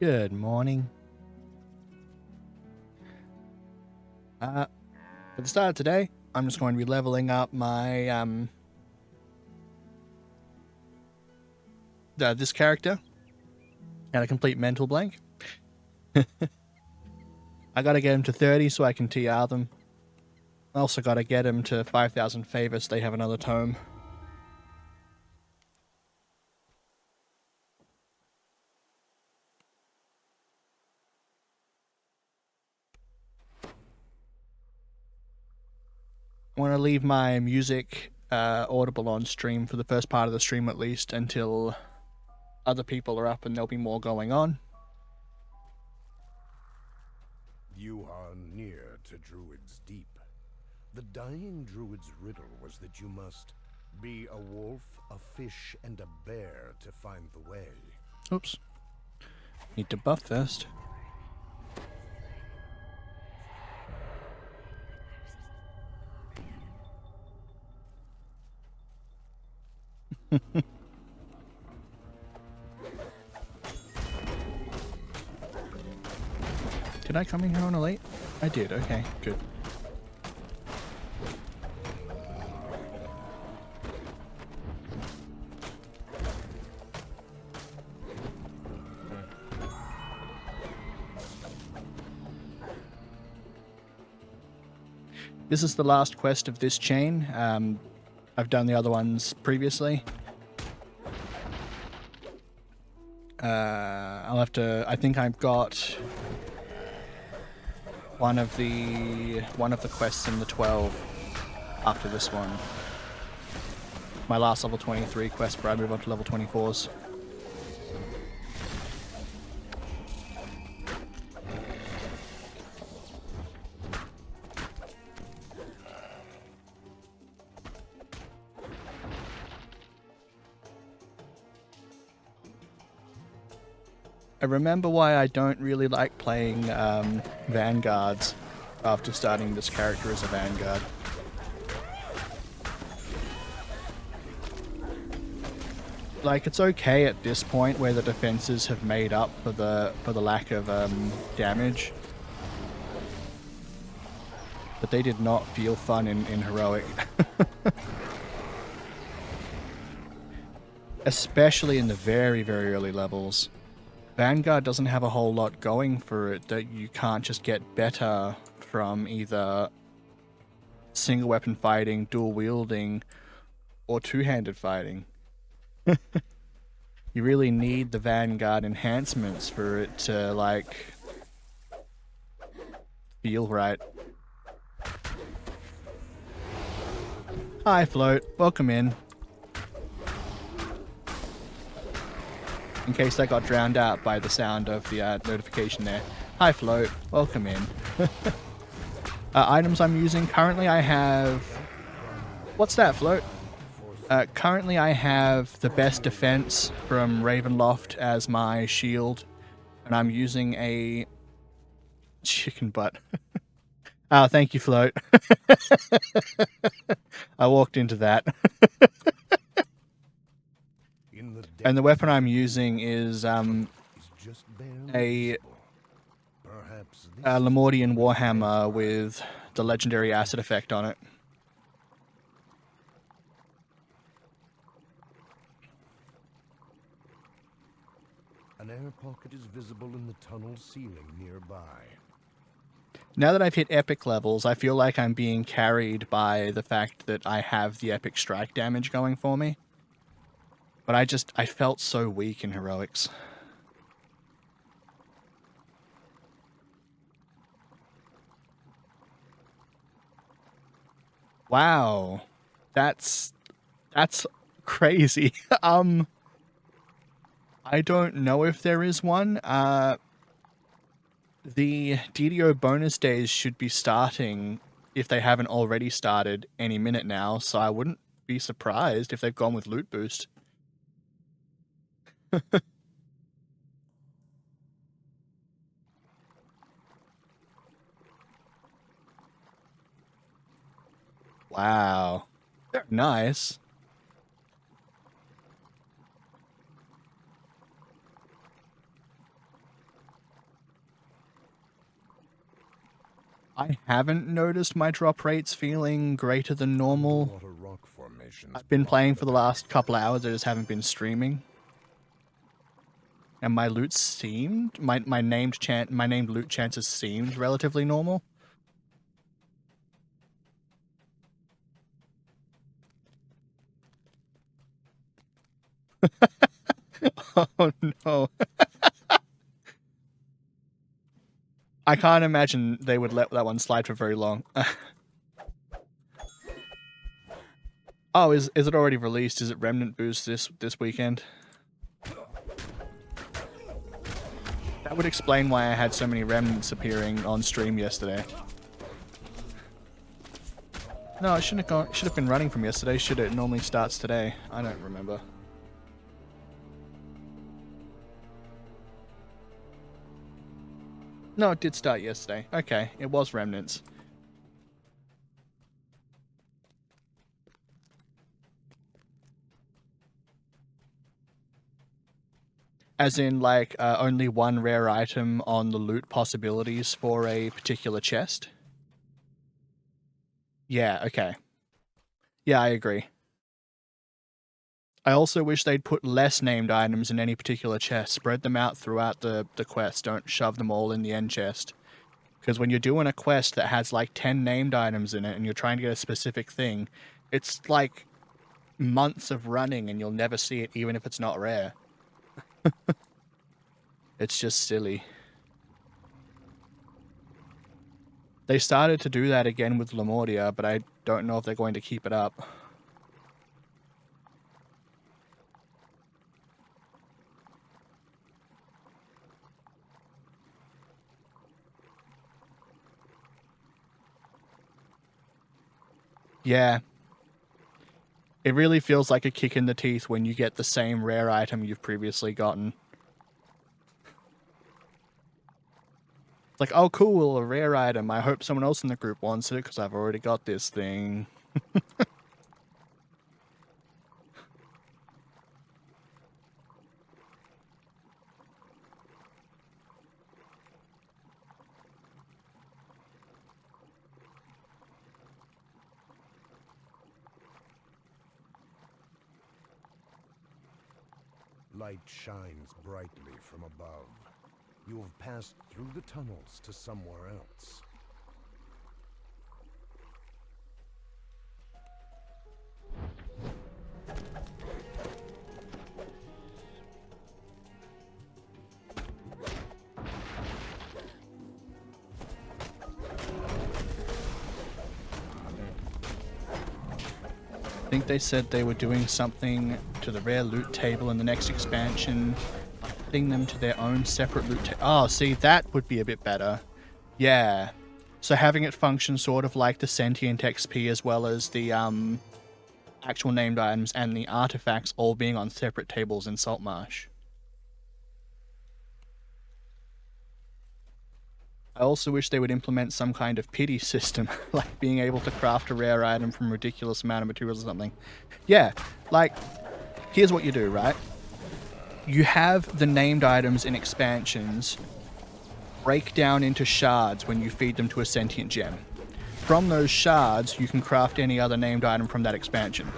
Good morning. For the start of today, I'm just going to be leveling up my this character at a complete mental blank. I gotta get him to 30 so I can TR them. I also gotta get him to 5,000 favor so they have another tome. I want to leave my music audible on stream for the first part of the stream at least until other people are up and there'll be more going on. You are near to Druid's Deep. The dying Druid's riddle was that you must be a wolf, a fish, and a bear to find the way. Oops. Need to buff first. Did I come in here on a late? I did, okay, good. This is the last quest of this chain. I've done the other ones previously. I'll have to. I think I've got one of the quests in the 12 after this one. My last level 23 quest before I move on to level 24s. I remember why I don't really like playing Vanguards after starting this character as a Vanguard. Like, it's okay at this point where the defenses have made up for the lack of damage. But they did not feel fun in Heroic. Especially in the very, very early levels. Vanguard doesn't have a whole lot going for it that you can't just get better from either single weapon fighting, dual wielding, or two-handed fighting. You really need the Vanguard enhancements for it to, like, feel right. Hi, Float. Welcome in. In case I got drowned out by the sound of the notification there. Hi, Float. Welcome in. Items I'm using. Currently I have... What's that, Float? Currently I have the best defense from Ravenloft as my shield. And I'm using a... chicken butt. Oh, thank you, Float. I walked into that. And the weapon I'm using is a Lemordian Warhammer with the legendary acid effect on it. An air pocket is visible in the tunnel ceiling nearby. Now that I've hit epic levels, I feel like I'm being carried by the fact that I have the epic strike damage going for me. But I felt so weak in Heroics. Wow. That's crazy. I don't know if there is one. The DDO bonus days should be starting, if they haven't already started, any minute now, so I wouldn't be surprised if they've gone with loot boost. Wow. They're nice. I haven't noticed my drop rates feeling greater than normal. Underwater rock formations I've been block playing for the last couple hours, I just haven't been streaming. And my loot seemed, my named loot chances seemed relatively normal. Oh no. I can't imagine they would let that one slide for very long. Oh, is it already released? Is it Remnant Boost this weekend? That would explain why I had so many remnants appearing on stream yesterday. No, it shouldn't have gone. Should have been running from yesterday. Should it normally starts today? I don't remember. No, it did start yesterday. Okay, it was remnants. As in, like, only one rare item on the loot possibilities for a particular chest? Yeah, okay. Yeah, I agree. I also wish they'd put less named items in any particular chest. Spread them out throughout the quest. Don't shove them all in the end chest. Because when you're doing a quest that has like 10 named items in it and you're trying to get a specific thing, it's like months of running and you'll never see it even if it's not rare. It's just silly. They started to do that again with Lemordia, but I don't know if they're going to keep it up. Yeah. It really feels like a kick in the teeth when you get the same rare item you've previously gotten. It's like, oh cool, a rare item. I hope someone else in the group wants it because I've already got this thing. Light shines brightly from above. You have passed through the tunnels to somewhere else. I think they said they were doing something to the rare loot table in the next expansion, adding them to their own separate loot table. Oh, see, that would be a bit better. Yeah. So having it function sort of like the sentient XP as well as the actual named items and the artifacts all being on separate tables in Saltmarsh. I also wish they would implement some kind of pity system, like being able to craft a rare item from a ridiculous amount of materials or something. Yeah, like, here's what you do, right? You have the named items in expansions break down into shards when you feed them to a sentient gem. From those shards, you can craft any other named item from that expansion.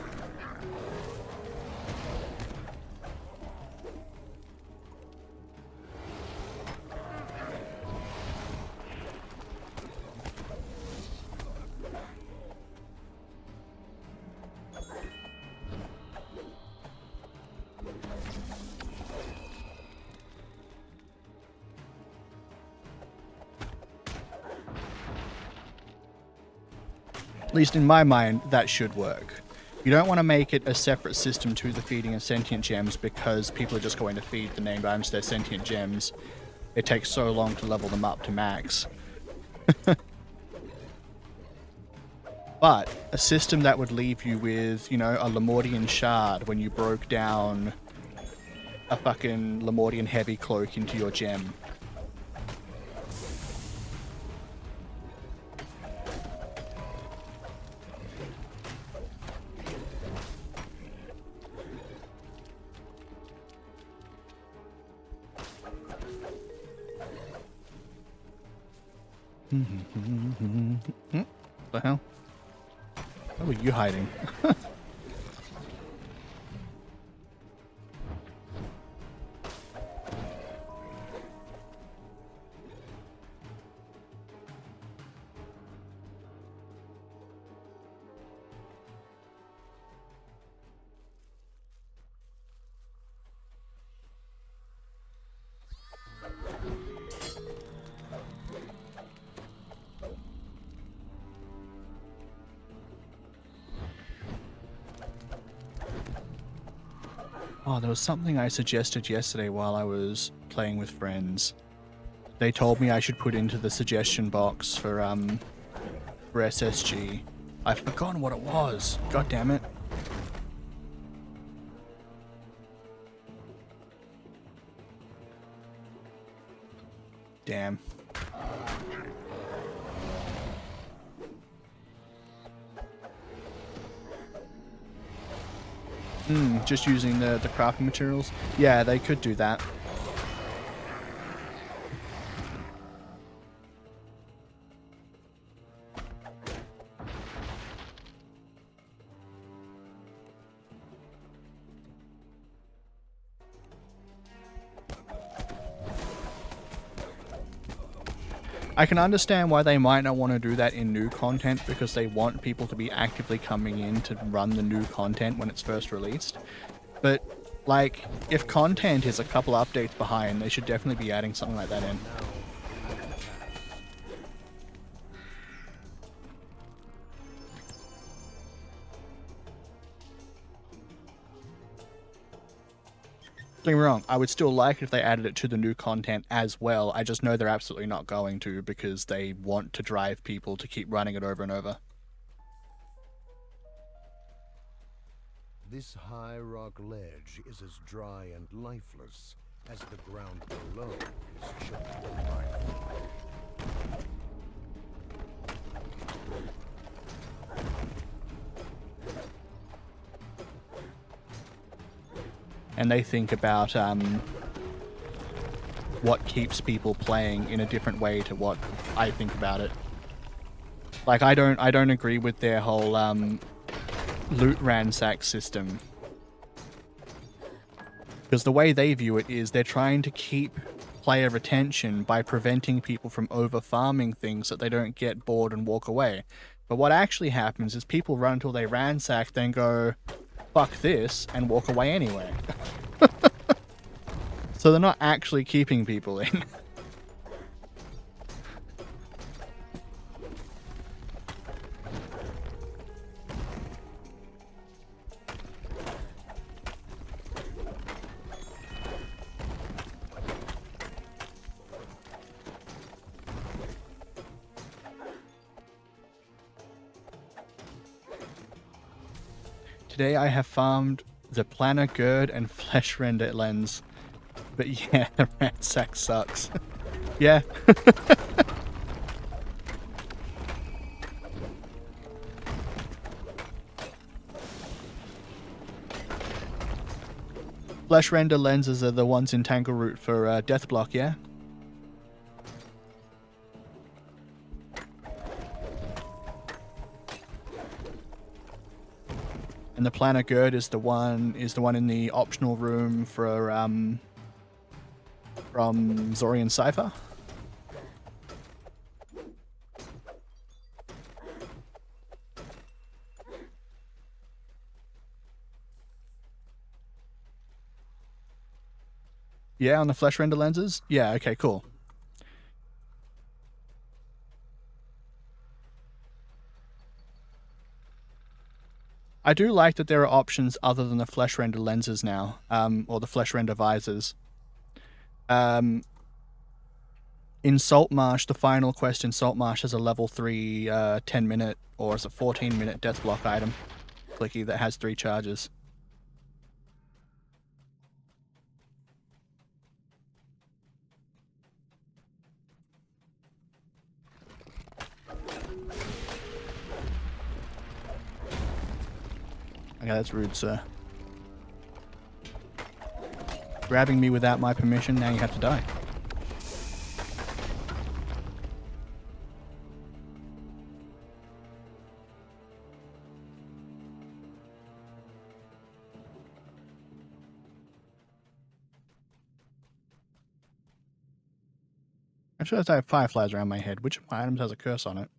At least in my mind, that should work. You don't want to make it a separate system to the feeding of sentient gems because people are just going to feed the named items to their sentient gems. It takes so long to level them up to max. But a system that would leave you with, you know, a Lemordian shard when you broke down a fucking Lemordian heavy cloak into your gem. The hell? Where were you hiding? Oh, there was something I suggested yesterday while I was playing with friends. They told me I should put into the suggestion box for SSG. I've forgotten what it was. God damn it. Damn. Just using the crafting materials? Yeah, they could do that. I can understand why they might not want to do that in new content, because they want people to be actively coming in to run the new content when it's first released. But, like, if content is a couple updates behind, they should definitely be adding something like that in. Don't get me wrong, I would still like it if they added it to the new content as well. I just know they're absolutely not going to, because they want to drive people to keep running it over and over. This high rock ledge is as dry and lifeless as the ground below is choked with life. And they think about what keeps people playing in a different way to what I think about it. Like, I don't agree with their whole loot ransack system, because the way they view it is they're trying to keep player retention by preventing people from over farming things that they don't get bored and walk away. But what actually happens is people run until they ransack, then go, fuck this, and walk away anyway. So they're not actually keeping people in. Today I have farmed the Planner Gird and Flesh Render lens. But yeah, the ransack sucks. Yeah. Flesh Render lenses are the ones in Tangle Root for Death Block, yeah? And the Planner Gird is the one in the optional room for from Zorian Cypher. Yeah, on the Flesh Render lenses? Yeah, okay, cool. I do like that there are options other than the Flesh Render lenses now, or the Flesh Render visors. In Saltmarsh, the final quest in Saltmarsh has a level 3 10-minute, or is it 14-minute death block item clicky that has 3 charges. Okay, that's rude, sir. Grabbing me without my permission, now you have to die. I should have fireflies around my head. Which of my items has a curse on it?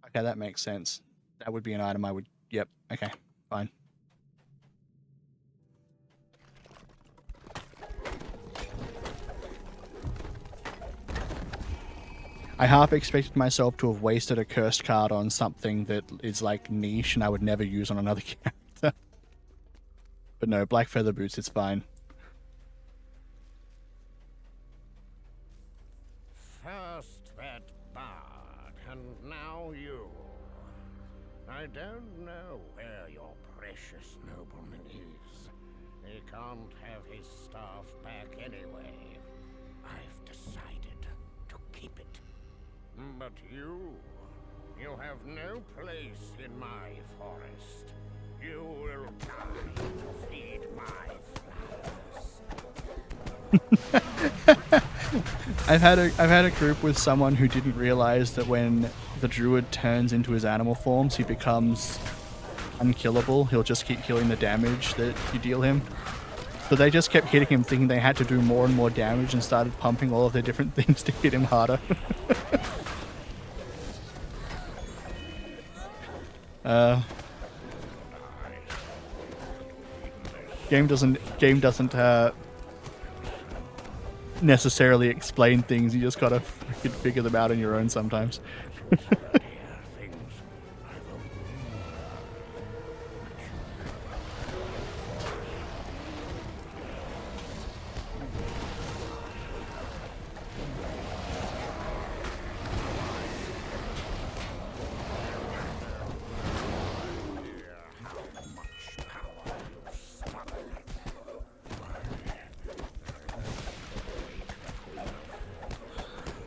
Okay, that makes sense. That would be an item I would... Yep, okay, fine. I half expected myself to have wasted a cursed card on something that is like niche and I would never use on another character. But no, black feather boots, it's fine. First that bard, and now you. I don't know where your precious nobleman is. He can't have his staff back anyway. I've decided to keep it. But you have no place in my forest. You will die to feed my flowers. I've had a group with someone who didn't realize that when the druid turns into his animal forms, he becomes unkillable. He'll just keep healing the damage that you deal him. So they just kept hitting him, thinking they had to do more and more damage, and started pumping all of their different things to hit him harder. Game doesn't necessarily explain things. You just gotta freaking figure them out on your own sometimes.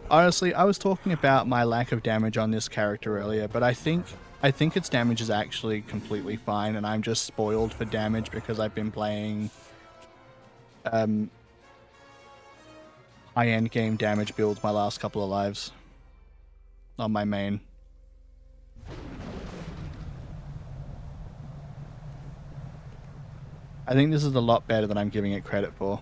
Honestly, I was talking about my lack of damage on this character earlier, but I think its damage is actually completely fine, and I'm just spoiled for damage because I've been playing high-end game damage builds my last couple of lives on my main. I think this is a lot better than I'm giving it credit for.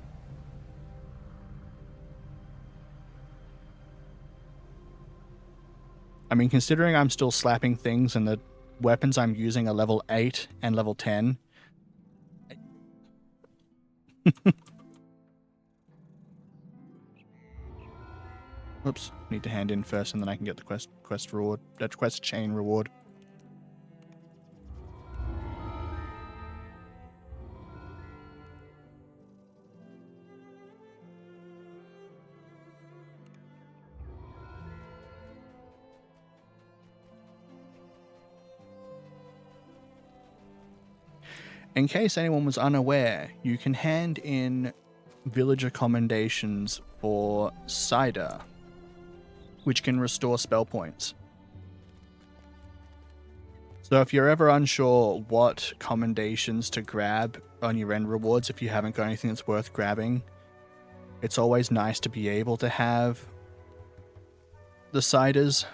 I mean, considering I'm still slapping things and the weapons I'm using are level 8 and level 10. Oops, need to hand in first and then I can get the quest reward, that quest chain reward. In case anyone was unaware, you can hand in villager commendations for cider, which can restore spell points. So if you're ever unsure what commendations to grab on your end rewards, if you haven't got anything that's worth grabbing, it's always nice to be able to have the ciders.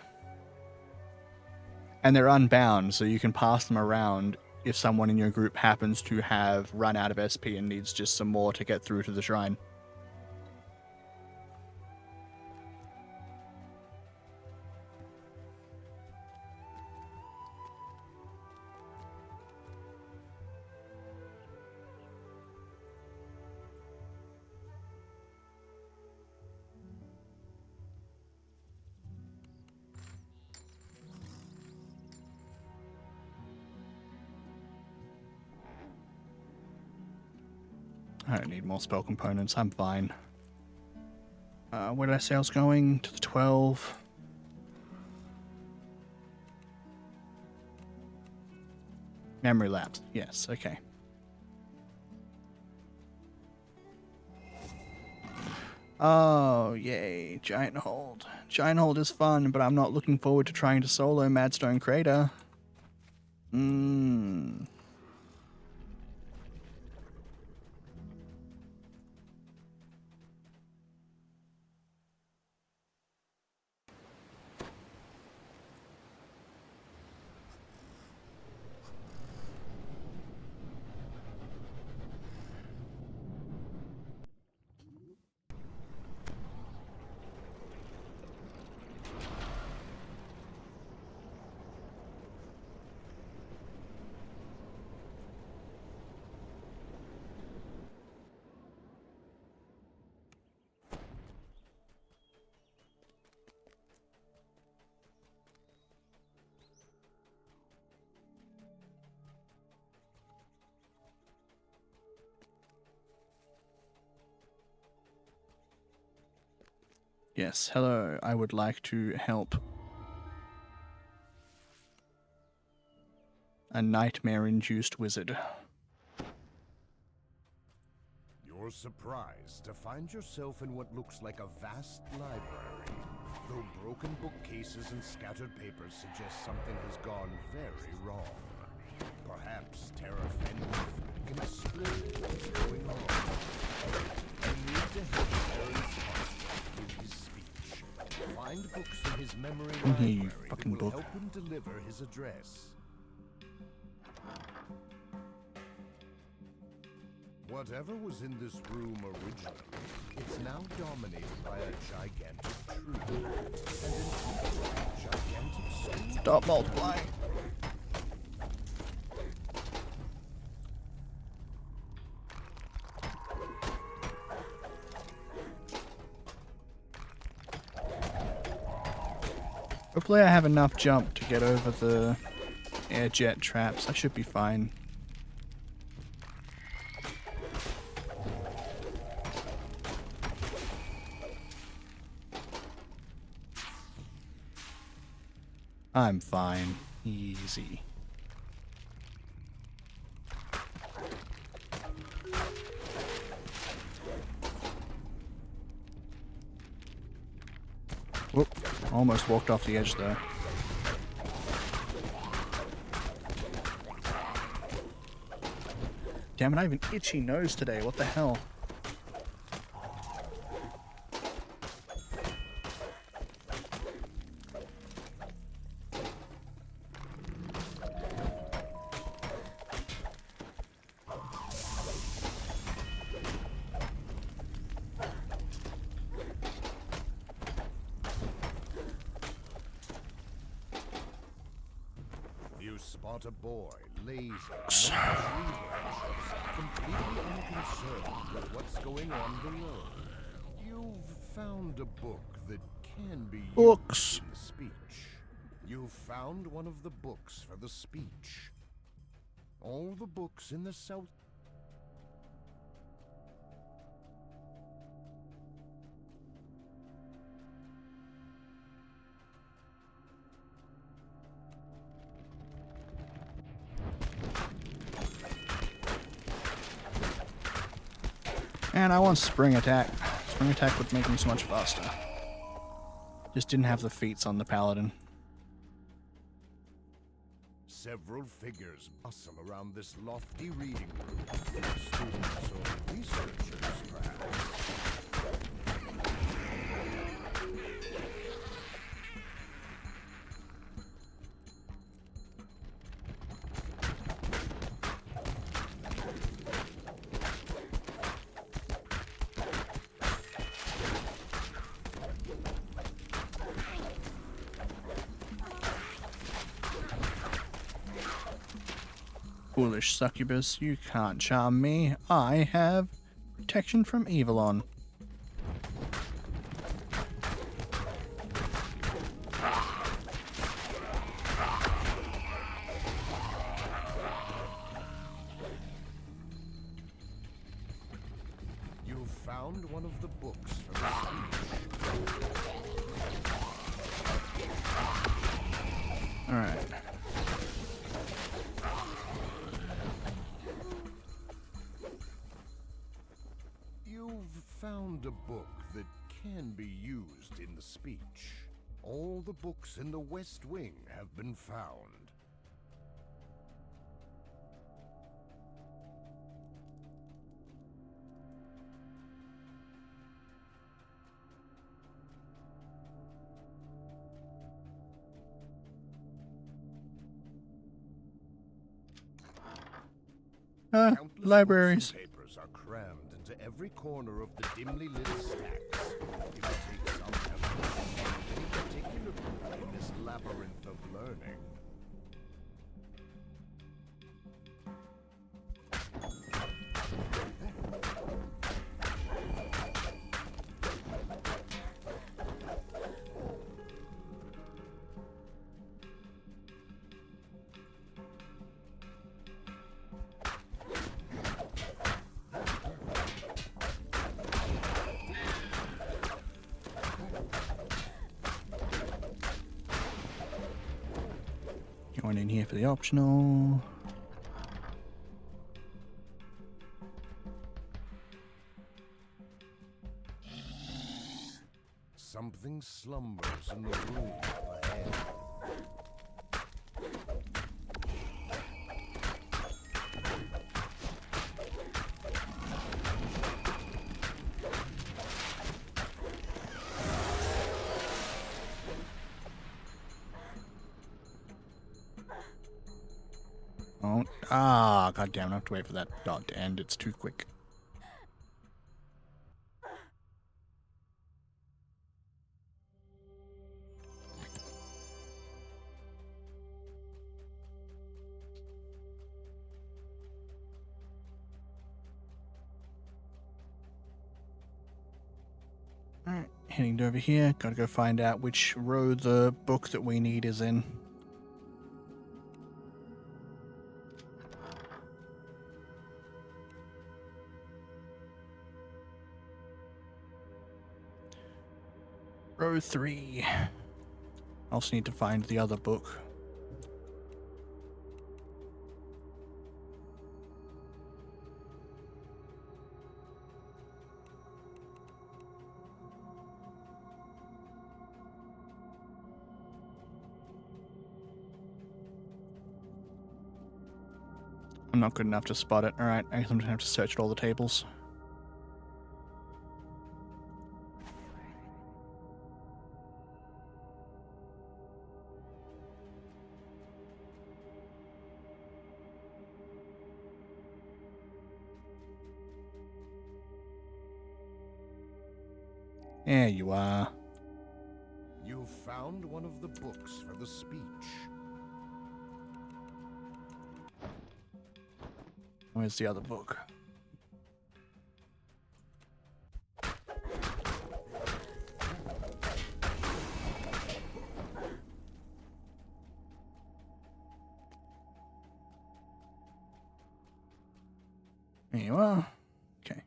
And they're unbound, so you can pass them around if someone in your group happens to have run out of SP and needs just some more to get through to the shrine. I don't need more spell components, I'm fine. Where did I say I was going? To the 12. Memory lapse, yes, okay. Oh, yay, Gianthold. Gianthold is fun, but I'm not looking forward to trying to solo Madstone Crater. Yes, hello. I would like to help a nightmare-induced wizard. You're surprised to find yourself in what looks like a vast library. Though broken bookcases and scattered papers suggest something has gone very wrong. Perhaps Terra Fenwith can explain what's going on. You need to help Terran's heart with his speech. Find books in his memory library You that fucking will book. help him deliver his address. Whatever was in this room originally, it's now dominated by a gigantic tree. And in gigantic Stop multiplying. Hopefully I have enough jump to get over the air jet traps. I should be fine. I'm fine. Easy. Whoop. Almost walked off the edge there. Damn it, I have an itchy nose today. What the hell? You spot a boy, lazy, completely unconcerned with what's going on below. You've found a book that can be Books. used in speech. You've found one of the books for the speech. All the books in the south. And I want spring attack. Spring attack would make me so much faster. Just didn't have the feats on the paladin. Several figures bustle around this lofty reading room. Students or researchers, perhaps. Foolish succubus, you can't charm me. I have protection from evil on. You found one of the books for the speech. Alright. You've found a book that can be used in the speech. All the books in the West Wing have been found. Countless Libraries. books and papers are crammed into every corner of the dimly lit stacks. It will take some effort to find any particular book in this labyrinth of learning. Going in here for the optional. Something slumbers in the room up ahead. Oh, god damn, I have to wait for that dot to end. It's too quick. Alright, heading over here. Gotta go find out which row the book that we need is in. Row 3. Also need to find the other book. I'm not good enough to spot it. Alright, I guess I'm gonna have to search all the tables. There you are. You found one of the books for the speech. Where's the other book? There you are. Okay.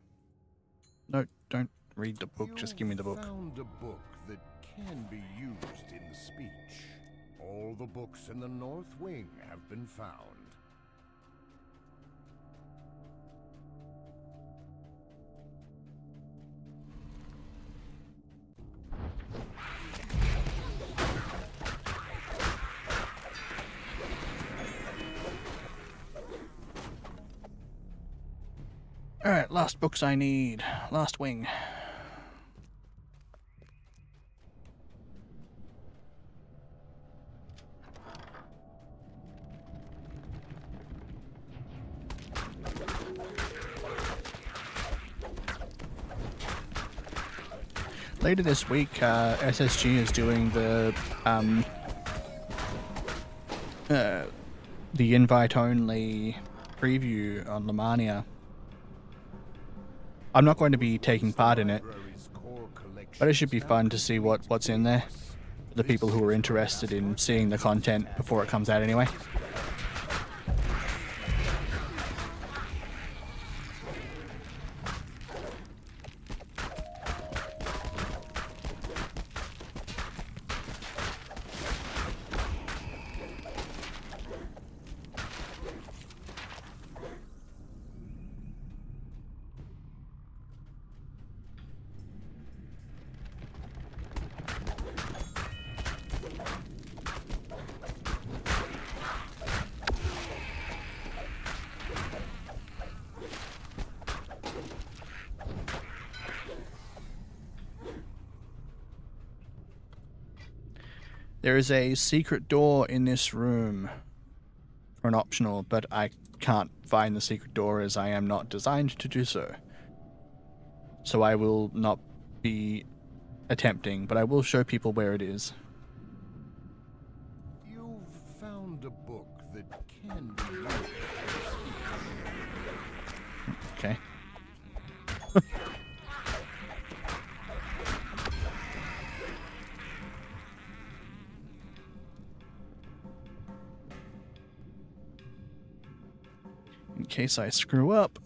No, don't read the book, just give me the book. You found a book that can be used in the speech. All the books in the North Wing have been found. Alright, last books I need. Last wing. Later this week, SSG is doing the invite-only preview on Lamania. I'm not going to be taking part in it, but it should be fun to see what's in there for the people who are interested in seeing the content before it comes out anyway. There is a secret door in this room for an optional, but I can't find the secret door as I am not designed to do so. So I will not be attempting, but I will show people where it is. You've found a book that can be used. Okay. In case I screw up.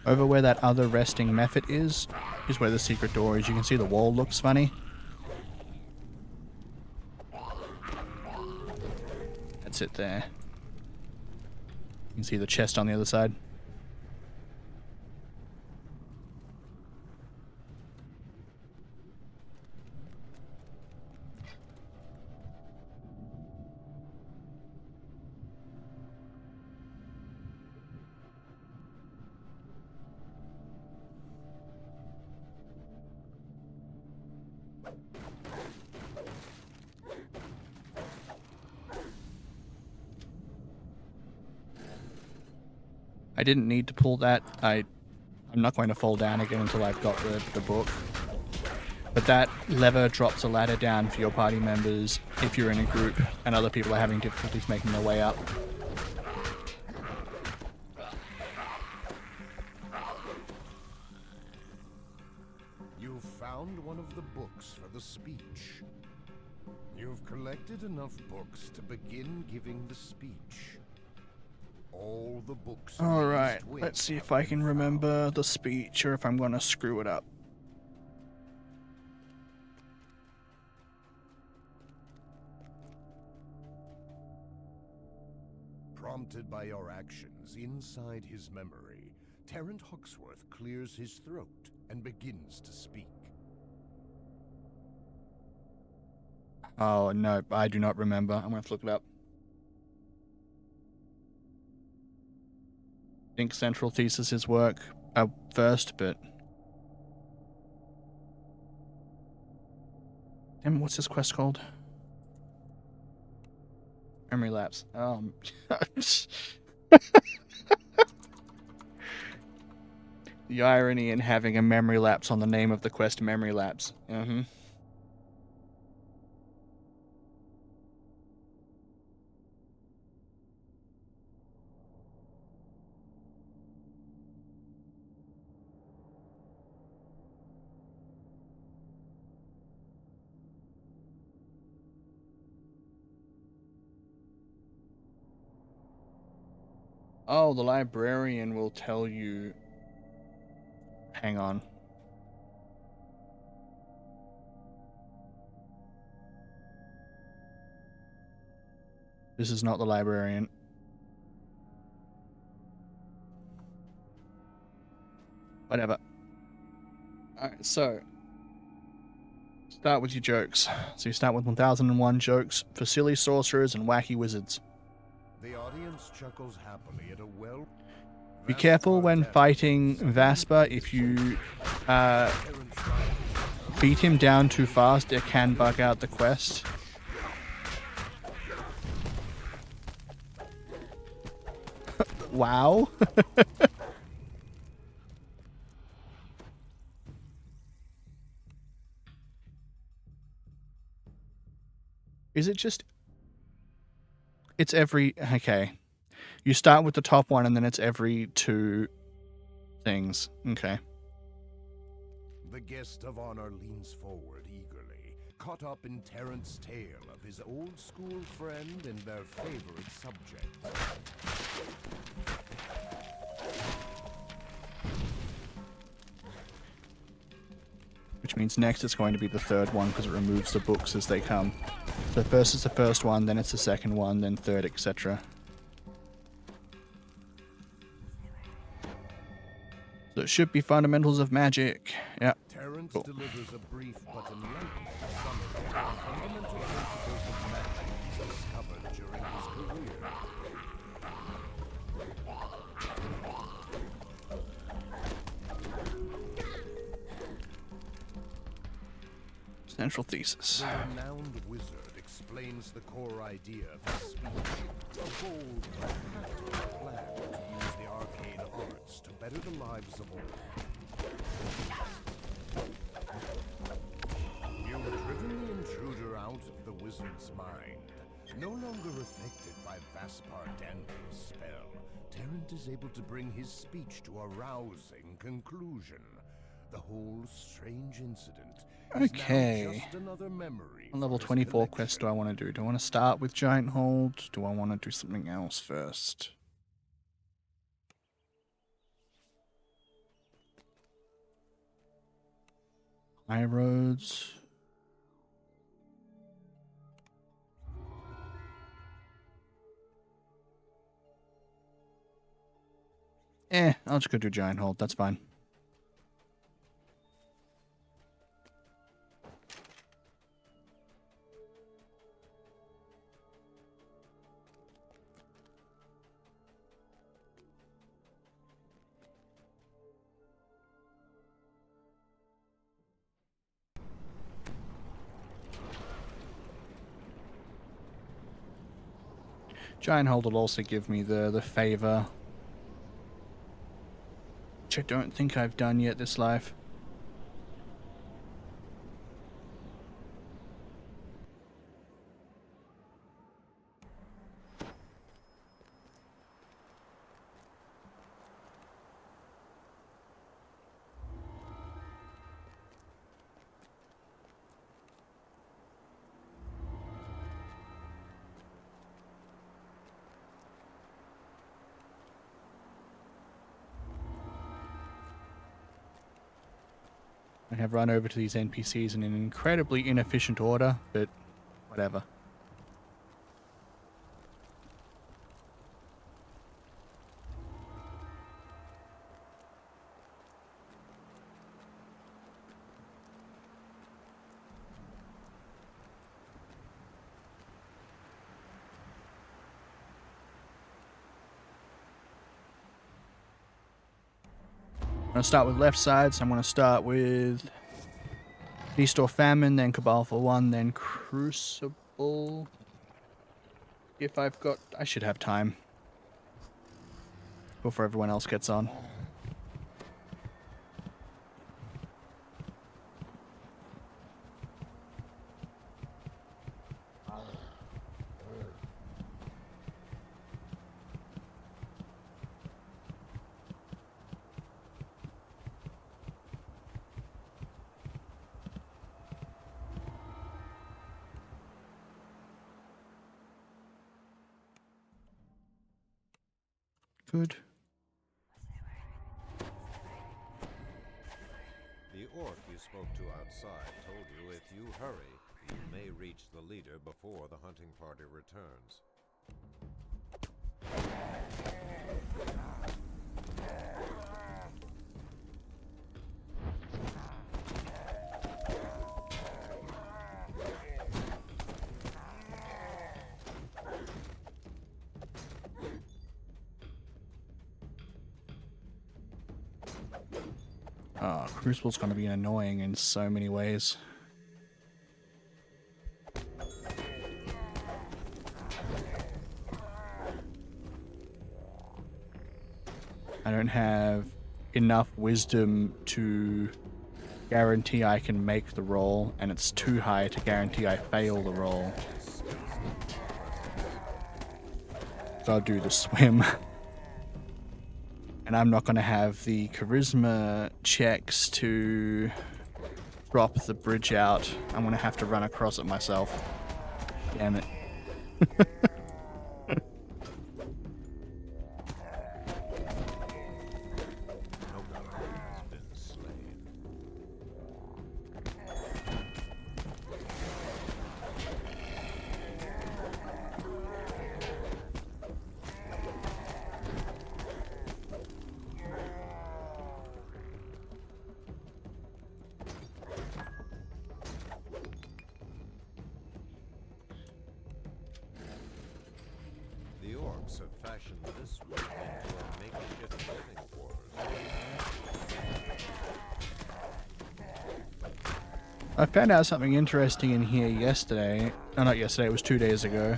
Over where that other resting method is where the secret door is. You can see the wall looks funny. That's it there. You can see the chest on the other side. I didn't need to pull that. I'm not going to fall down again until I've got the book. But that lever drops a ladder down for your party members if you're in a group and other people are having difficulties making their way up. You've found one of the books for the speech. You've collected enough books to begin giving the speech. All the books. Alright, let's see if I can remember the speech or if I'm going to screw it up. Prompted by your actions inside his memory, Terrant Hawksworth clears his throat and begins to speak. Oh no, I do not remember. I'm going to have to look it up. I think Central Thesis' work first, but... Damn, what's this quest called? Memory Lapse. The irony in having a memory lapse on the name of the quest, Memory Lapse. Oh, the librarian will tell you... Hang on. This is not the librarian. Whatever. Alright, so... Start with your jokes. So you start with 1001 jokes for silly sorcerers and wacky wizards. The audience chuckles happily at a well. Be careful when fighting Vasper. If you beat him down too fast, it can bug out the quest. Wow. Is it just... It's every... Okay. You start with the top one and then it's every 2 things. Okay. The guest of honor leans forward eagerly, caught up in Terrant's tale of his old school friend and their favorite subject. Which means next it's going to be the 3rd one because it removes the books as they come. So first is the first one, then it's the second one, then 3rd, etc. So it should be Fundamentals of Magic. Yeah. Terrant Cool. delivers a brief but enlightening summary of the fundamental principles of magic he's discovered during his career. Central Thesis. The renowned wizard explains the core idea of his speech. A bold, practical plan to use the arcane arts to better the lives of all. You've driven the intruder out of the wizard's mind. No longer affected by Vaspar Daniel's spell, Terrant is able to bring his speech to a rousing conclusion. The whole strange incident is now just another memory. What level 24 quest do I want to do? Do I want to start with Gianthold? Do I want to do something else first? High roads. I'll just go do Gianthold. That's fine. Gianthold will also give me the favor, which I don't think I've done yet this life. I have run over to these NPCs in an incredibly inefficient order, but whatever. I'm going to start with left side, so I'm going to start with Feast or Famine, then Cabal for 1, then Crucible. If I've got... I should have time before everyone else gets on. Good. The orc you spoke to outside told you if you hurry, you may reach the leader before the hunting party returns. Oh, Crucible's going to be annoying in so many ways. I don't have enough wisdom to guarantee I can make the roll, and it's too high to guarantee I fail the roll. So I'll do the swim. And I'm not going to have the charisma checks to drop the bridge out. I'm going to have to run across it myself. Damn it. Have fashioned this room into a makeshift living quarters. I found out something interesting in here yesterday. No, not yesterday, it was 2 days ago.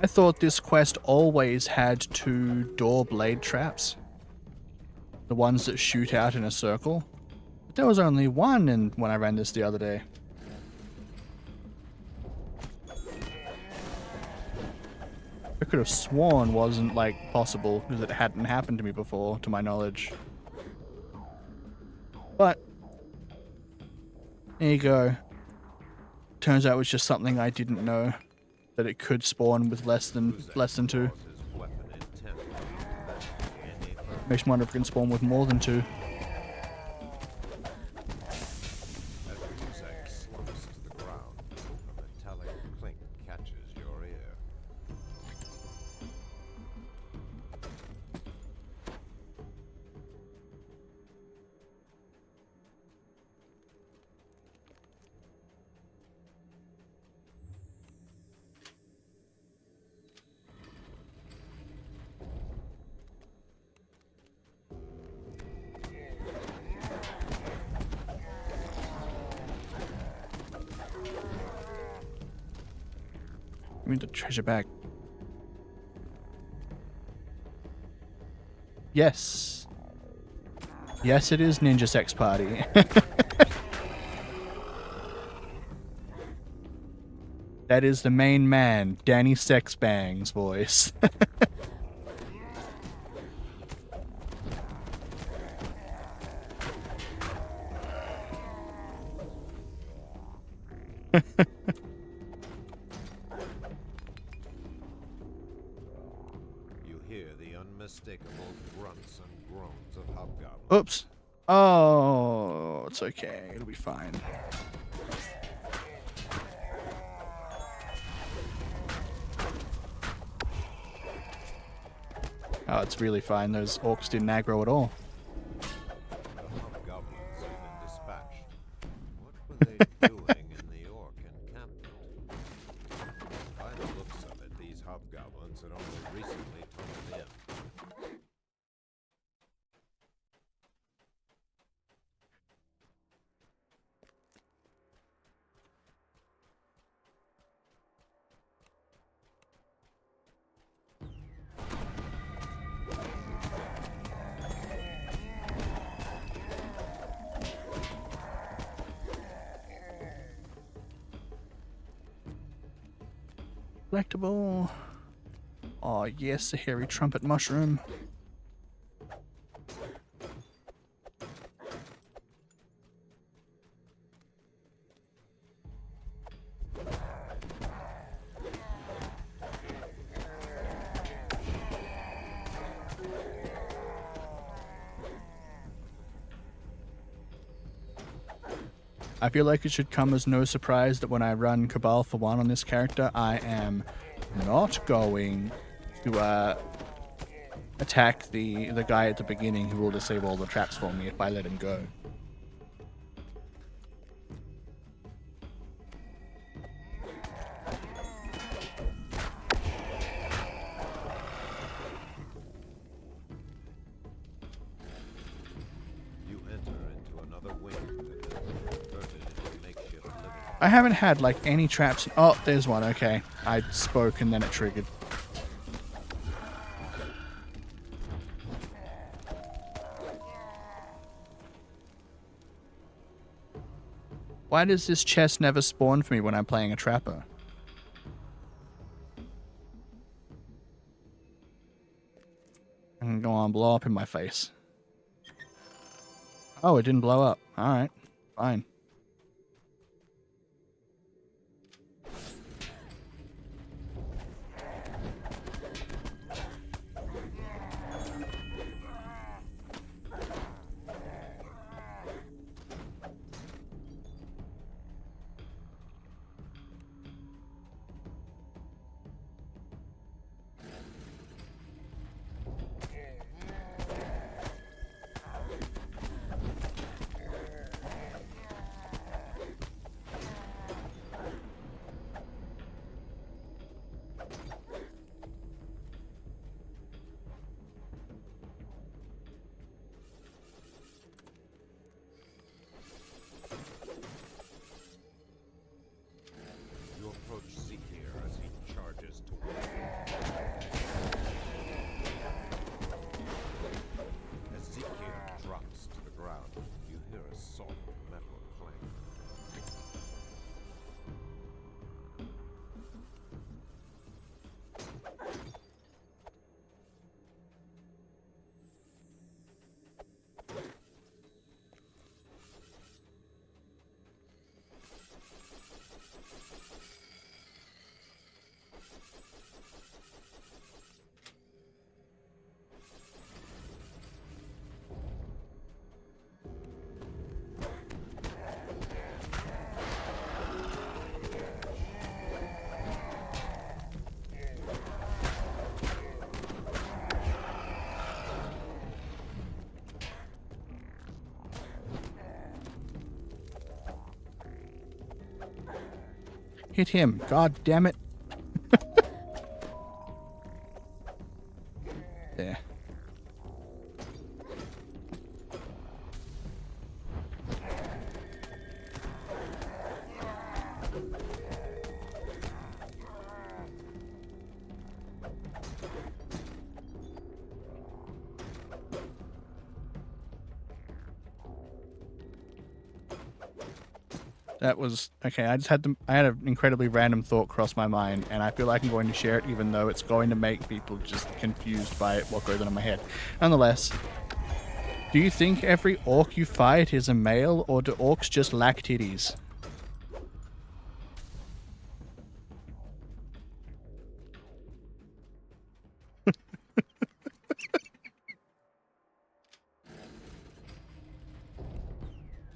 I thought this quest always had 2 door blade traps. The ones that shoot out in a circle. But there was only one when I ran this the other day. I could have sworn wasn't, like, possible, because it hadn't happened to me before, to my knowledge. But, there you go. Turns out it was just something I didn't know, that it could spawn with less than 2. Makes me wonder if it can spawn with more than 2. me the treasure back. Yes. Yes, it is Ninja Sex Party. That is the main man, Danny Sexbang's voice. You hear the unmistakable grunts and groans of hobgoblins. Oops. Oh, it's okay. It'll be fine. Oh, it's really fine. Those orcs didn't aggro at all. The hobgoblins have been dispatched. What were they doing in the orc encampment? By the looks of it, these hobgoblins had only recently turned in. Collectible. Oh, yes, the hairy trumpet mushroom. I feel like it should come as no surprise that when I run Cabal for 1 on this character, I am not going to attack the guy at the beginning who will disable all the traps for me if I let him go. You enter into another wing that has been converted into makeshift living. I haven't had like any traps. Oh, there's one. Okay. I spoke and then it triggered. Why does this chest never spawn for me when I'm playing a trapper? And go on, blow up in my face. Oh, it didn't blow up. Alright. Fine. You approach Zekir as he charges toward you. As Zekir drops to the ground, you hear a soft metal clank. Hit him. God damn it. There. That was okay. I had an incredibly random thought cross my mind, and I feel like I'm going to share it, even though it's going to make people just confused by what goes on in my head. Nonetheless, do you think every orc you fight is a male, or do orcs just lack titties?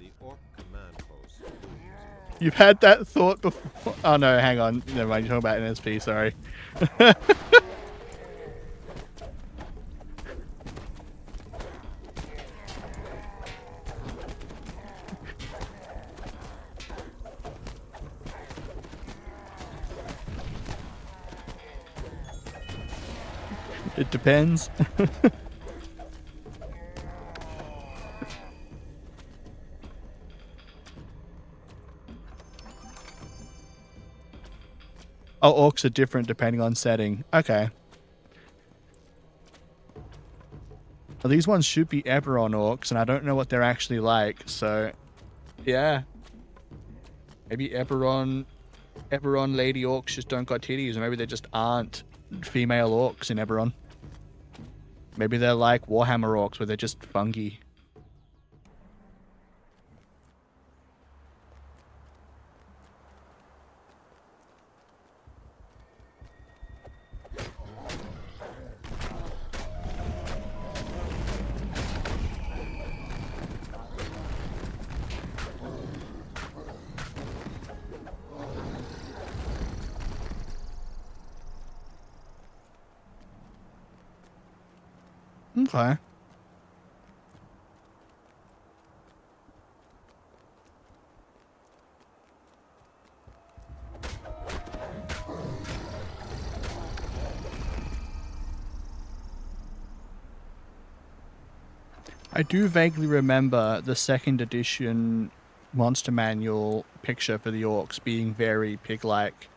The orc command post looms. You've had that thought before. Oh no, hang on. Never mind. You're talking about NSP. Sorry. It depends. Oh, orcs are different depending on setting. Okay. Well, these ones should be Eberron orcs, and I don't know what they're actually like, so... Yeah. Maybe Eberron lady orcs just don't got titties, or maybe they just aren't female orcs in Eberron. Maybe they're like Warhammer orcs, where they're just fungi. Okay. I do vaguely remember the second edition monster manual picture for the orcs being very pig-like.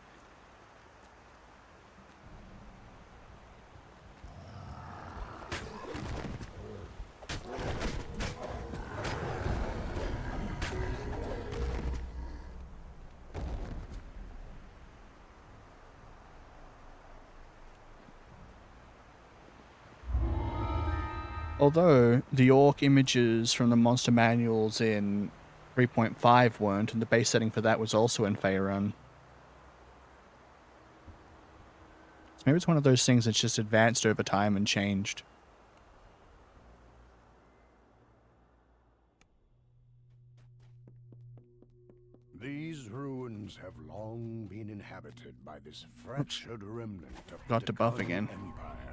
Although the orc images from the monster manuals in 3.5 weren't, and the base setting for that was also in Faerun. So maybe it's one of those things that's just advanced over time and changed. These ruins have long been inhabited by this fractured remnant of Got to buff decaying again. empire.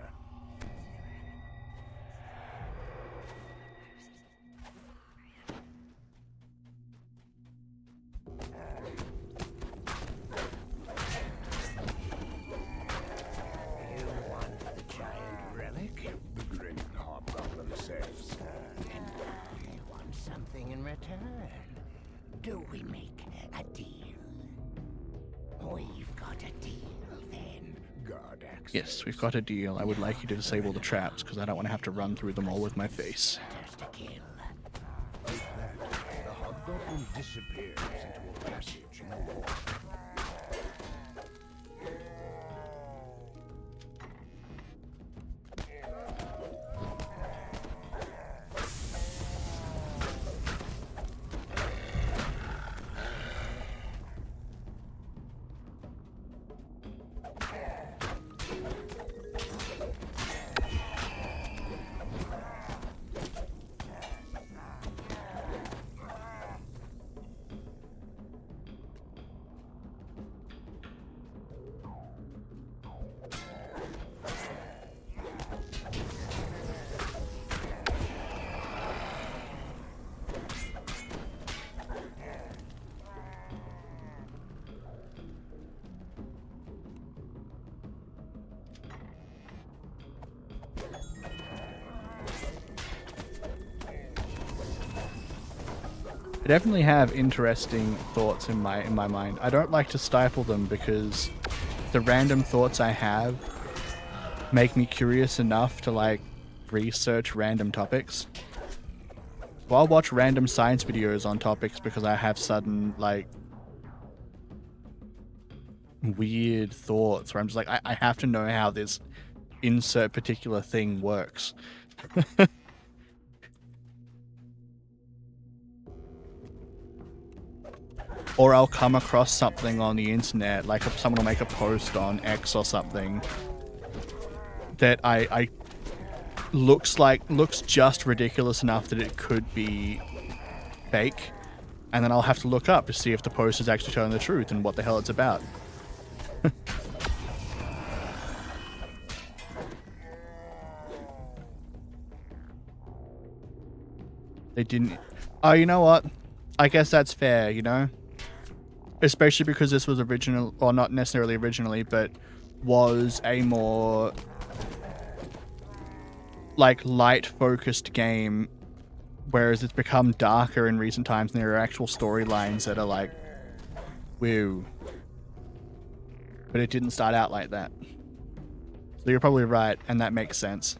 You want the giant relic? The grinning hobgoblin says. And I want something in return. Do we make a deal? We've got a deal then. God access. Yes, we've got a deal. I would like you to disable the traps, because I don't want to have to run through them all with my face. There's to kill. Like that, the hobgoblin disappears into a passage in the wall. I definitely have interesting thoughts in my mind. I don't like to stifle them because the random thoughts I have make me curious enough to like research random topics. So I'll watch random science videos on topics because I have sudden like weird thoughts where I'm just like, I have to know how this insert particular thing works. Or I'll come across something on the internet, like if someone will make a post on X or something that I looks just ridiculous enough that it could be fake, and then I'll have to look up to see if the post is actually telling the truth and what the hell it's about. They didn't... Oh, you know what? I guess that's fair, you know? Especially because this was original, or not necessarily originally, but was a more like light-focused game, whereas it's become darker in recent times, and there are actual storylines that are like, woo. But it didn't start out like that. So you're probably right, and that makes sense.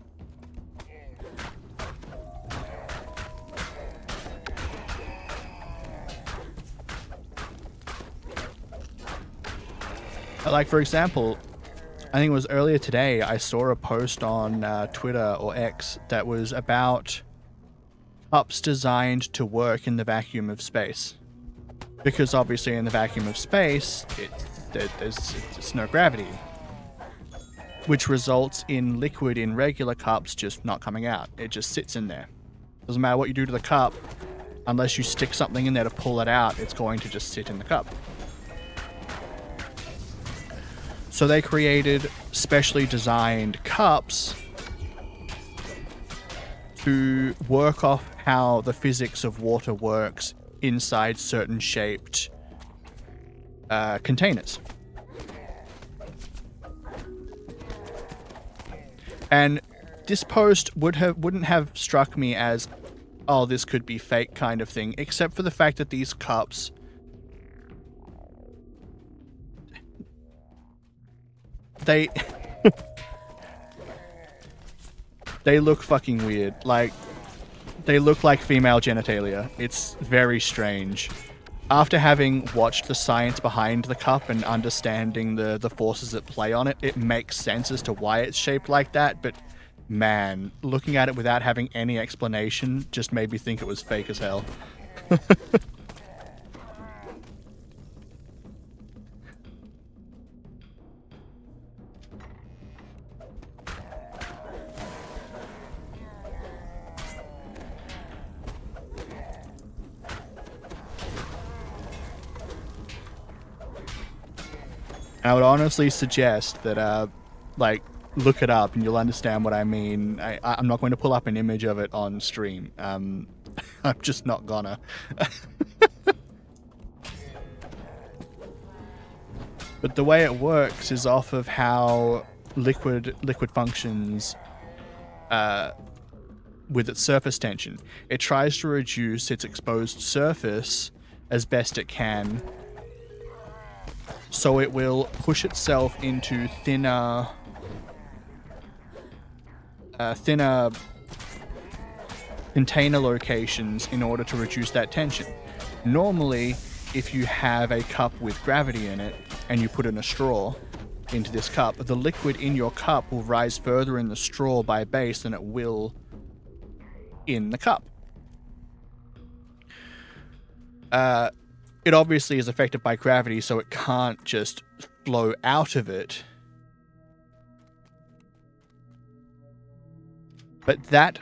Like, for example, I think it was earlier today, I saw a post on Twitter or X that was about cups designed to work in the vacuum of space. Because obviously in the vacuum of space, it's no gravity. Which results in liquid in regular cups just not coming out. It just sits in there. Doesn't matter what you do to the cup, unless you stick something in there to pull it out, it's going to just sit in the cup. So they created specially designed cups to work off how the physics of water works inside certain shaped containers. And this post wouldn't have struck me as, oh, this could be fake kind of thing, except for the fact that these cups, they look fucking weird. Like, they look like female genitalia. It's very strange. After having watched the science behind the cup and understanding the forces that play on it, it makes sense as to why it's shaped like that, but man, looking at it without having any explanation just made me think it was fake as hell. I would honestly suggest that, like, look it up and you'll understand what I mean. I'm not going to pull up an image of it on stream. I'm just not gonna. But the way it works is off of how liquid functions with its surface tension. It tries to reduce its exposed surface as best it can, so it will push itself into thinner container locations in order to reduce that tension. Normally, if you have a cup with gravity in it and you put in a straw into this cup, the liquid in your cup will rise further in the straw by base than it will in the cup. It obviously is affected by gravity, so it can't just flow out of it. But that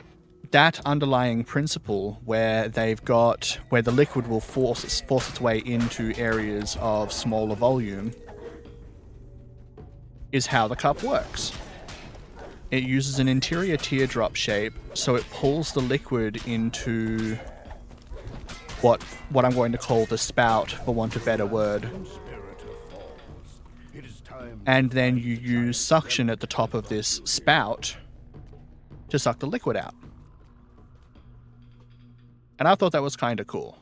underlying principle where the liquid will force its way into areas of smaller volume is how the cup works. It uses an interior teardrop shape, so it pulls the liquid into what I'm going to call the spout, for want of a better word. And then you use suction at the top of this spout to suck the liquid out. And I thought that was kind of cool.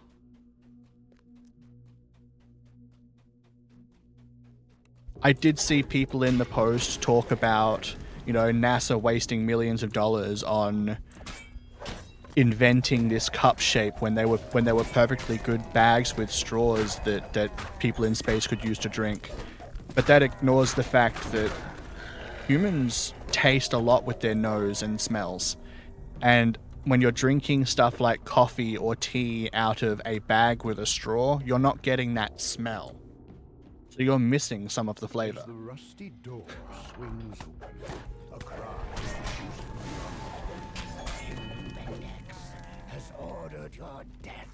I did see people in the post talk about, you know, NASA wasting millions of dollars on inventing this cup shape when they were perfectly good bags with straws that people in space could use to drink. But that ignores the fact that humans taste a lot with their nose and smells. And when you're drinking stuff like coffee or tea out of a bag with a straw, you're not getting that smell. So you're missing some of the flavor. As the rusty door swings open, a cry issues from beyond. Menace has ordered your death.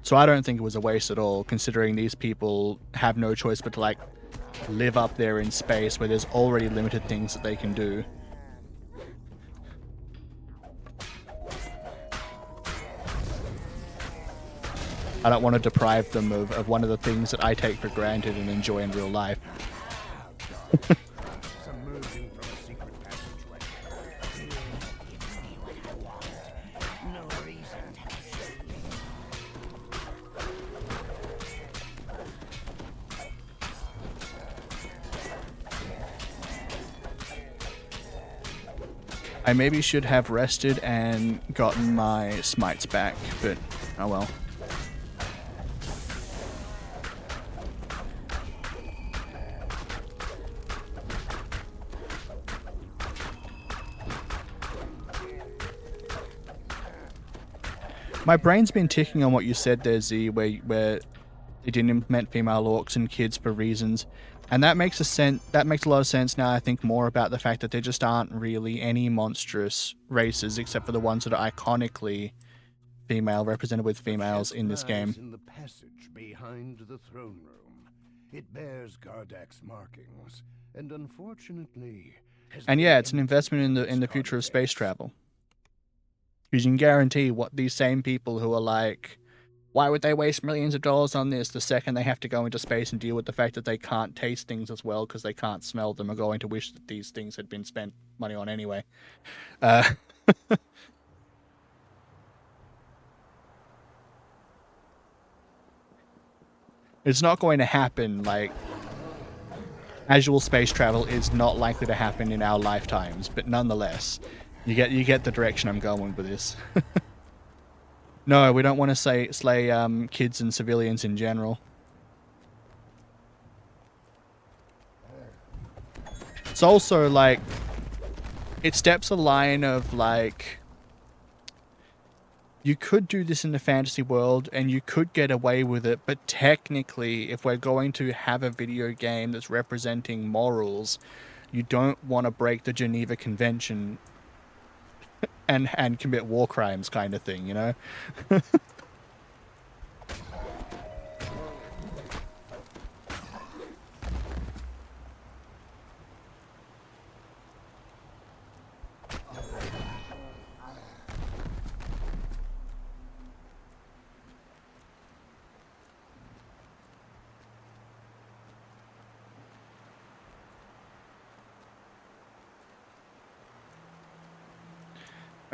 So I don't think it was a waste at all, considering these people have no choice but to, like, live up there in space where there's already limited things that they can do. I don't want to deprive them of one of the things that I take for granted and enjoy in real life. Submerging from a secret passageway. Give me what I want. No reason to shoot. I maybe should have rested and gotten my smites back, but oh well. My brain's been ticking on what you said there, Z, where they didn't implement female orcs and kids for reasons, and that makes a lot of sense now. I think more about the fact that there just aren't really any monstrous races except for the ones that are iconically female, represented with females in this game. In the passage behind the throne room, it bears Gardak's markings, and unfortunately, And yeah, it's an investment in the future of space travel. Because you can guarantee what these same people who are like, why would they waste millions of dollars on this, the second they have to go into space and deal with the fact that they can't taste things as well because they can't smell them, are going to wish that these things had been spent money on anyway. It's not going to happen. Like, casual space travel is not likely to happen in our lifetimes, but nonetheless, you get the direction I'm going with this. No, we don't want to slay kids and civilians in general. It's also like, it steps a line of like, you could do this in the fantasy world and you could get away with it, but technically, if we're going to have a video game that's representing morals, you don't want to break the Geneva Convention and commit war crimes, kind of thing, you know?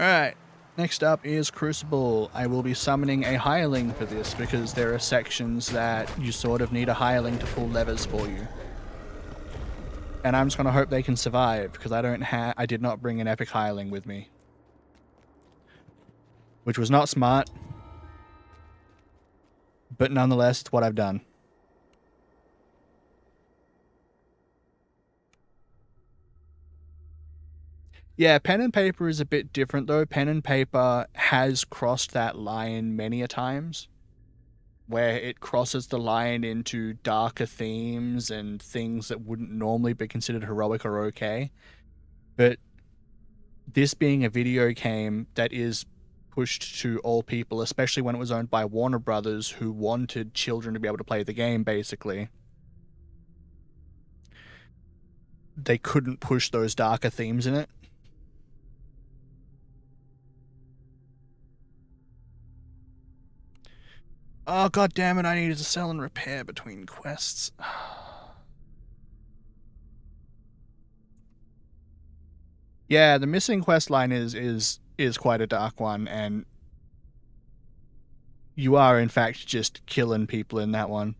Alright, next up is Crucible. I will be summoning a hireling for this because there are sections that you sort of need a hireling to pull levers for you. And I'm just going to hope they can survive because I did not bring an epic hireling with me. Which was not smart. But nonetheless, it's what I've done. Yeah, pen and paper is a bit different though. Pen and paper has crossed that line many a times, where it crosses the line into darker themes and things that wouldn't normally be considered heroic or okay. But this being a video game that is pushed to all people, especially when it was owned by Warner Brothers, who wanted children to be able to play the game, basically, they couldn't push those darker themes in it. Oh, god damn it, I needed to sell and repair between quests. Yeah, the missing quest line is quite a dark one, and you are in fact just killing people in that one.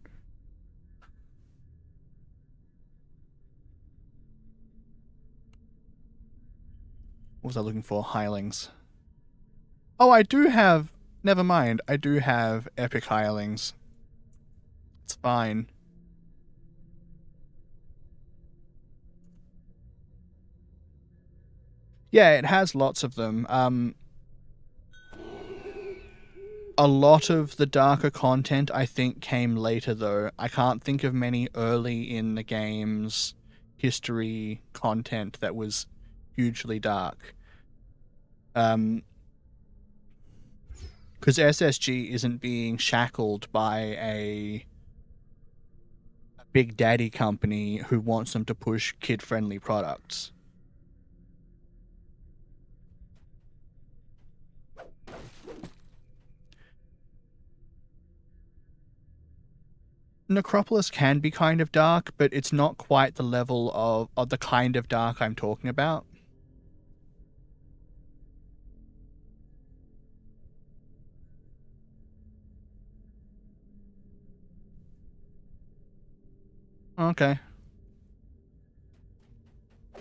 What was I looking for? Hirelings. Oh, I do have... Never mind, I do have epic hirelings. It's fine. Yeah, it has lots of them. A lot of the darker content, I think, came later, though. I can't think of many early in the game's history content that was hugely dark. Because SSG isn't being shackled by a big daddy company who wants them to push kid-friendly products. Necropolis can be kind of dark, but it's not quite the level of the kind of dark I'm talking about. Okay. You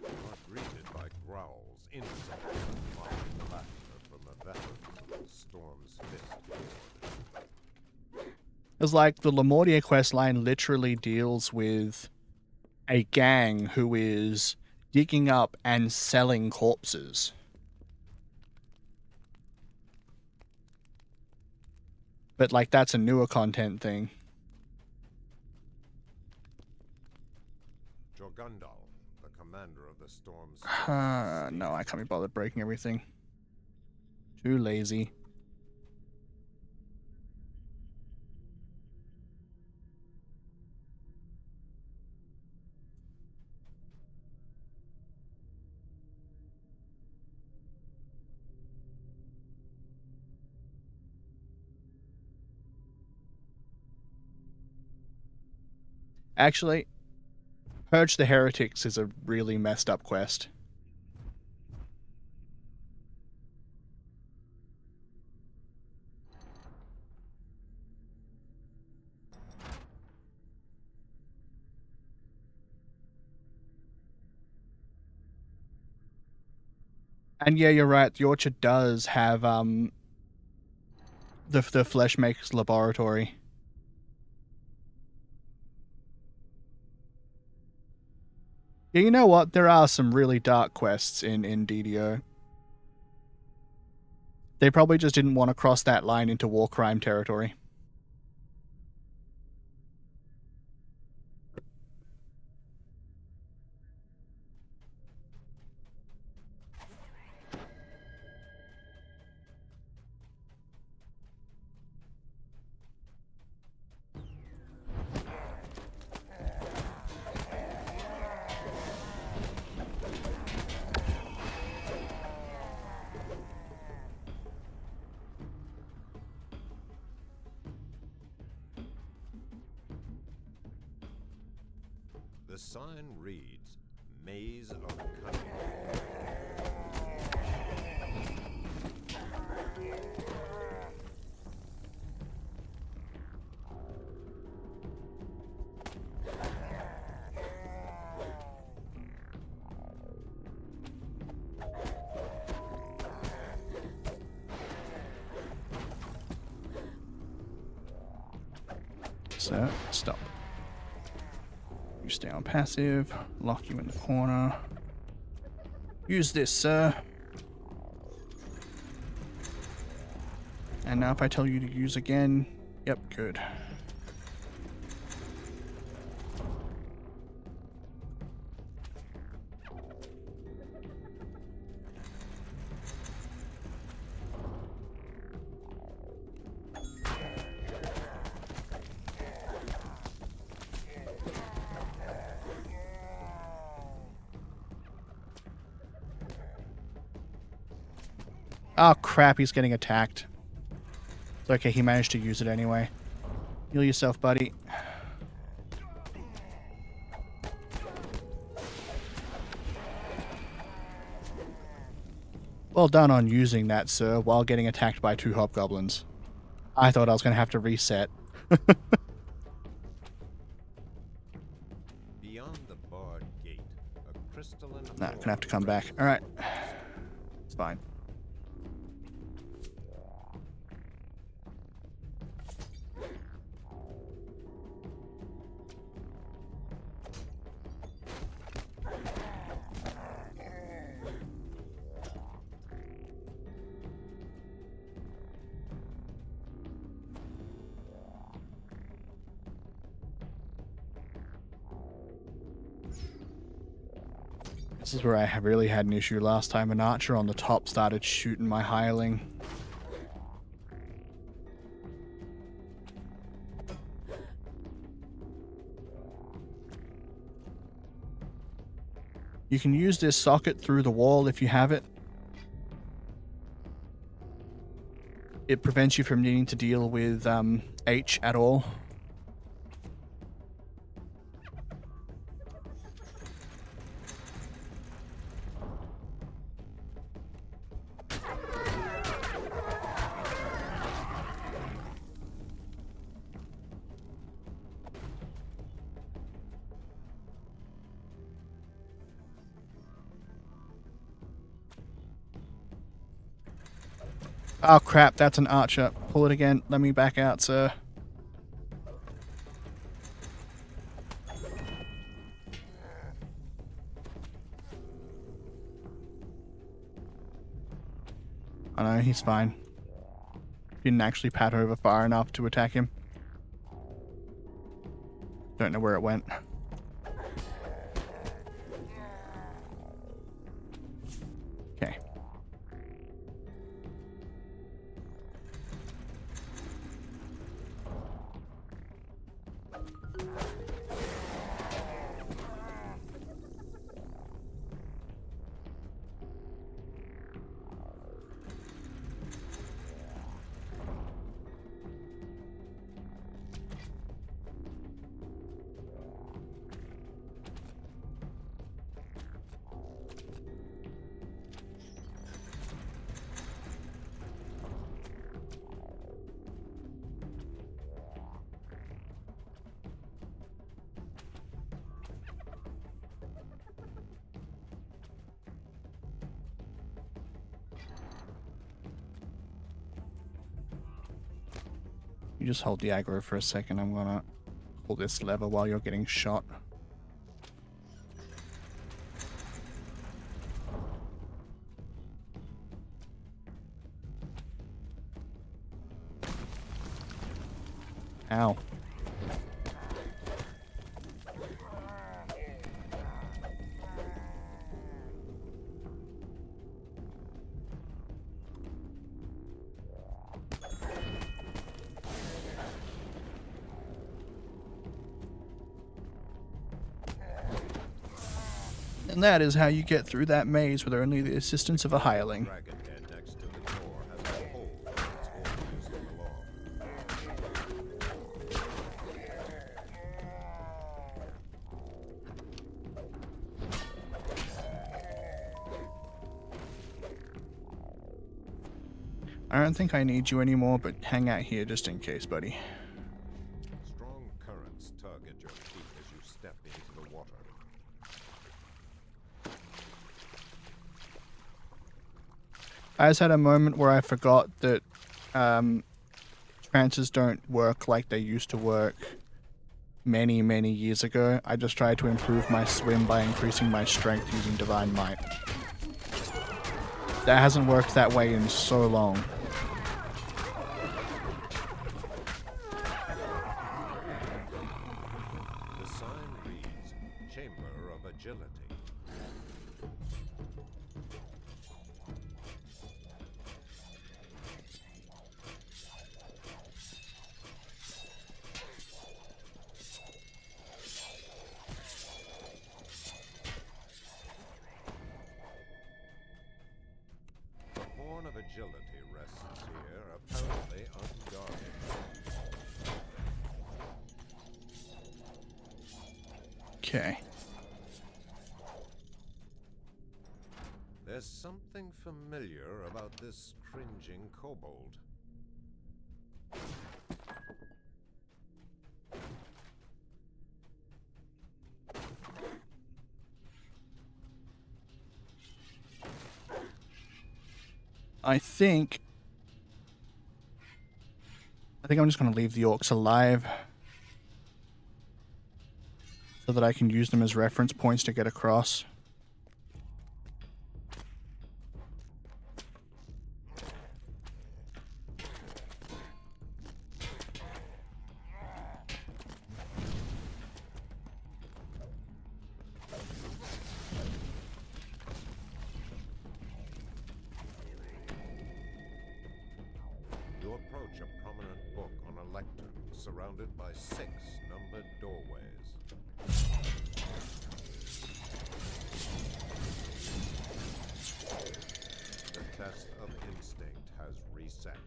are greeted by growls, insults, and mocking laughter from a veteran of the Storm's Fist. It's like the Lemordia questline literally deals with a gang who is digging up and selling corpses. But, like, that's a newer content thing. Jorgundal, the commander of the Storm's No, I can't be bothered breaking everything. Too lazy. Actually, Purge the Heretics is a really messed up quest. And yeah, you're right, the Orchard does have the Fleshmaker's Laboratory. Yeah, you know what? There are some really dark quests in DDO. They probably just didn't want to cross that line into war crime territory. The sign reads, Maze of Cunning. So, stop. You stay on passive, lock you in the corner. Use this, sir. And now if I tell you to use again, yep, good. Oh crap, he's getting attacked. It's okay, he managed to use it anyway. Heal yourself, buddy. Well done on using that, sir, while getting attacked by 2 hobgoblins. I thought I was going to have to reset. Beyond the barred gate, a crystalline Nah, gonna have to come back. Alright. It's fine. This is where I really had an issue last time. An archer on the top started shooting my hireling. You can use this socket through the wall if you have it. It prevents you from needing to deal with H at all. Oh crap, that's an archer. Pull it again. Let me back out, sir. Oh no, he's fine. Didn't actually pat over far enough to attack him. Don't know where it went. Okay. You just hold the aggro for a second. I'm gonna pull this lever while you're getting shot. Ow. And that is how you get through that maze with only the assistance of a hireling. Dragon head next to the door has a hole in its horns along. I don't think I need you anymore, but hang out here just in case, buddy. Strong currents tug at your feet as you step into the water. I just had a moment where I forgot that trances don't work like they used to work many, many years ago. I just tried to improve my swim by increasing my strength using Divine Might. That hasn't worked that way in so long. The sign reads, Chamber of Agility. The Horn of Agility rests here, apparently unguarded. Okay. There's something familiar about this cringing kobold. I think I'm just going to leave the orcs alive so that I can use them as reference points to get across. approach a prominent book on a lectern surrounded by 6 numbered doorways. The test of instinct has reset.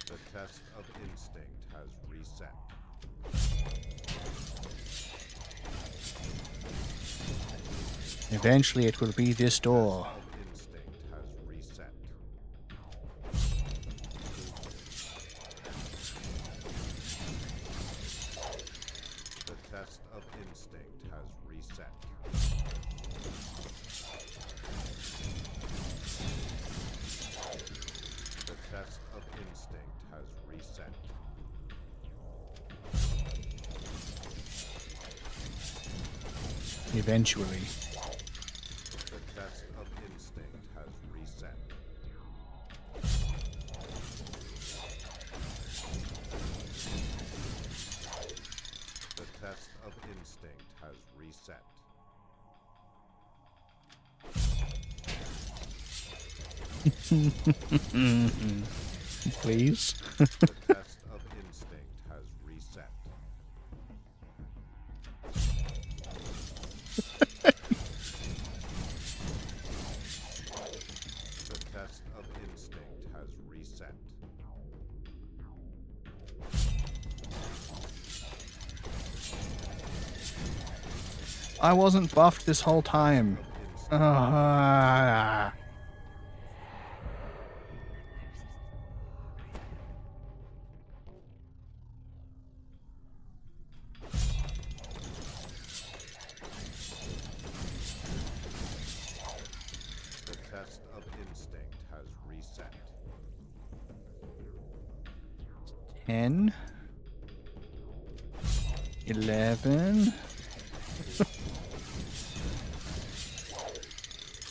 The test of instinct has reset. Eventually it will be this door. Instinct has reset. The test of instinct has reset. The test of instinct has reset. Eventually. The test of instinct has reset. The test of instinct has reset. Please. The test of instinct has reset. The test of instinct has reset. I wasn't buffed this whole time. Ah. The test of instinct has reset. 10. 11.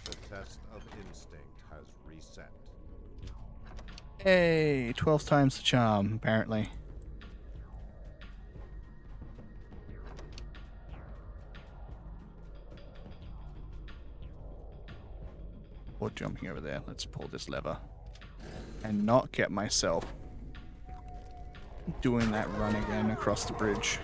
The test of instinct has reset. Hey, 12 times the charm, apparently. Or jumping over there. Let's pull this lever. And not get myself doing that run again across the bridge.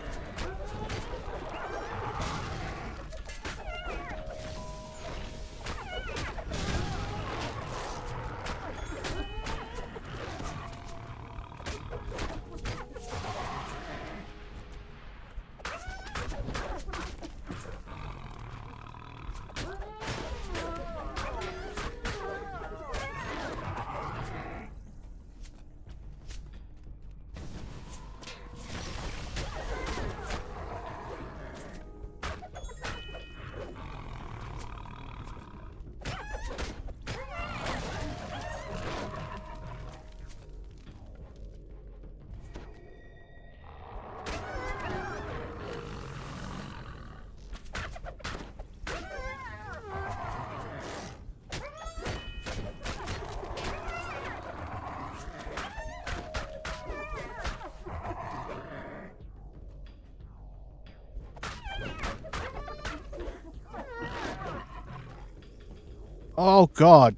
Oh god.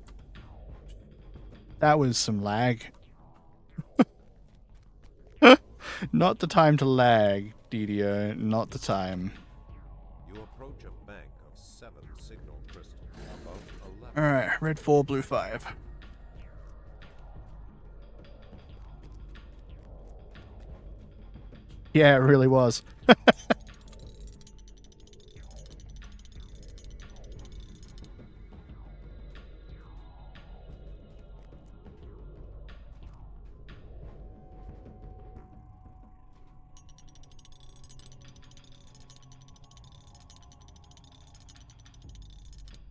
That was some lag. Not the time to lag, DDO. Not the time. You approach a bank of 7 signal crystals above 11. Alright, red 4, blue 5. Yeah, it really was.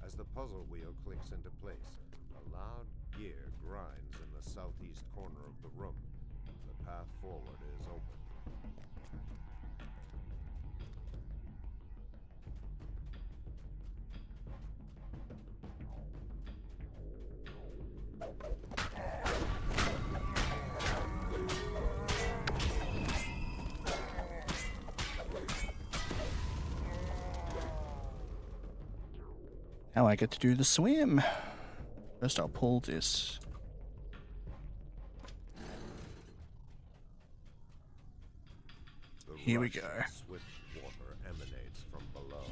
As the puzzle wheel clicks into place, a loud gear grinds in the southeast corner of the room. The path forward is open. Now I get to do the swim. First I'll pull this. Here we go. Swift water emanates from below.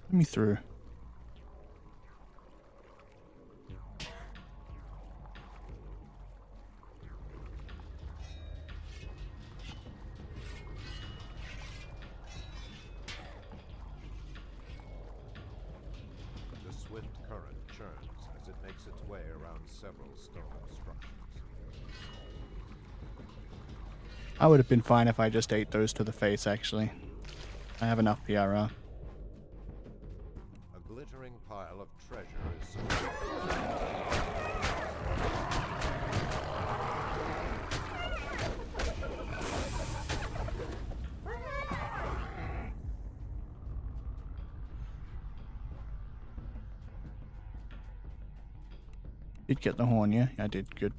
Let me through. The swift current churns as it makes its way around several stone structures. I would have been fine if I just ate those to the face, actually. I have enough PRR. A glittering pile of treasure is Did get the horn, yeah? I did, good.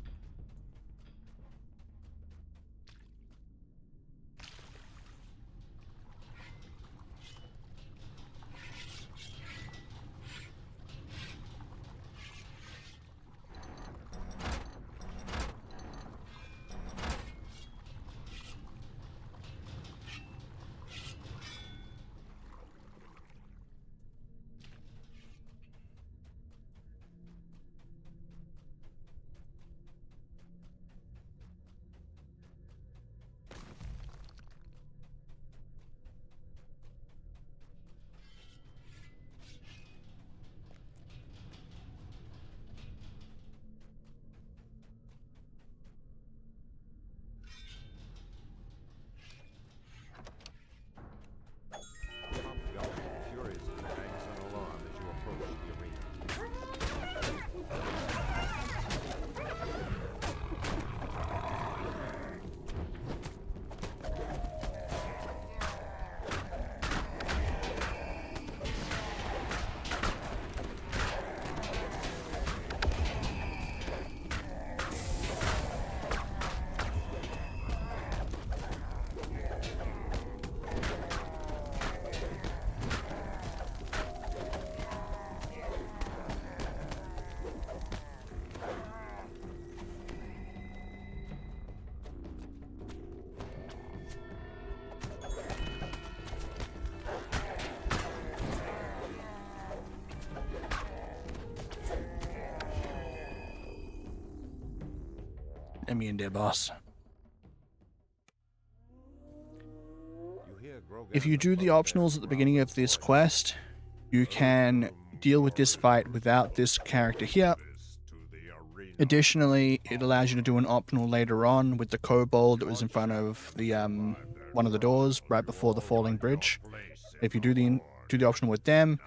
Let me in there, boss. If you do the optionals at the beginning of this quest, you can deal with this fight without this character here. Additionally, it allows you to do an optional later on with the kobold that was in front of the one of the doors right before the falling bridge. If you do the optional with them,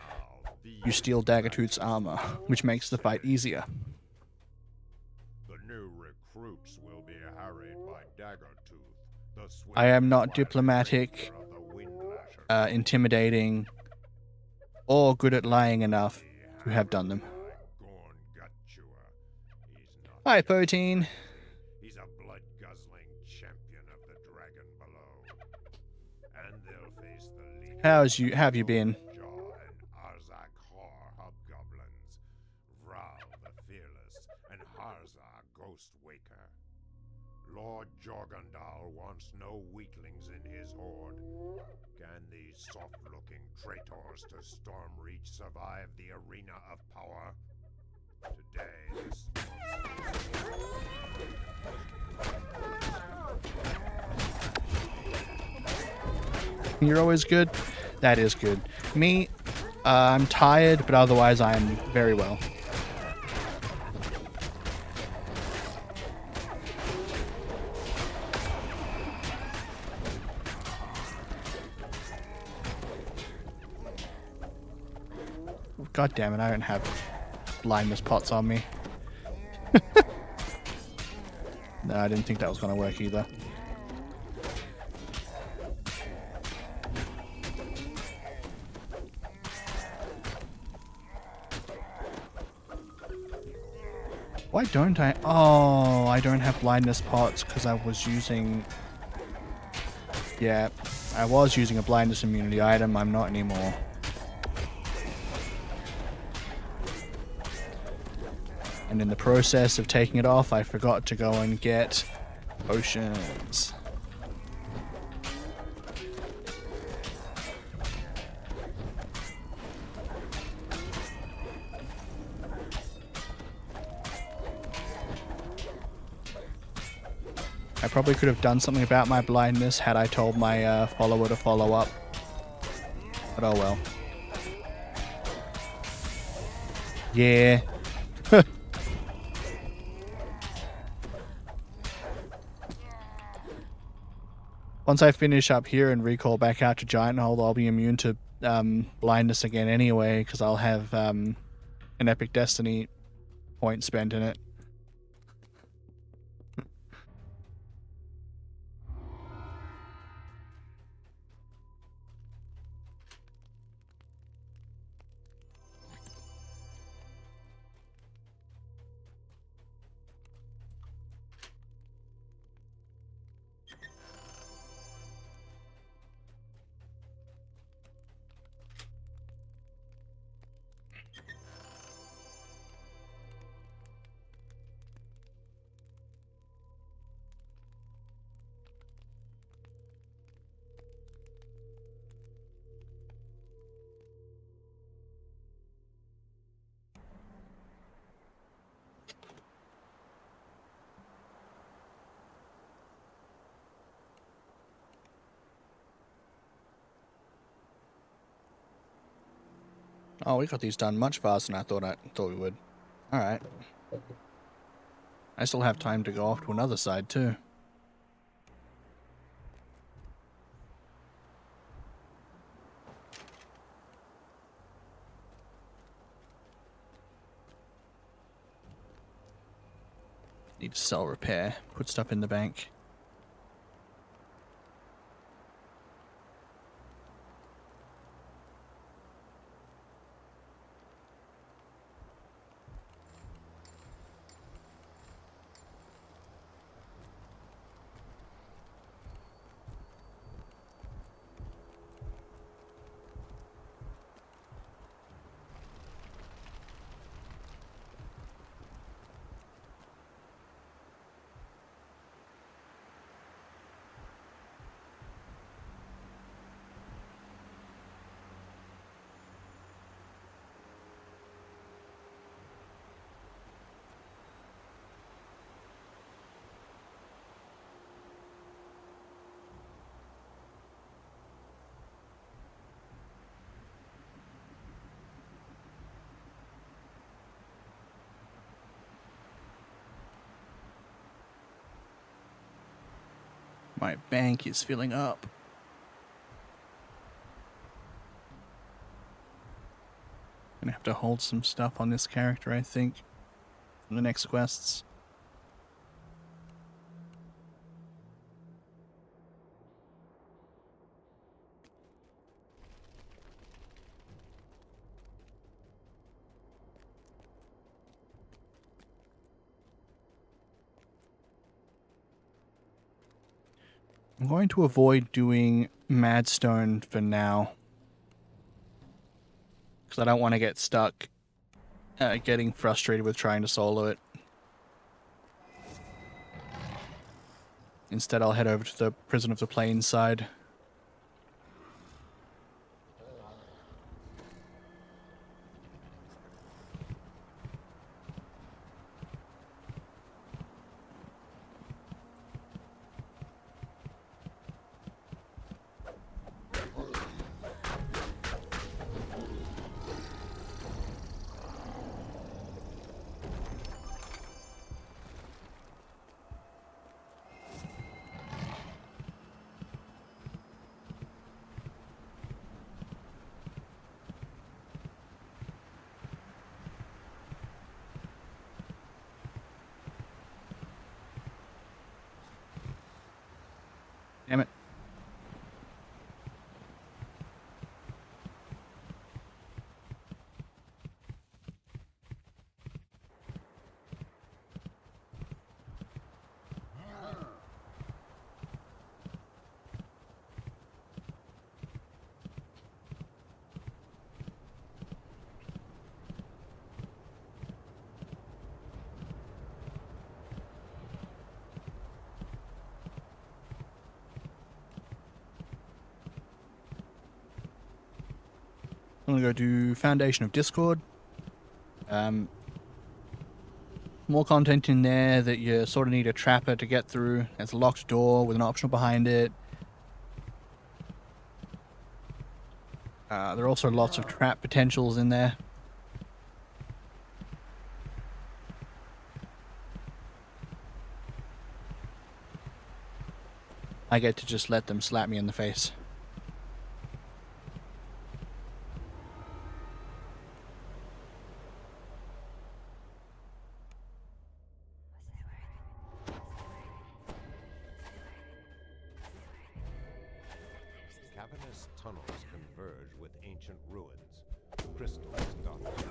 you steal Daggertooth's armor, which makes the fight easier. I am not diplomatic, intimidating, or good at lying enough to have done them. Hi, Protein. He's a blood-guzzling champion of the dragon below. And they'll face the leader. How have you been? Hobgoblins, Vral the Fearless, and Harza Ghostwaker. Lord Jorgandal wants no weaklings in his horde. Can these soft-looking traitors to Stormreach survive the arena of power? Today, You're always good? That is good. Me, I'm tired, but otherwise I am very well. God damn it, I don't have blindness pots on me. No, I didn't think that was going to work either. Why don't I? Oh, I don't have blindness pots because I was using... Yeah, I was using a blindness immunity item. I'm not anymore. And in the process of taking it off, I forgot to go and get potions. I probably could have done something about my blindness had I told my follower to follow up. But oh well. Yeah. Once I finish up here and recall back out to Gianthold, I'll be immune to blindness again anyway, because I'll have an Epic Destiny point spent in it. Oh, we got these done much faster than I thought we would. Alright. I still have time to go off to another side too. Need to sell repair. Put stuff in the bank. My bank is filling up. Gonna have to hold some stuff on this character, I think, from the next quests. I'm going to avoid doing Madstone for now, because I don't want to get stuck getting frustrated with trying to solo it. Instead, I'll head over to the Prison of the Plains side. Damn it. I'm gonna go do Foundation of Discord. More content in there that you sort of need a trapper to get through. There's a locked door with an optional behind it. There are also lots of trap potentials in there. I get to just let them slap me in the face. Cavernous tunnels converge with ancient ruins. Crystals dot the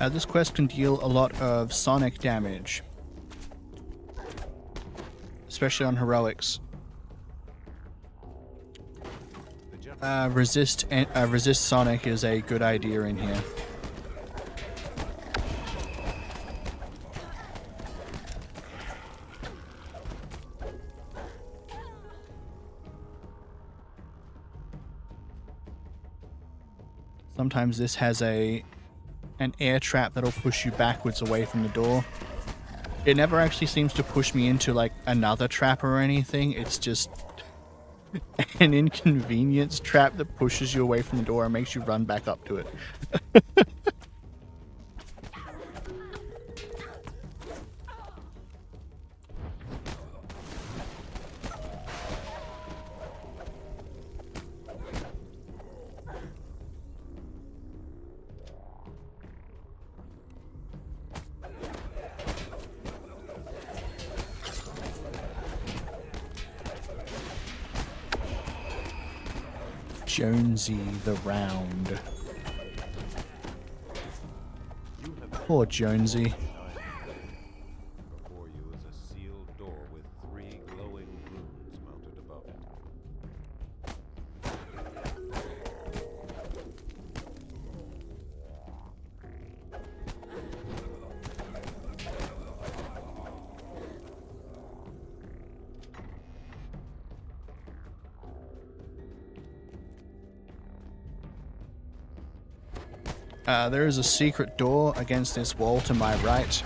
This quest can deal a lot of sonic damage, especially on heroics. Resist sonic is a good idea in here. Sometimes this has an air trap that'll push you backwards away from the door. It never actually seems to push me into like another trap or anything. It's just an inconvenience trap that pushes you away from the door and makes you run back up to it. Jonesy the Round. Poor Jonesy. Before you is a sealed door with 3 glowing runes mounted above it. There is a secret door against this wall to my right.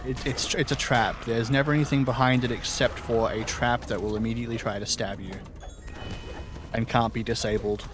It's a trap. There's never anything behind it except for a trap that will immediately try to stab you and can't be disabled.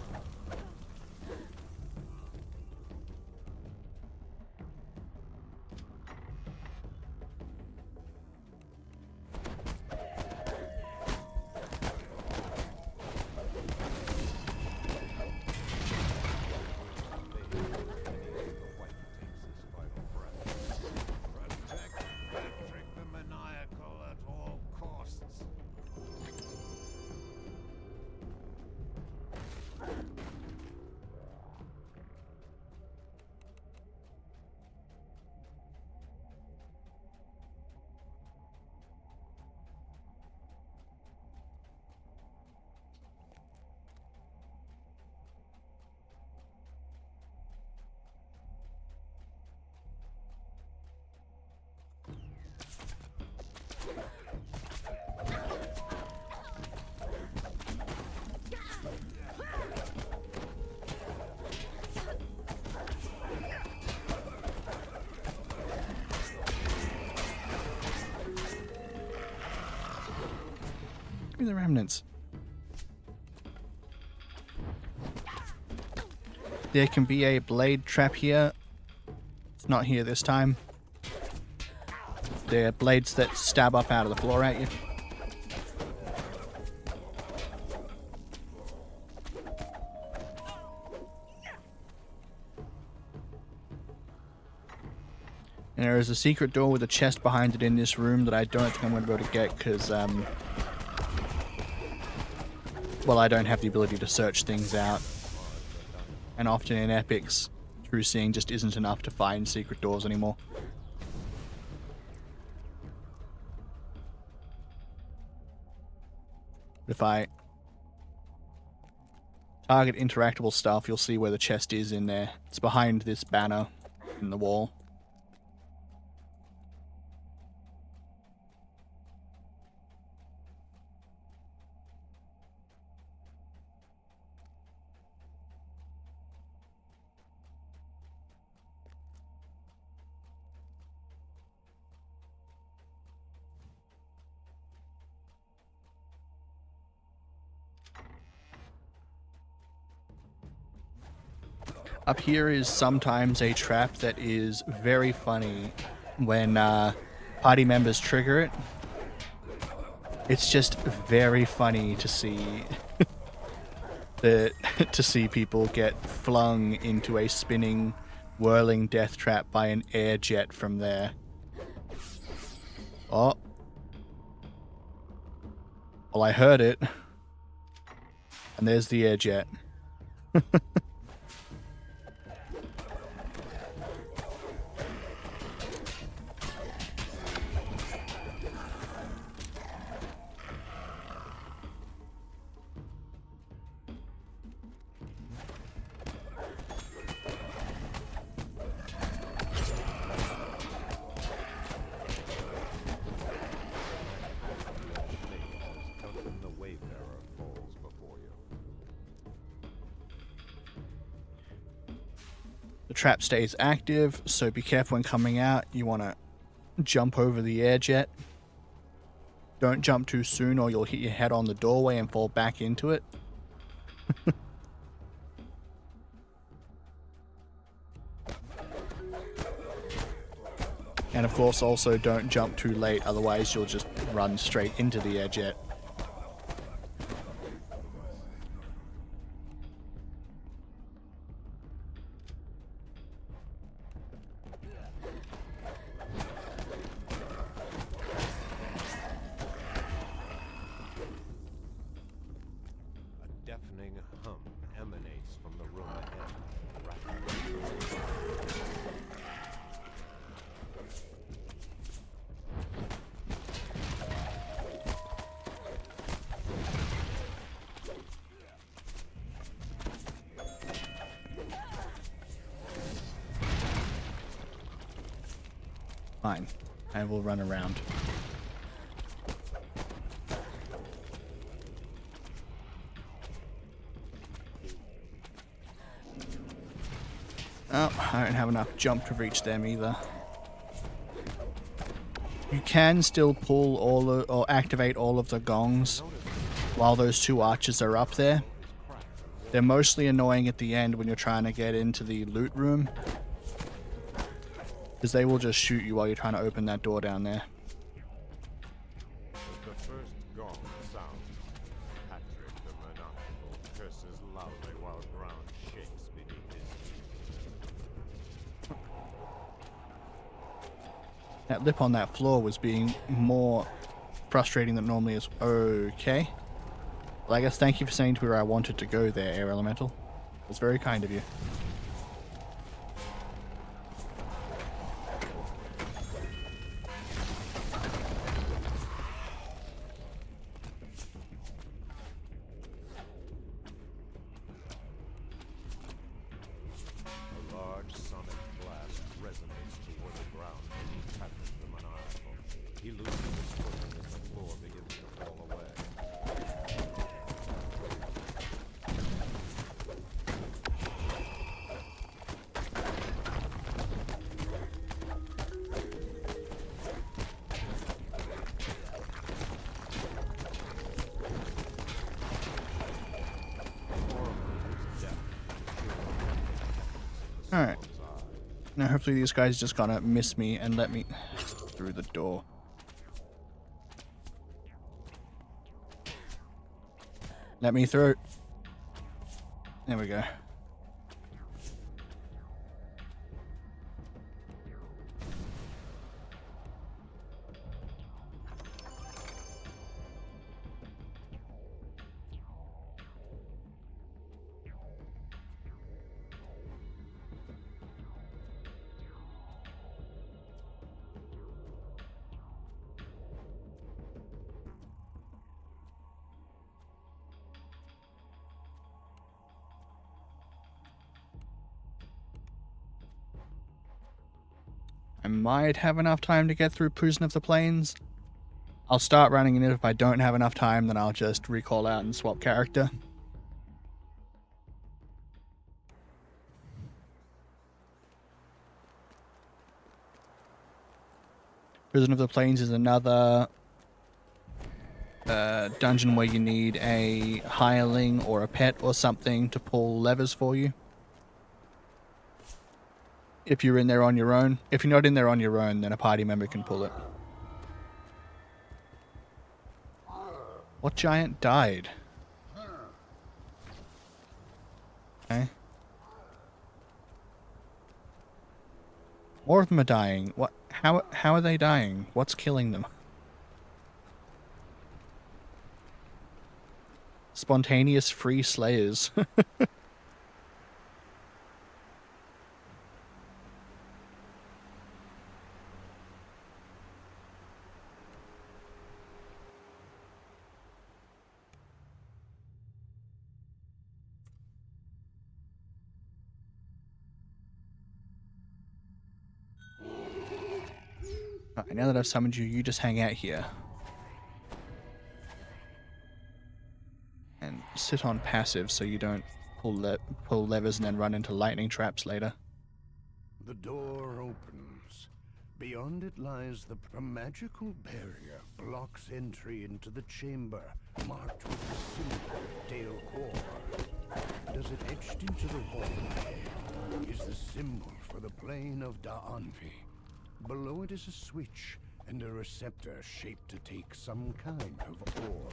Give me the remnants. There can be a blade trap here. It's not here this time. They're blades that stab up out of the floor at you. And there is a secret door with a chest behind it in this room that I don't think I'm going to be able to get because, well, I don't have the ability to search things out. And often in epics, true seeing just isn't enough to find secret doors anymore. If I target interactable stuff, you'll see where the chest is in there. It's behind this banner in the wall. Up here is sometimes a trap that is very funny when party members trigger it. It's just very funny to see to see people get flung into a spinning, whirling death trap by an air jet from there. Oh. Well, I heard it. And there's the air jet. The trap stays active, so be careful when coming out. You want to jump over the air jet. Don't jump too soon or you'll hit your head on the doorway and fall back into it. And of course also don't jump too late, otherwise you'll just run straight into the air jet. Hum emanates from the room ahead. Fine. I will run around. Oh, I don't have enough jump to reach them either. You can still pull or activate all of the gongs while those two archers are up there. They're mostly annoying at the end when you're trying to get into the loot room, because they will just shoot you while you're trying to open that door down there. The first gong sounds. Patrick the Monocle curses loudly while ground shakes beneath his feet. That lip on that floor was being more frustrating than normally is. Okay. Well, I guess thank you for saying to where I wanted to go there, Air Elemental. It was very kind of you. A large sonic blast resonates toward the ground beneath Patrick the Maniacal. He loses his footing as the floor begins to fall away. Alright. Now hopefully these guys just gonna miss me and let me through the door. Let me through. There we go. I might have enough time to get through Prison of the Plains. I'll start running it. If I don't have enough time, then I'll just recall out and swap character. Prison of the Plains is another dungeon where you need a hireling or a pet or something to pull levers for you. If you're in there on your own. If you're not in there on your own, then a party member can pull it. What giant died? Okay. More of them are dying. What? How are they dying? What's killing them? Spontaneous free slayers. Alright, now that I've summoned you, you just hang out here. And sit on passive so you don't pull levers and then run into lightning traps later. The door opens. Beyond it lies a magical barrier blocks entry into the chamber, marked with the symbol of Dale Core. Does it etched into the wall is the symbol for the plane of Da'anvi. Below it is a switch and a receptor shaped to take some kind of ore.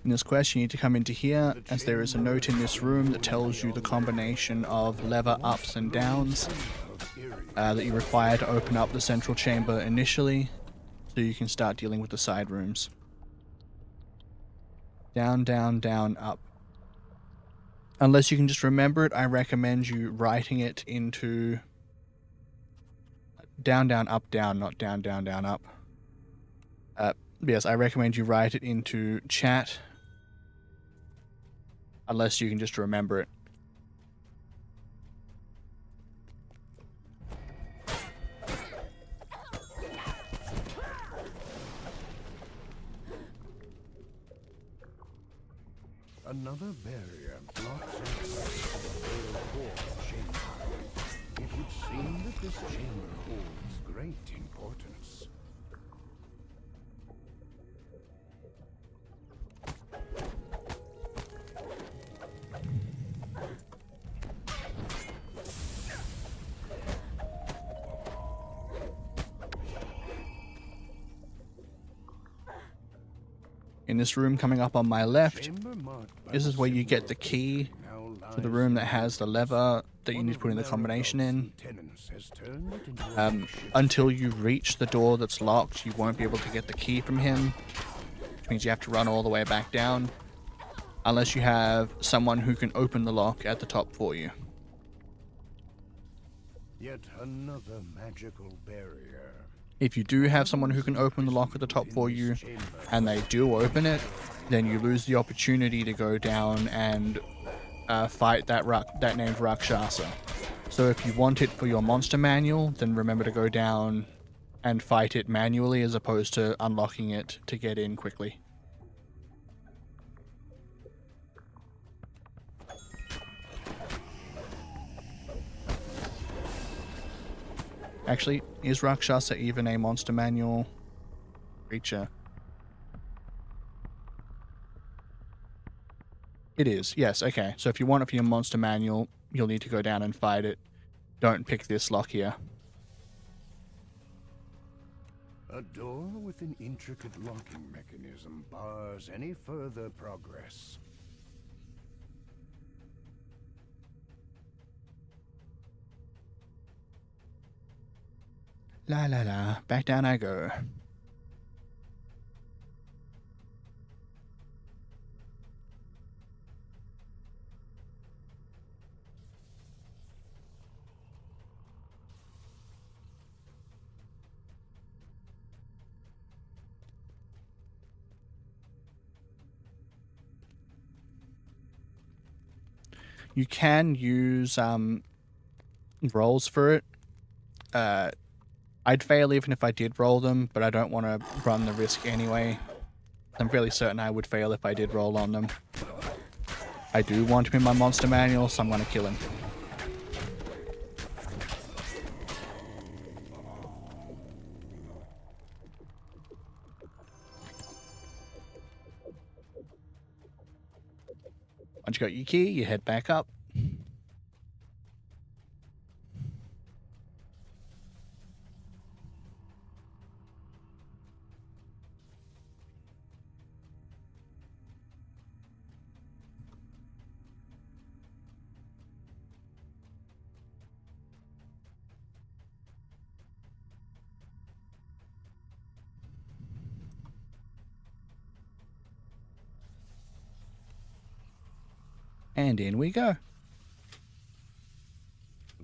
In this quest, you need to come into here, as there is a note in this room that tells you the combination of lever ups and downs that you require to open up the central chamber initially, so you can start dealing with the side rooms. Down, down, down, up. Unless you can just remember it, I recommend you writing it into down, down, up, down, not down, down, down, up. Yes, I recommend you write it into chat. Unless you can just remember it. Another barrier blocks entrance to the Dale Core chamber. It would seem that this chamber holds great importance. In this room coming up on my left, this is where you get the key to the room that has the lever that you need to put in the combination in. Until you reach the door that's locked, you won't be able to get the key from him, which means you have to run all the way back down, unless you have someone who can open the lock at the top for you. Yet another magical barrier. If you do have someone who can open the lock at the top for you, and they do open it, then you lose the opportunity to go down and fight that named Rakshasa. So if you want it for your monster manual, then remember to go down and fight it manually as opposed to unlocking it to get in quickly. Actually, is Rakshasa even a monster manual creature? It is, yes, okay. So if you want it for your monster manual, you'll need to go down and fight it. Don't pick this lock here. A door with an intricate locking mechanism bars any further progress. La la la, back down I go. You can use rolls for it. I'd fail even if I did roll them, but I don't want to run the risk anyway. I'm fairly certain I would fail if I did roll on them. I do want him in my monster manual, so I'm going to kill him. Once you got your key, you head back up. And in we go.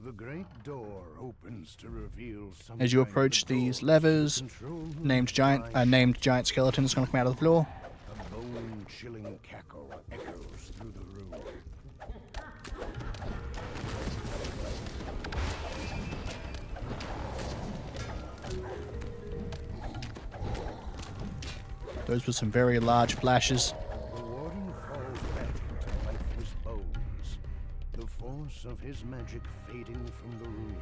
The great door opens to reveal some As you kind of approach door these to levers, control who named giant skeleton is going to come out of the floor. A bone-chilling cackle echoes through the room. Those were some very large flashes. The warden falls back into lifeless bones, the force of his magic fading from the room.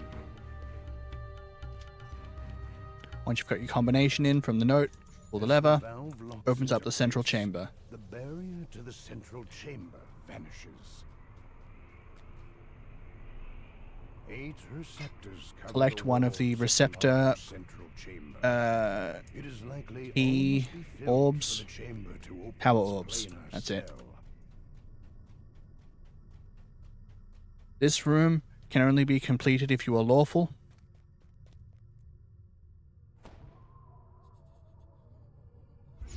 Once you've got your combination in from the note, pull the lever, Valve locks opens up into the central place. chamber. The barrier to the central chamber vanishes. 8 receptors cover Collect one of the walls receptor, large central chamber. It is likely key, almost be filled orbs, for the chamber to open power its orbs. planar That's it. spell. This room can only be completed if you are lawful.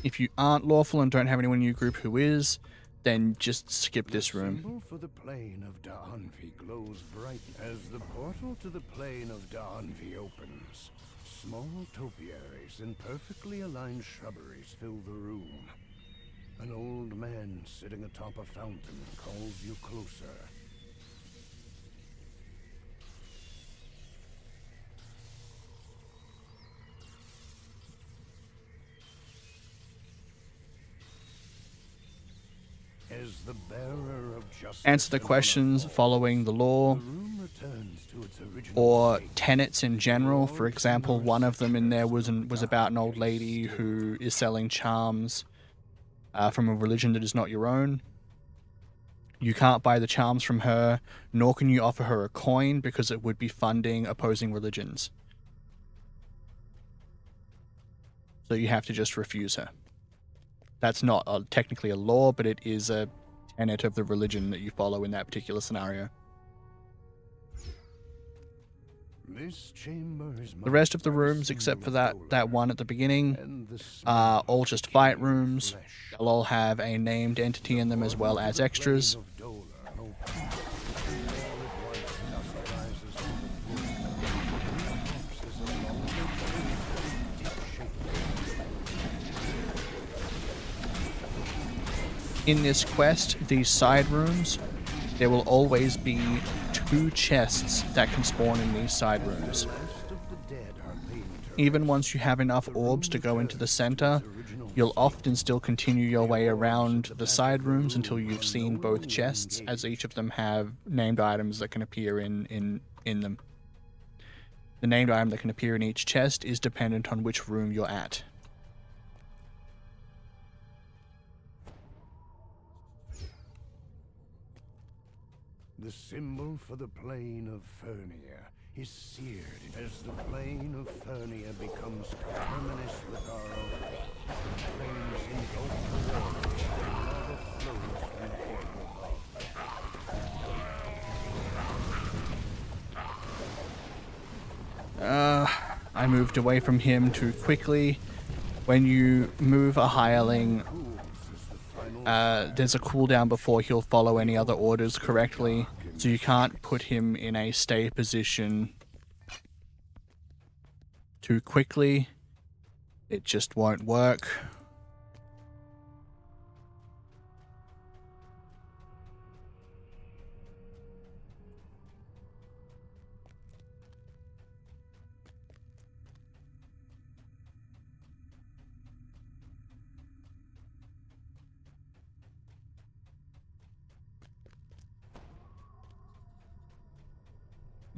If you aren't lawful and don't have anyone in your group who is, then just skip this The room. symbol for the plane of Da'anvi glows bright as the portal to the plane of Da'anvi opens. Small topiaries and perfectly aligned shrubberies fill the room. An old man sitting atop a fountain calls you closer. As the bearer of justice Answer the and questions honor following the law falls, the room returns to its original or state. tenets in general. For example, one of them in there was about an old lady who is selling charms from a religion that is not your own. You can't buy the charms from her, nor can you offer her a coin because it would be funding opposing religions. So you have to just refuse her. That's not technically a law, but it is a tenet of the religion that you follow in that particular scenario. This chamber is The rest of the rooms, except for that one at the beginning, and the are smell all of just the fight killing rooms. flesh. They'll all have a named entity in them as well as extras. In this quest, these side rooms, there will always be 2 chests that can spawn in these side rooms. Even once you have enough orbs to go into the center, you'll often still continue your way around the side rooms until you've seen both chests, as each of them have named items that can appear in them. The named item that can appear in each chest is dependent on which room you're at. The symbol for the plane of Fernia is seared as the plane of Fernia becomes terminus with our own. The flames engulf the waters and lava flows from the portal above. I moved away from him too quickly. When you move a hireling, there's a cooldown before he'll follow any other orders correctly, so you can't put him in a stay position too quickly. It just won't work.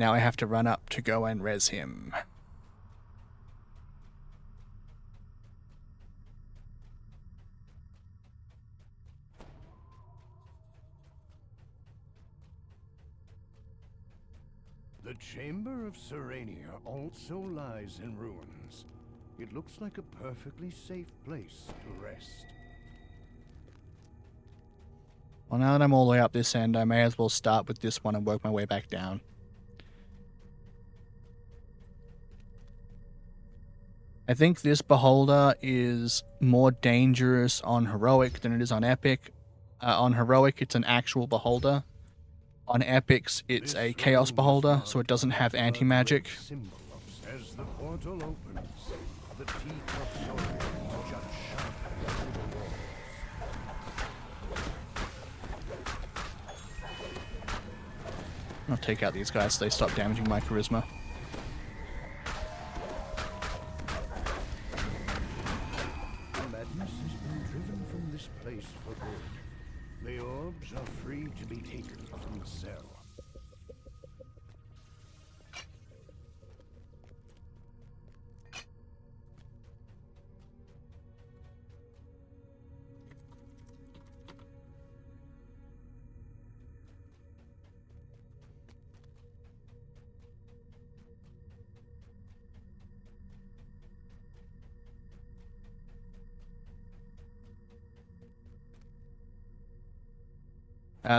Now I have to run up to go and res him. The Chamber of Serenia also lies in ruins. It looks like a perfectly safe place to rest. Well, now that I'm all the way up this end, I may as well start with this one and work my way back down. I think this Beholder is more dangerous on Heroic than it is on Epic. On Heroic, it's an actual Beholder. On Epics, it's a Chaos Beholder, so it doesn't have anti-magic. As the portal opens, the teacup sword jut sharply through the walls. I'll take out these guys so they stop damaging my charisma. Madness has been driven from this place for good. The orbs are free to be taken from the cell.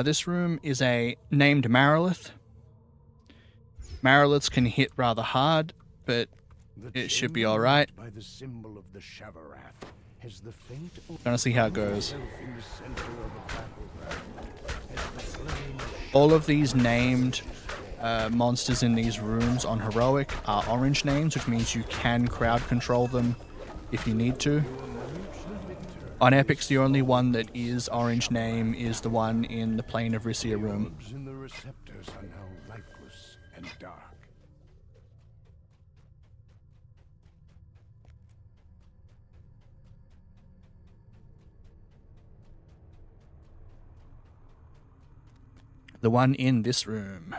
This room is a named Marilith. Mariliths can hit rather hard, but it should be alright. By the symbol of the Shavarath has the faint Gonna see how it goes. in the center of a battleground. As the flame All of these named monsters in these rooms on Heroic are orange names, which means you can crowd control them if you need to. On Epics, the only one that is orange name is the one in the Plane of Risia room. orbs in the receptors are now lifeless and dark. The one in this room.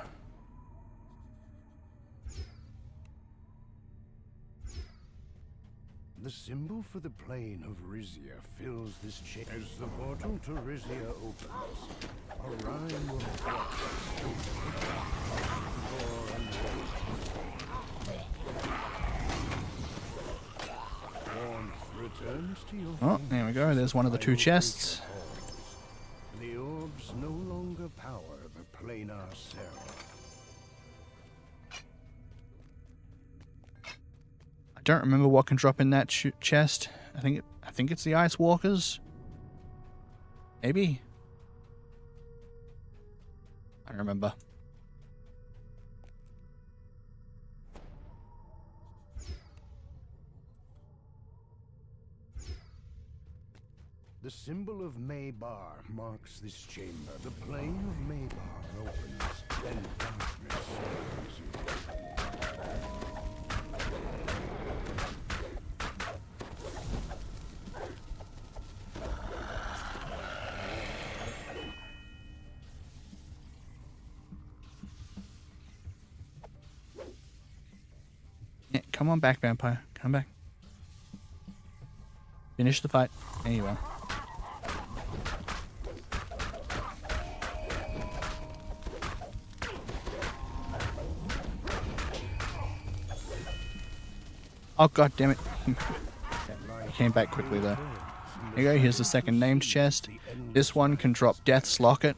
The symbol for the plane of Risia fills this chamber. As the portal to Risia opens, a rhyme will walk Warmth returns to your Oh, there we go. There's one of the two chests. The orbs no longer power the planar cell. I don't remember what can drop in that chest. I think it's the Ice Walkers. Maybe. I don't remember. The symbol of Maybar marks this chamber. The plane of Maybar opens, and darkness surrounds you. Yeah, come on back, vampire. Come back. Finish the fight. There you are. Oh, god damn it. He came back quickly though. There you go, here's the second named chest. This one can drop Death's Locket.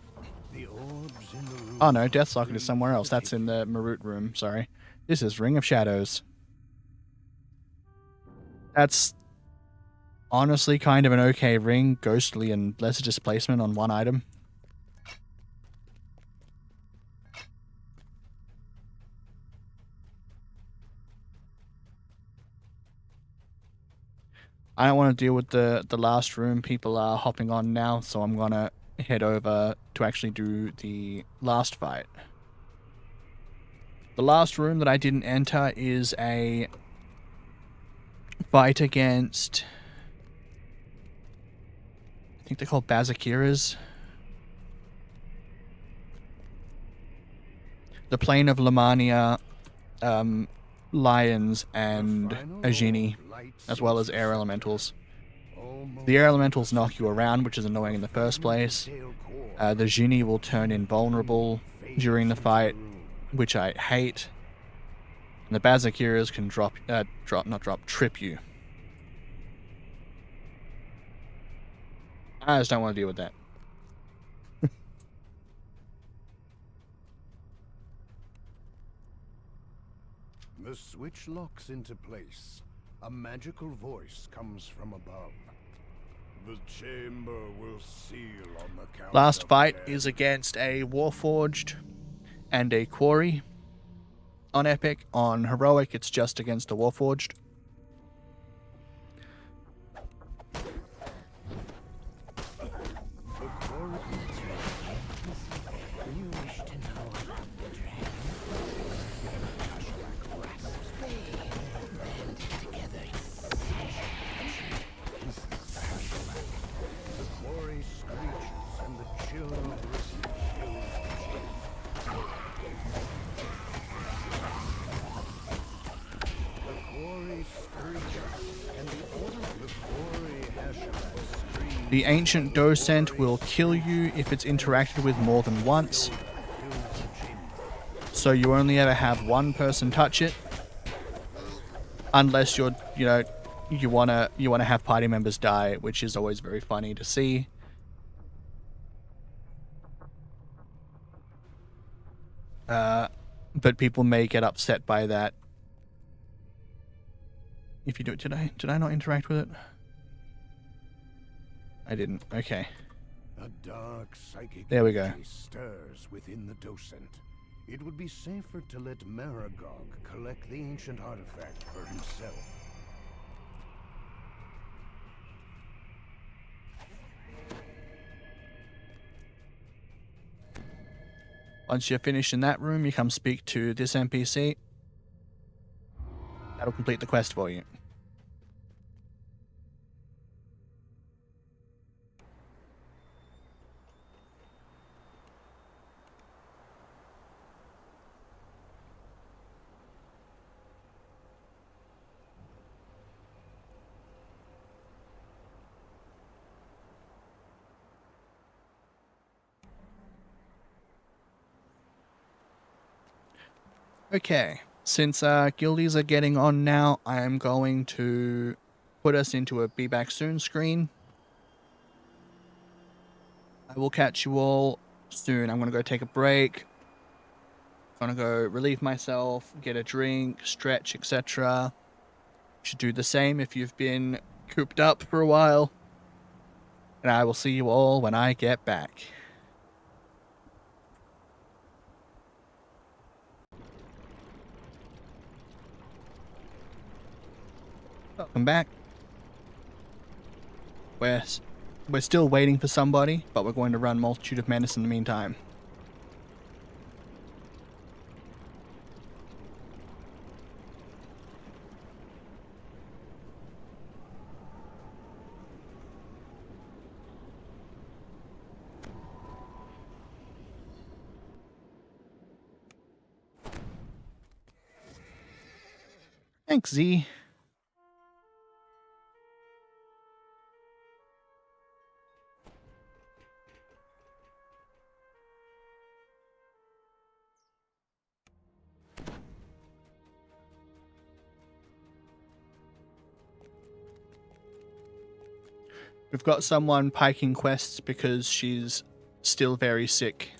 Oh no, Death's Locket is somewhere else. That's in the Marut room, sorry. This is Ring of Shadows. That's honestly kind of an okay ring, ghostly and lesser displacement on one item. I don't want to deal with the last room people are hopping on now, so I'm gonna head over to actually do the last fight. The last room that I didn't enter is a fight against, I think they're called Bazakiras. the Plain of Lamania, Lions, and a Genie, as well as air elementals. The air elementals knock you around, which is annoying in the first place. The Genie will turn invulnerable during the fight, which I hate. And the Bazakiras can trip you. I just don't want to deal with that. The switch locks into place. A magical voice comes from above. The chamber will seal on the count Last of fight 10. is against a Warforged and a Quarry. On Epic. On Heroic, it's just against a Warforged. The Ancient Docent will kill you if it's interacted with more than once. So you only ever have one person touch it. Unless you're, you wanna have party members die, which is always very funny to see. But people may get upset by that. If you do it today, did I not interact with it? I didn't. Okay. A dark psychic There we go. energy stirs within the docent. It would be safer to let Maragog collect the ancient artifact for himself. Once you're finished in that room, you come speak to this NPC. That'll complete the quest for you. Okay, since guildies are getting on now, I am going to put us into a Be Back Soon screen. I will catch you all soon. I'm going to go take a break. I'm going to go relieve myself, get a drink, stretch, etc. Should do the same if you've been cooped up for a while. And I will see you all when I get back. Welcome back. We're still waiting for somebody, but we're going to run Multitude of Menace in the meantime. Thanks, Z. We've got someone piking quests because she's still very sick.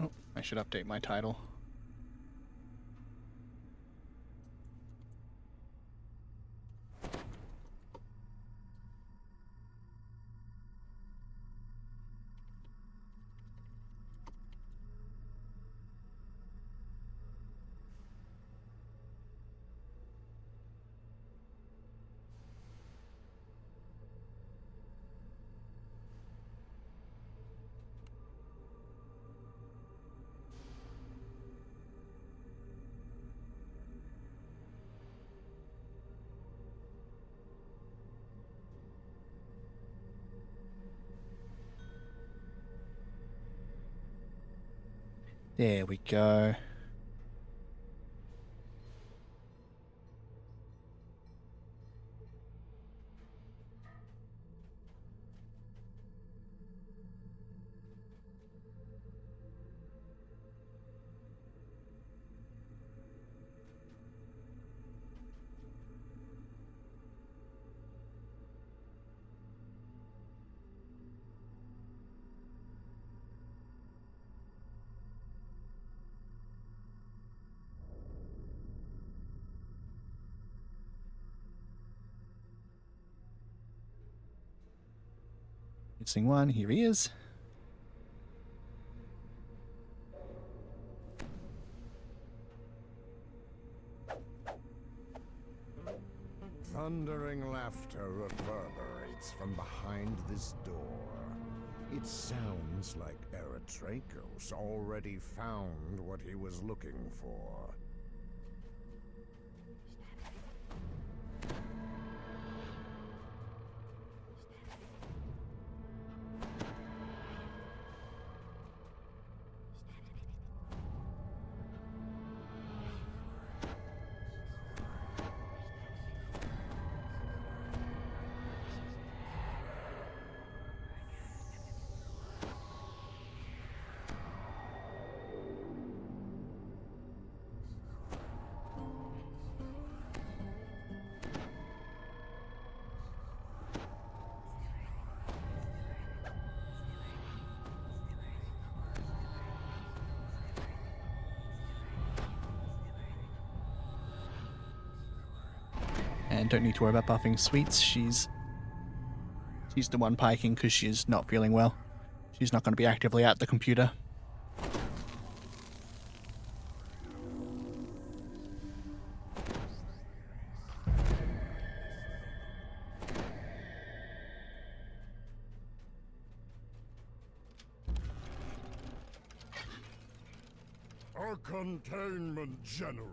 Oh, I should update my title. There we go. Missing one. Here he is. Thundering laughter reverberates from behind this door. It sounds like Eretracos already found what he was looking for. And don't need to worry about buffing Sweets. She's the one piking because she's not feeling well. She's not going to be actively at the computer. A containment generator.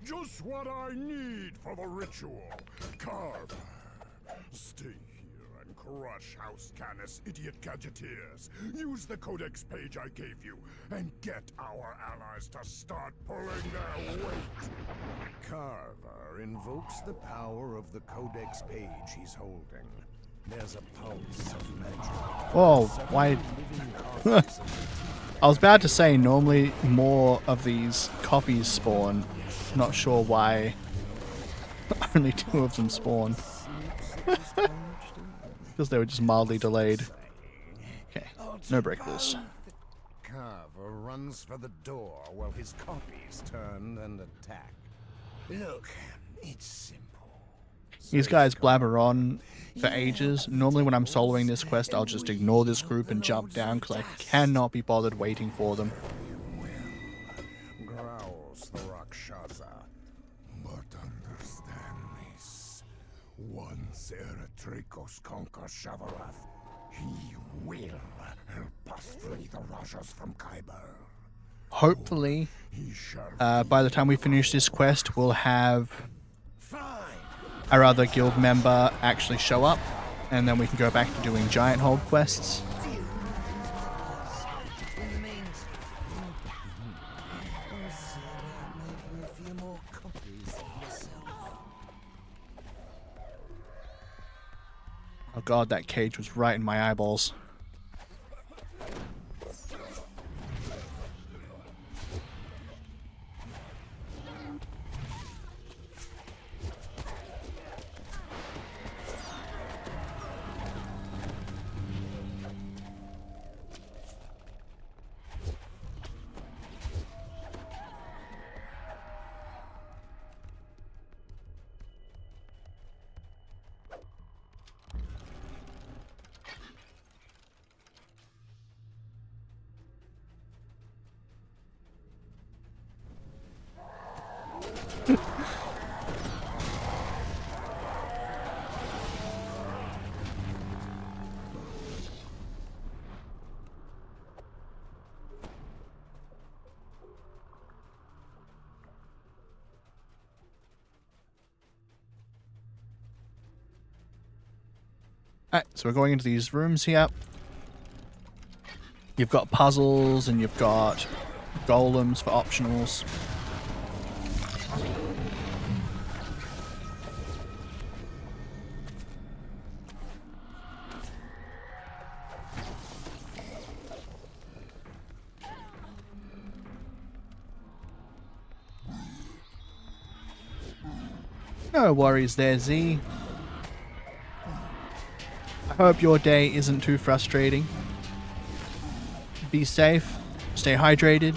Just what I need for the ritual. Carver, stay here and crush House Canis idiot gadgeteers. Use the codex page I gave you and get our allies to start pulling their weight. Carver invokes the power of the codex page he's holding. There's a pulse of magic. Whoa, why? I was about to say normally more of these copies spawn. Not sure why only 2 of them spawn. Because they were just mildly delayed. Okay, no breakables. Carver runs for the door while his copies turn and attack. Look, it's simple. These guys blabber on for ages. Normally when I'm soloing this quest, I'll just ignore this group and jump down because I cannot be bothered waiting for them. Growls the Rakshasa. But understand this. Once Eretracos conquers Shavarath, he will help us free the Rajas from Cabal. Hopefully, by the time we finish this quest, we'll have our other guild member actually show up, and then we can go back to doing Gianthold quests. Oh god, that cage was right in my eyeballs. Alright, so we're going into these rooms here. You've got puzzles and you've got golems for optionals. No worries there, Z. I hope your day isn't too frustrating. Be safe, stay hydrated.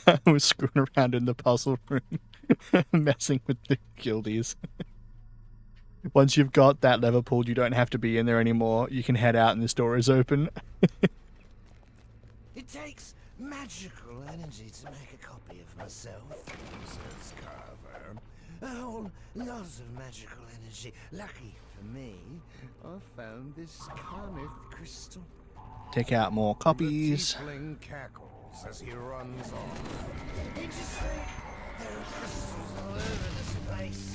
I was screwing around in the puzzle room, messing with the guildies. Once you've got that lever pulled, you don't have to be in there anymore. You can head out and this door is open. It takes magical energy to make a copy of myself, says Carver. A whole lot of magical energy. Lucky for me, I found this Carnith crystal. Take out more copies. The tiefling cackles as he runs off. You just think there are crystals all over this place.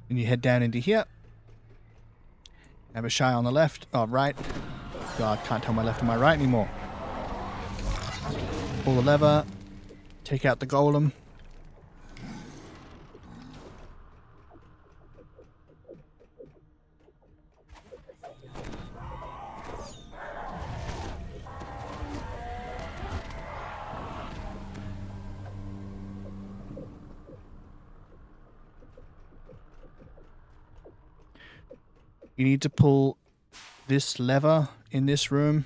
And you head down into here. Have a shy on the left. Oh, right. God, can't tell my left and my right anymore. Pull the lever. Take out the golem. You need to pull this lever in this room.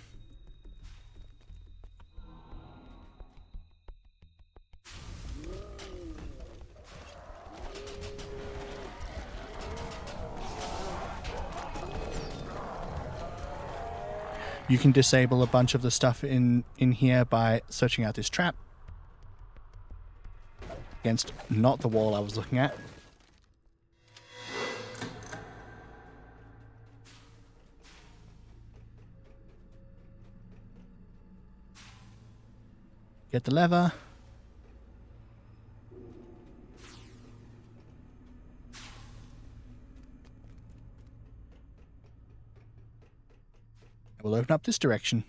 You can disable a bunch of the stuff in here by searching out this trap. Against not the wall I was looking at. Get the lever. We'll open up this direction.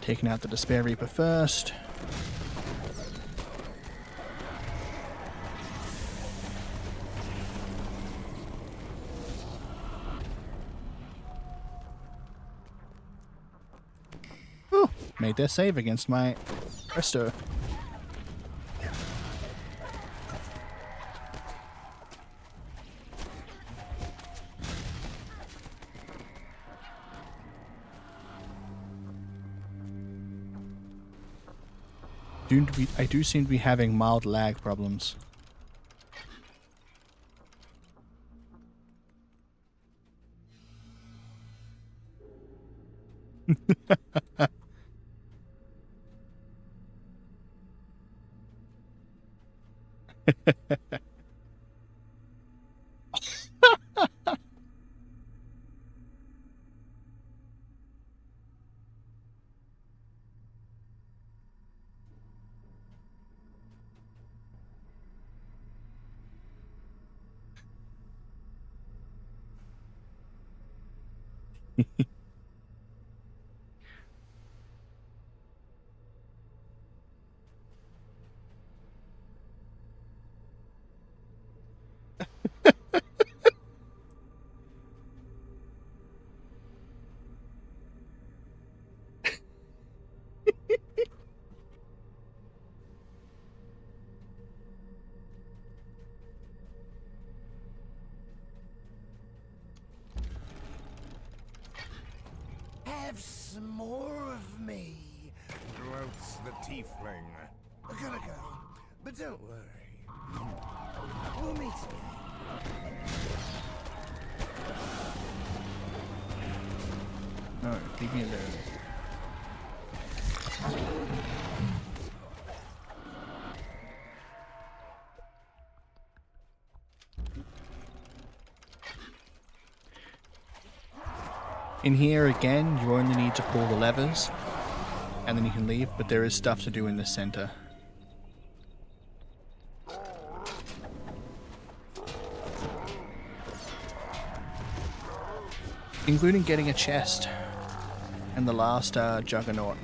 Taking out the Despair Reaper first. made their save against my Presto. I do seem to be having mild lag problems. Have some more of me, gloats the tiefling. I gotta go, but don't worry. We'll meet again. No, leave me alone. In here again, you only need to pull the levers and then you can leave, but there is stuff to do in the center. Including getting a chest and the last juggernaut.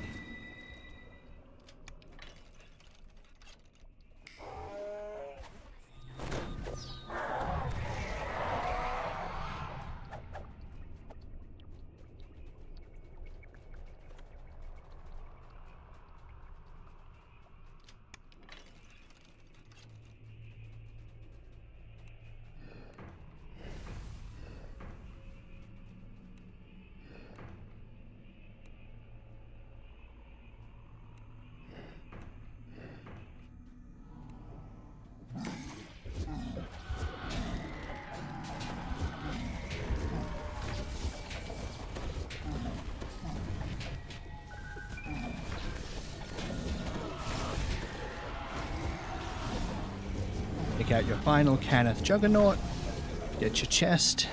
Take out your final Cannith Juggernaut. Get your chest.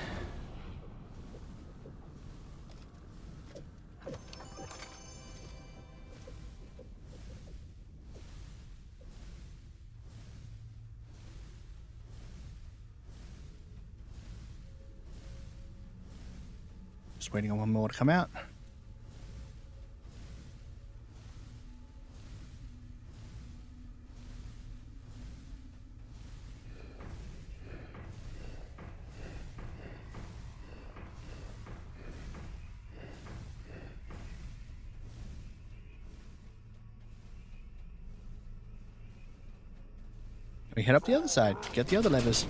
Just waiting on one more to come out. We head up the other side, get the other levers.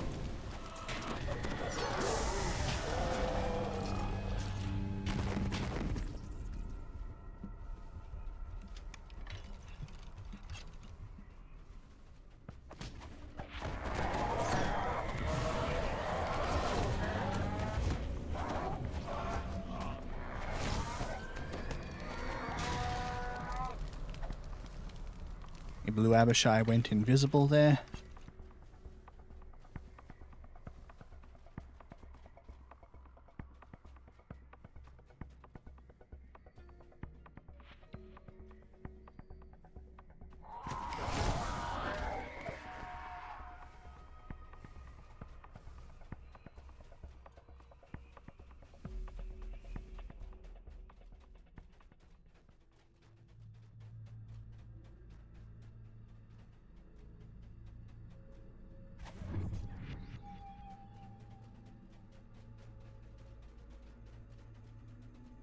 Blue Abishai went invisible there.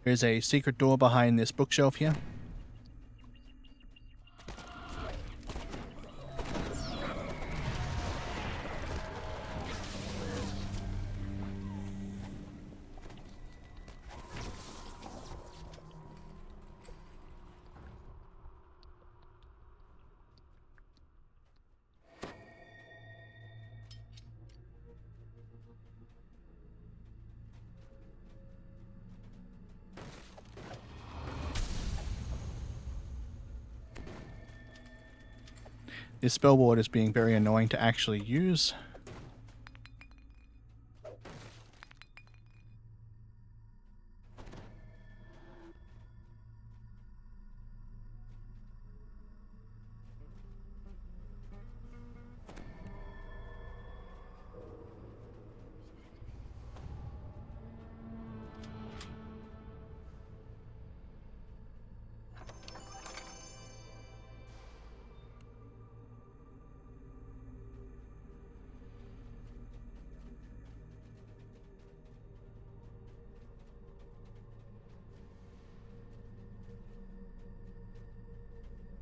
There's a secret door behind this bookshelf here. This spellboard is being very annoying to actually use.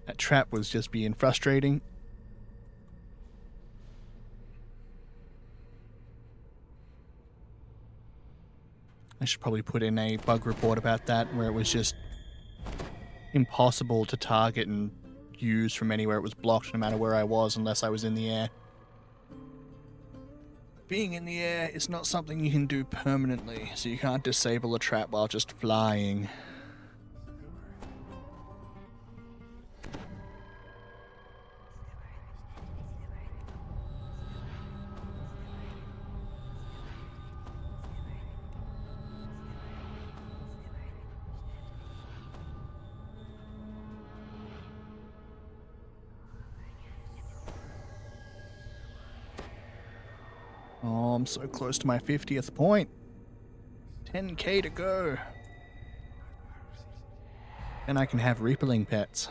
That trap was just being frustrating. I should probably put in a bug report about that, where it was just impossible to target and use from anywhere. It was blocked no matter where I was unless I was in the air. Being in the air is not something you can do permanently, so you can't disable a trap while just flying. Oh, I'm so close to my 50th point. 10k to go. And I can have Reaperling pets.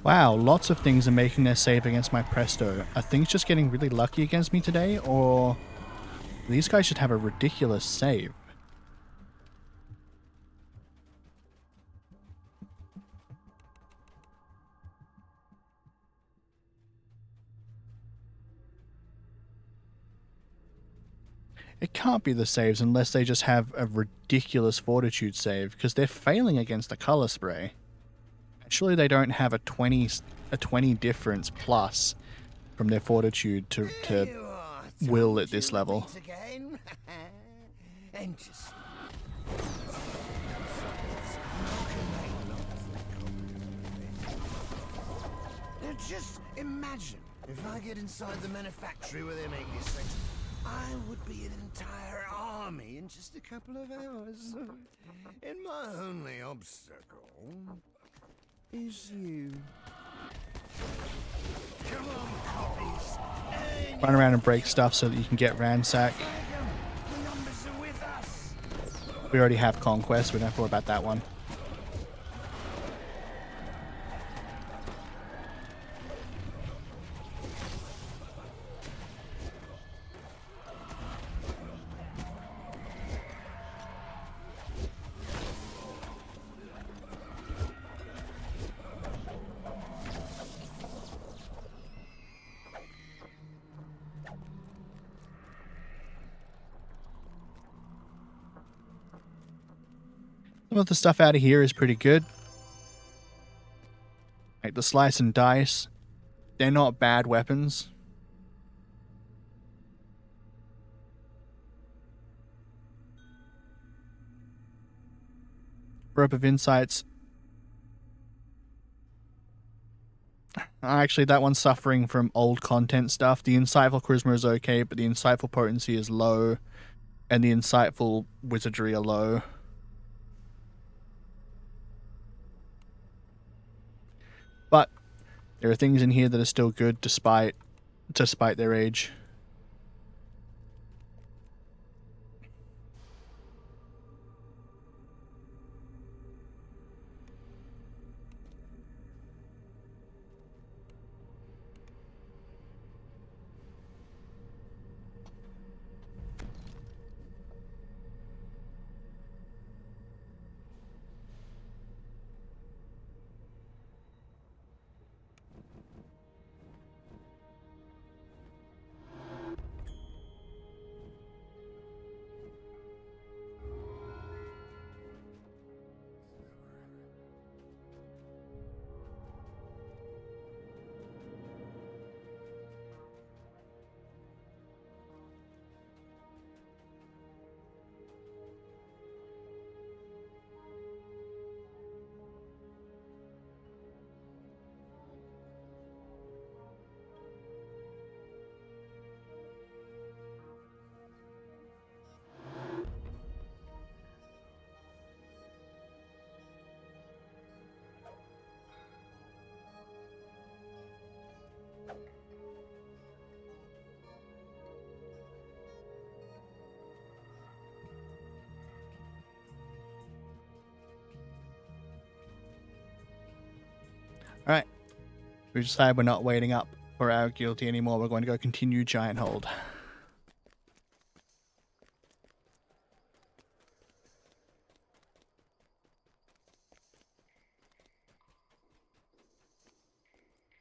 Wow, lots of things are making their save against my Presto. Are things just getting really lucky against me today, or these guys should have a ridiculous save? It can't be the saves unless they just have a ridiculous fortitude save, because they're failing against the color spray. Surely they don't have a 20 difference plus from their fortitude to will at this level. Just imagine if I get inside the manufactory where they make these things. I would be an entire army in just a couple of hours. And my only obstacle is you. Come on, copies. Run around and break stuff so that you can get ransack. The numbers are with us. We already have Conquest, we don't have to worry about that one. Some of the stuff out of here is pretty good. Like the slice and dice. They're not bad weapons. Rope of Insights Actually, that one's suffering from old content stuff. The Insightful Charisma is okay, but the Insightful Potency is low, and the Insightful Wizardry are low. But there are things in here that are still good despite their age. Alright. We decide we're not waiting up for our guilty anymore. We're going to go continue Gianthold.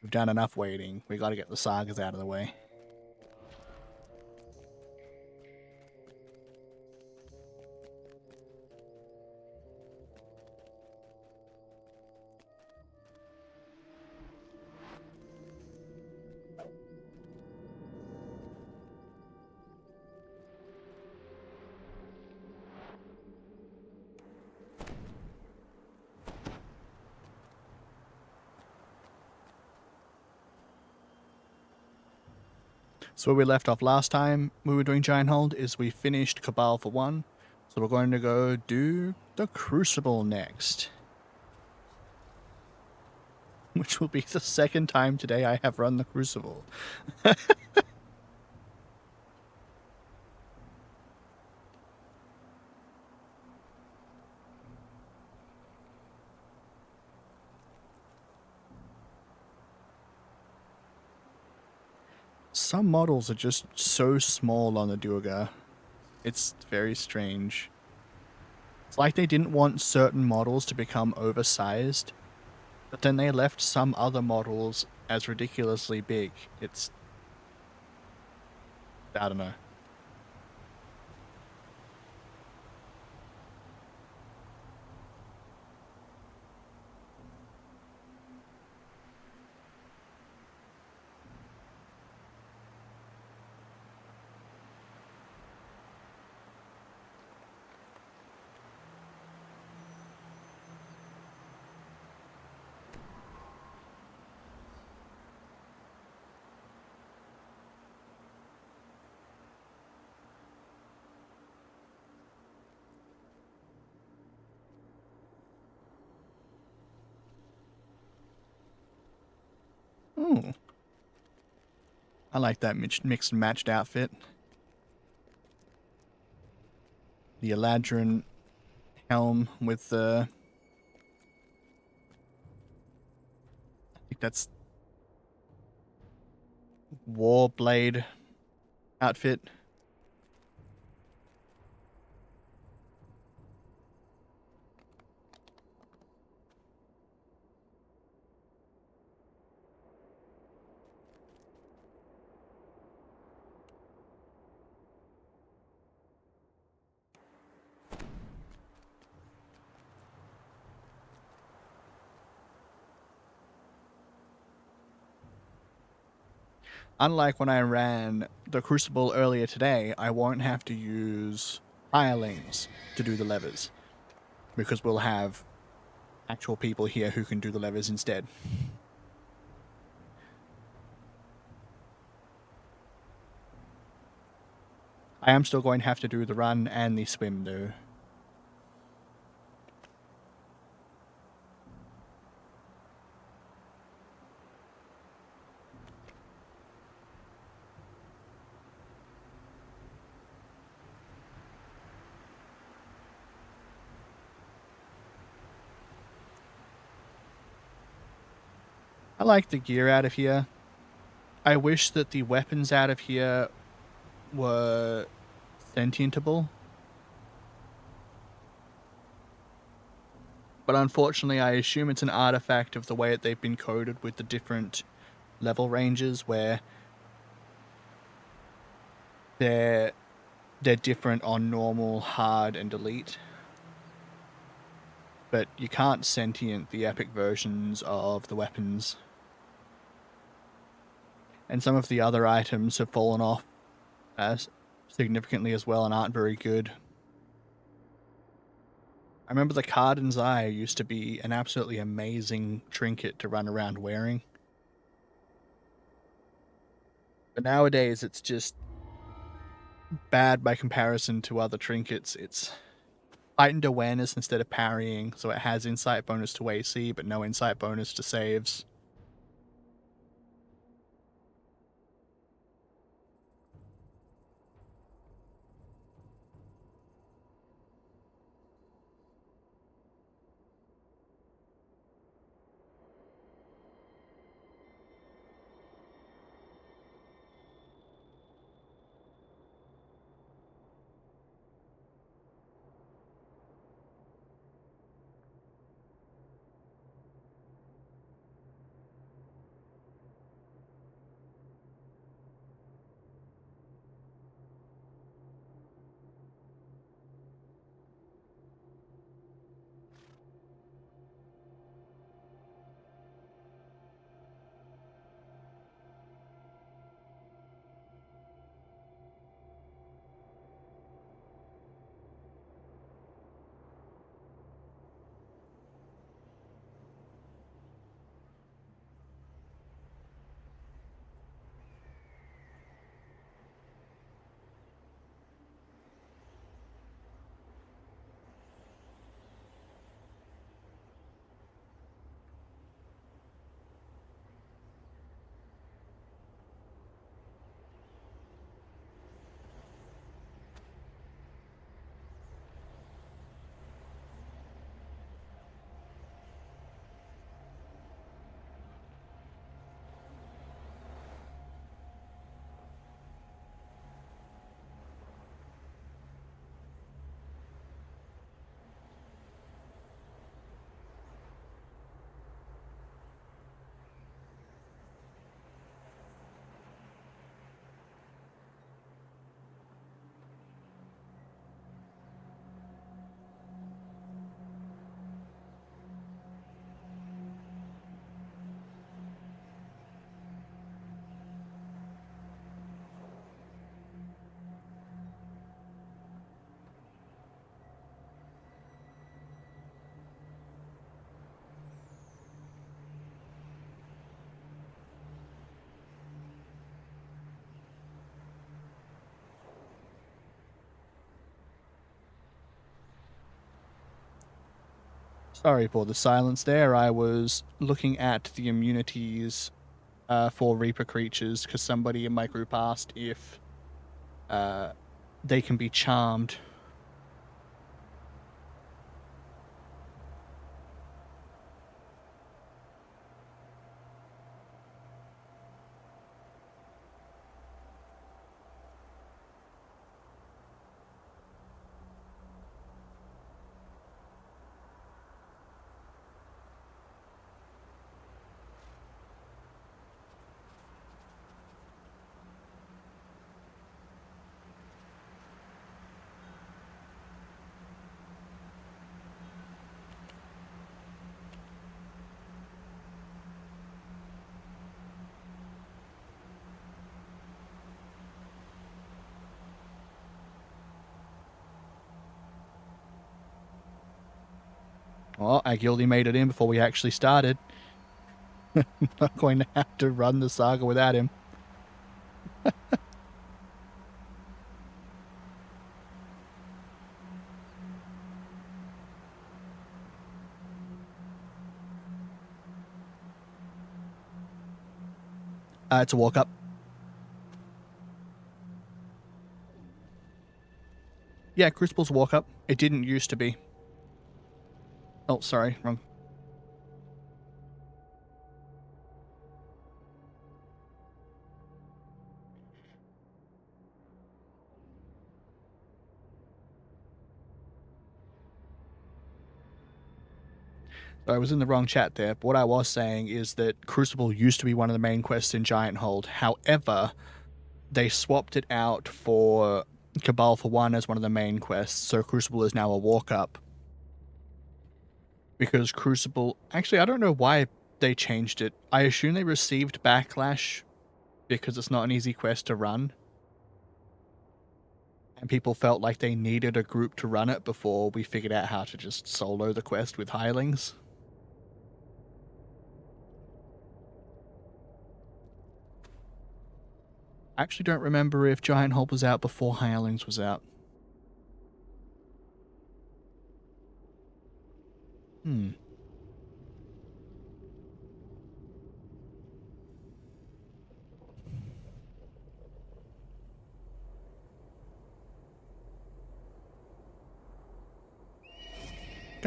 We've done enough waiting. We got to get the sagas out of the way. So where we left off last time we were doing Gianthold is we finished Cabal for 1. So we're going to go do the Crucible next. Which will be the second time today I have run the Crucible. Some models are just so small on the Durga. It's very strange. It's like they didn't want certain models to become oversized, but then they left some other models as ridiculously big. It's... I don't know. Ooh. I like that mixed and matched outfit. The Eladrin helm with the... I think that's... Warblade outfit. Unlike when I ran the Crucible earlier today, I won't have to use hirelings to do the levers, because we'll have actual people here who can do the levers instead. I am still going to have to do the run and the swim though. I like the gear out of here. I wish that the weapons out of here were sentientable. But unfortunately, I assume it's an artifact of the way that they've been coded with the different level ranges, where they're different on normal, hard, and elite. But you can't sentient the epic versions of the weapons. And some of the other items have fallen off significantly as well and aren't very good. I remember the Cardin's Eye used to be an absolutely amazing trinket to run around wearing. But nowadays it's just bad by comparison to other trinkets. It's heightened awareness instead of parrying, so it has insight bonus to AC, but no insight bonus to saves. Sorry for the silence there. I was looking at the immunities for Reaper creatures because somebody in my group asked if they can be charmed. Well, I guilty made it in before we actually started. Not going to have to run the saga without him. It's a walk up. Yeah, Crucible's a walk up. It didn't used to be. Oh, sorry, wrong. I was in the wrong chat there, but what I was saying is that Crucible used to be one of the main quests in Gianthold. However, they swapped it out for Cabal for 1 as one of the main quests, so Crucible is now a walk-up. Because Crucible... Actually, I don't know why they changed it. I assume they received backlash because it's not an easy quest to run. And people felt like they needed a group to run it before we figured out how to just solo the quest with hirelings. I actually don't remember if Gianthold was out before Hirelings was out. Gonna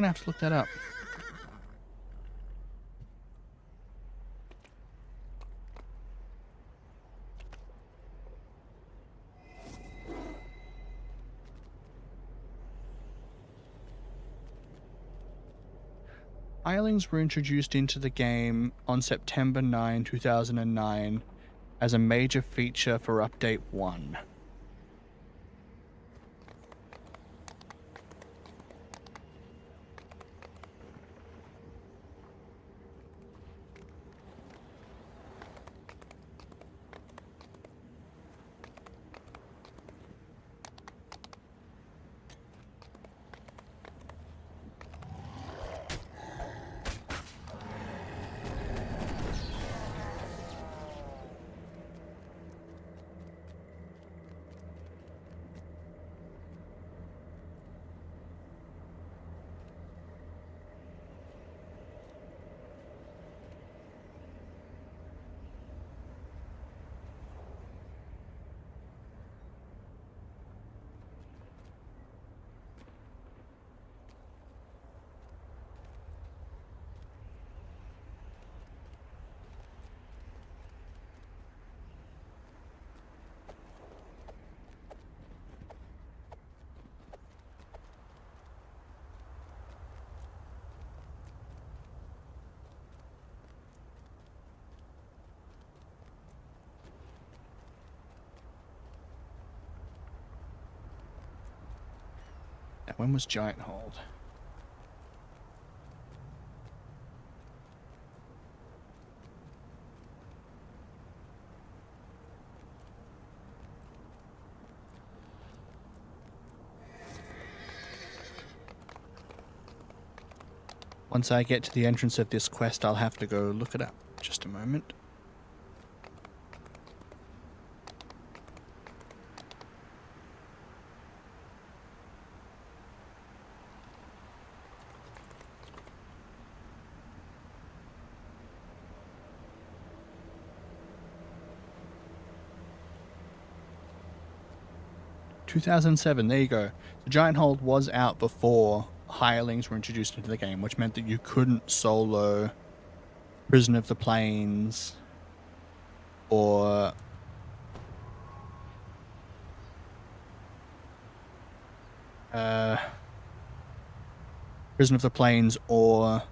have to look that up. Hirelings were introduced into the game on September 9, 2009 as a major feature for Update 1. Now, when was Gianthold? Once I get to the entrance of this quest, I'll have to go look it up. Just a moment. ...2007, there you go. The Gianthold was out before hirelings were introduced into the game, which meant that you couldn't solo Prison of the Plains or Prison of the Plains or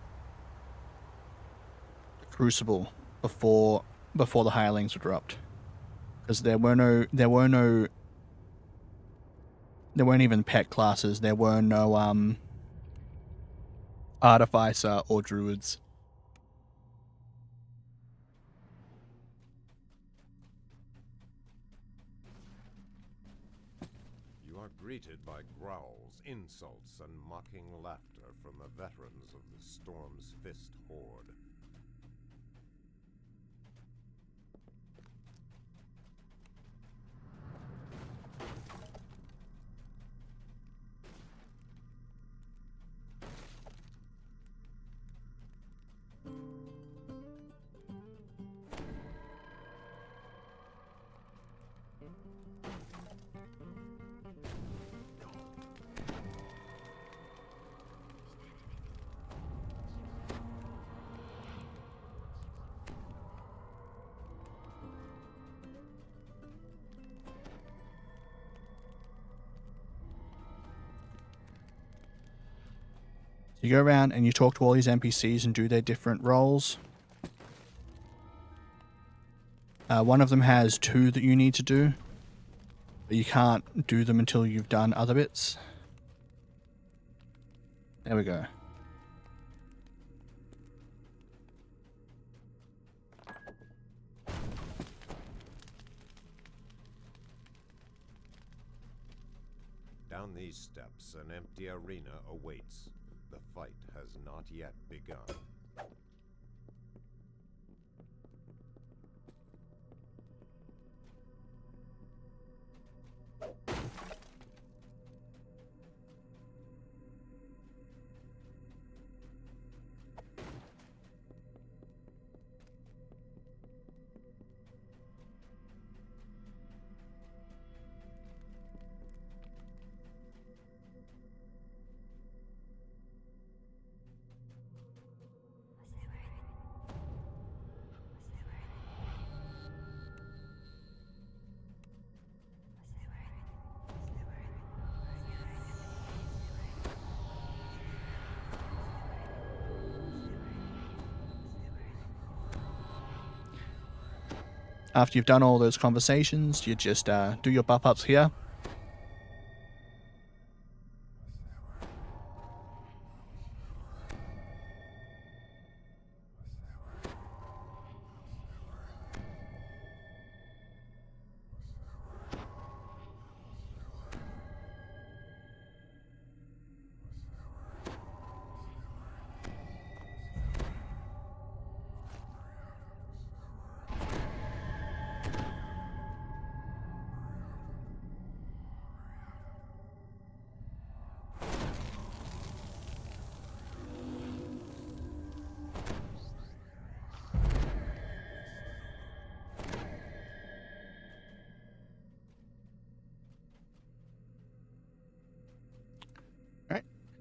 Crucible before the hirelings were dropped, because there weren't even pet classes. There were no Artificer or Druids. You are greeted by growls, insults, and mocking laughter from the veterans of the Storm's Fist Horde. You go around and you talk to all these NPCs and do their different roles. One of them has 2 that you need to do, but you can't do them until you've done other bits. There we go. Down these steps, an empty arena awaits. The fight has not yet begun. After you've done all those conversations, you just do your buff ups here.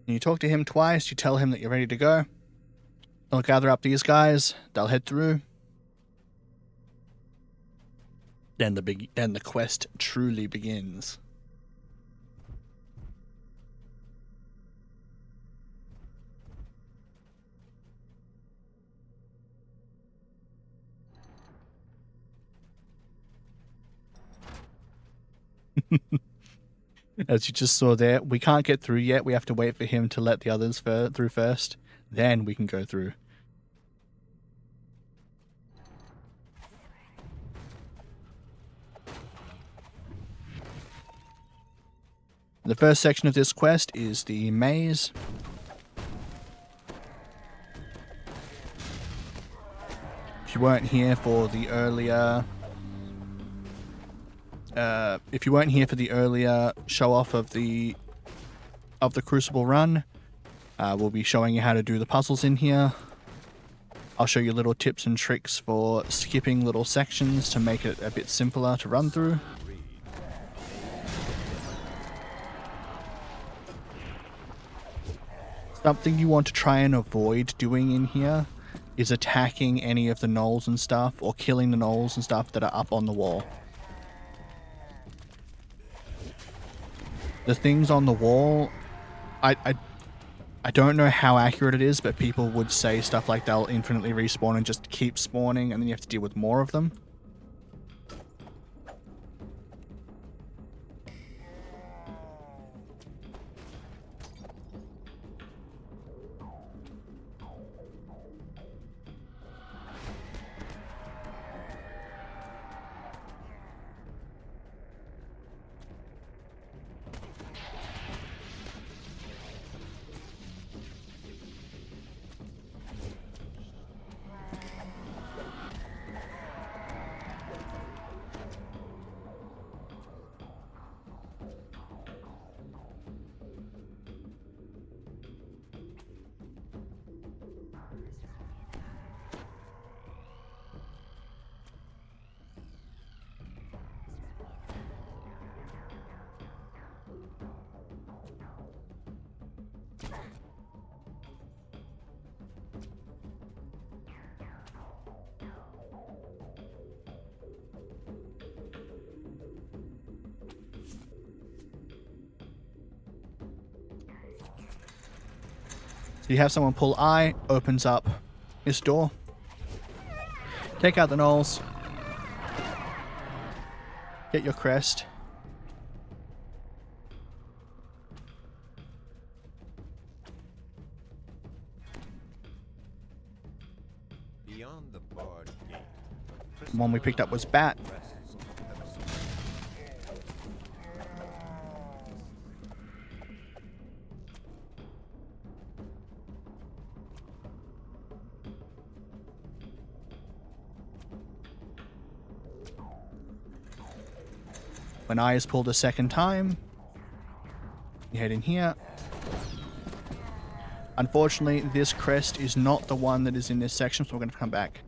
You talk to him twice, you tell him that you're ready to go. They'll gather up these guys, they'll head through. Then the quest truly begins. As you just saw there, we can't get through yet. We have to wait for him to let the others through first. Then we can go through. The first section of this quest is the maze. If you weren't here for the earlier... show off of the Crucible run, we'll be showing you how to do the puzzles in here. I'll show you little tips and tricks for skipping little sections to make it a bit simpler to run through. Something you want to try and avoid doing in here is attacking any of the gnolls and stuff, or killing the gnolls and stuff that are up on the wall. The things on the wall, I don't know how accurate it is, but people would say stuff like they'll infinitely respawn and just keep spawning, and then you have to deal with more of them. So you have someone pull I, opens up this door. Take out the gnolls. Get your crest. Beyond the barred gate, The one we picked up was Bat. rests When I is pulled a second time, you head in here. Unfortunately, this crest is not the one that is in this section, so we're going to come back.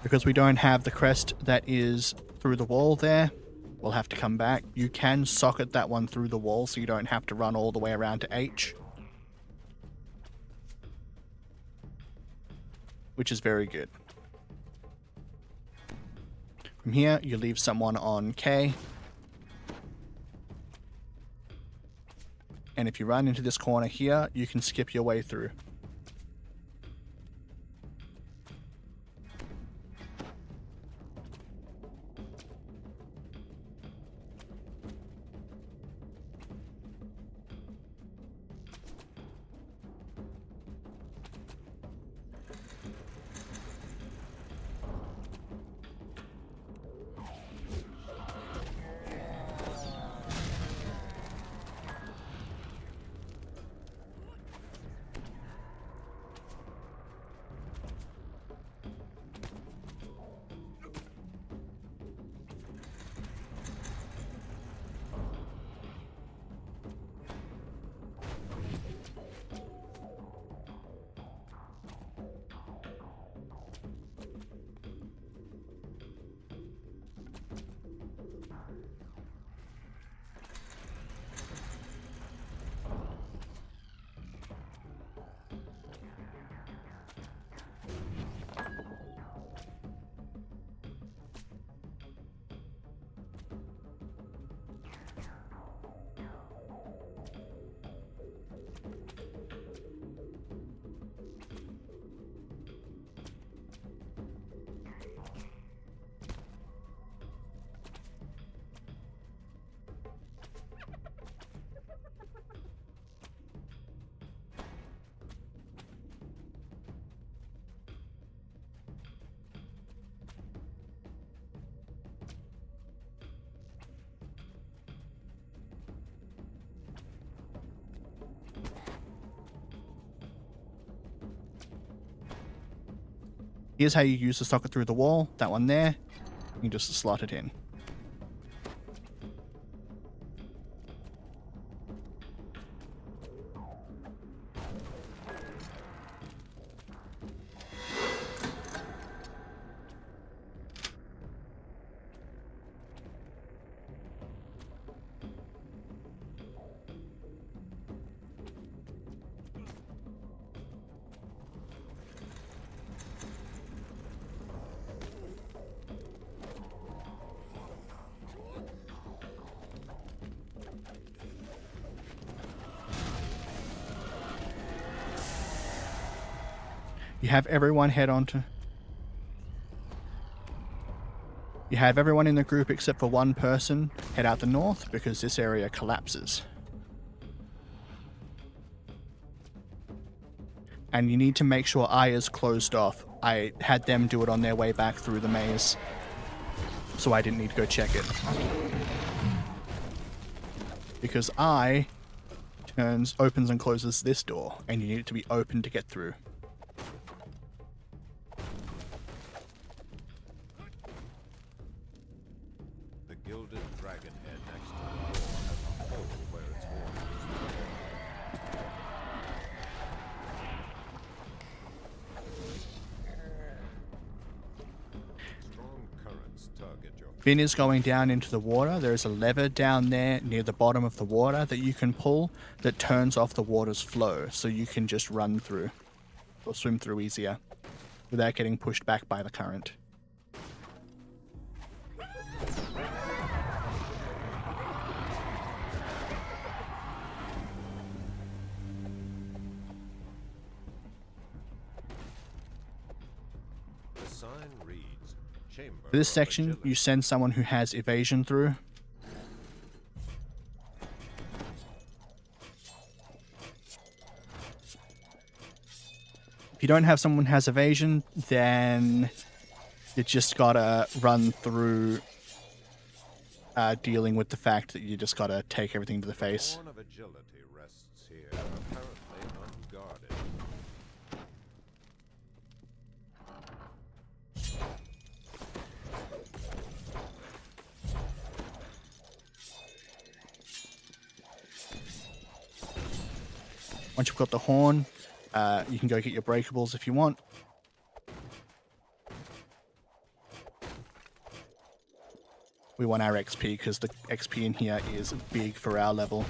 Because we don't have the crest that is through the wall there, we'll have to come back. You can socket that one through the wall so you don't have to run all the way around to H. Which is very good. From here, you leave someone on K. And if you run into this corner here, you can skip your way through. Here's how you use the socket through the wall. That one there. You can just slot it in. You have everyone head on to... You have everyone in the group except for one person head out the north because this area collapses. And you need to make sure I is closed off. I had them do it on their way back through the maze, so I didn't need to go check it. Because I opens and closes this door, and you need it to be open to get through. the gilded dragon fin is going down into the water, there is a lever down there near the bottom of the water that you can pull that turns off the water's flow, so you can just run through or swim through easier without getting pushed back by the current. The sign reads, Chamber For this of section, Agility. you send someone who has evasion through. If you don't have someone who has evasion, then you just gotta run through dealing with the fact that you just gotta take everything to the face. Horn of Agility rests here, apparently unguarded. Once you've got the horn, you can go get your breakables if you want. We want our XP because the XP in here is big for our level.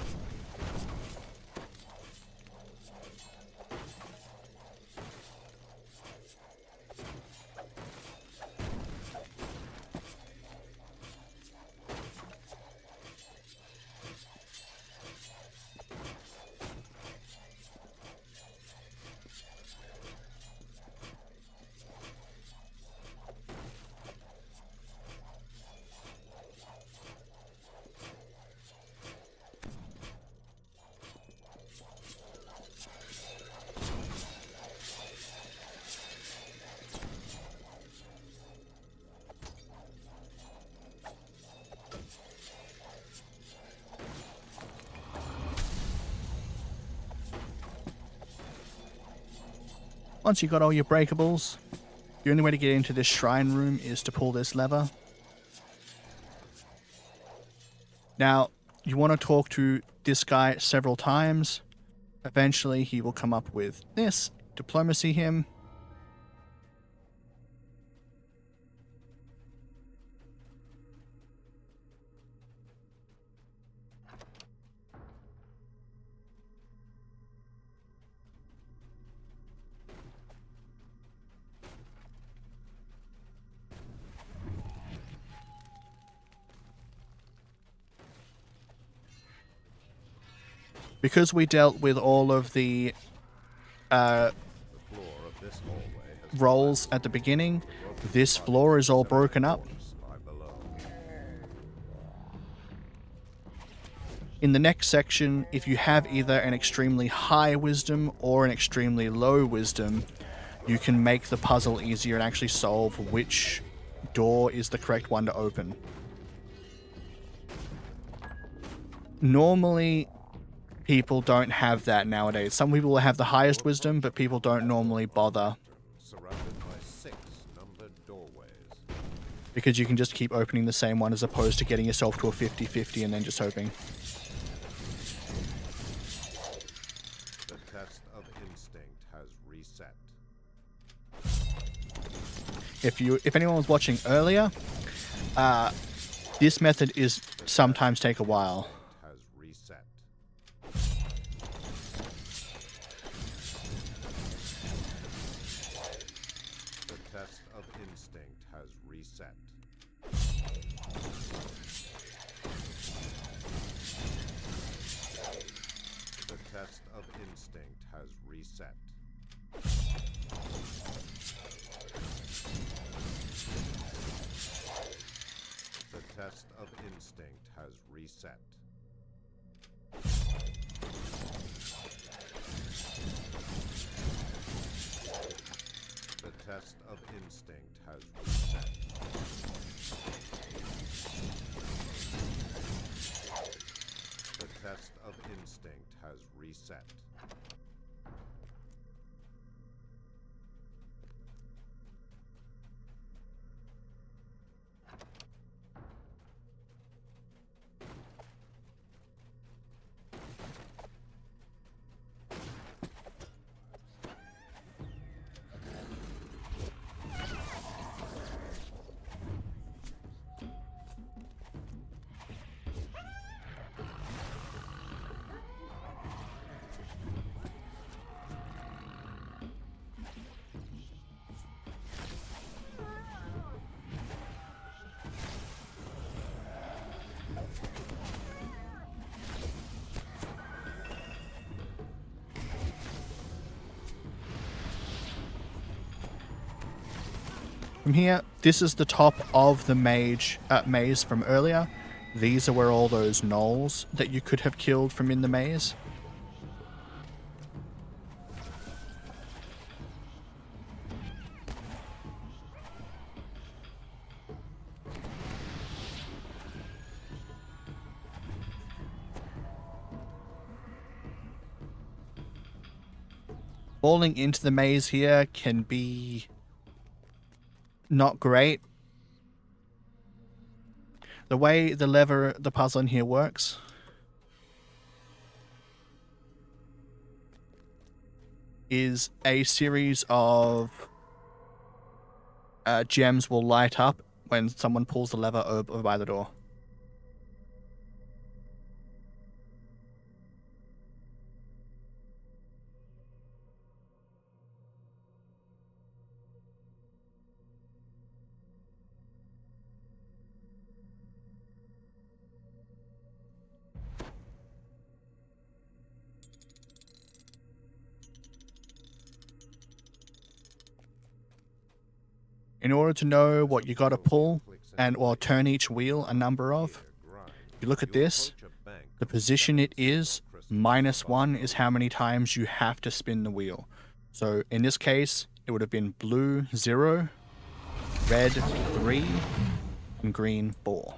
Once you've got all your breakables, the only way to get into this shrine room is to pull this lever. Now, you want to talk to this guy several times. Eventually, he will come up with this. Diplomacy him. Because we dealt with all of the The floor of this hallway has rolls at the beginning, this floor is all broken up. lie below. In the next section, if you have either an extremely high wisdom or an extremely low wisdom, you can make the puzzle easier and actually solve which door is the correct one to open. Normally, people don't have that nowadays. Some people have the highest wisdom, but people don't normally bother Surrounded by 6 numbered doorways. because you can just keep opening the same one as opposed to getting yourself to a 50-50 and then just hoping. The test of instinct has reset. If anyone was watching earlier, this method is sometimes take a while. Has reset. The test of instinct has reset. The test of instinct has reset. The test of instinct has reset. The test of instinct has reset. The test of instinct has reset. from here. This is the top of the maze from earlier. These are where all those gnolls that you could have killed from in the maze. Falling into the maze here can be not great. The way the puzzle in here works is a series of gems will light up when someone pulls the lever over by the door. In order to know what you gotta pull and or turn each wheel a number of, if you look at this, the position it is, -1 is how many times you have to spin the wheel. So in this case, it would have been blue 0, red 3, and green 4.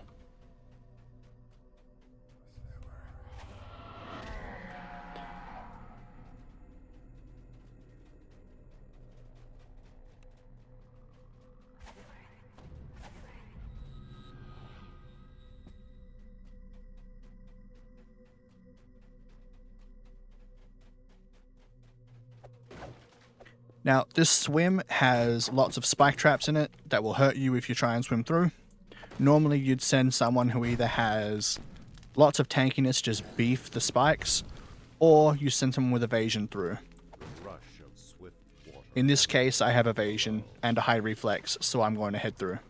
Now, this swim has lots of spike traps in it that will hurt you if you try and swim through. Normally, you'd send someone who either has lots of tankiness, just beef the spikes, or you send someone with evasion through. In this case, I have evasion and a high reflex, so I'm going to head through.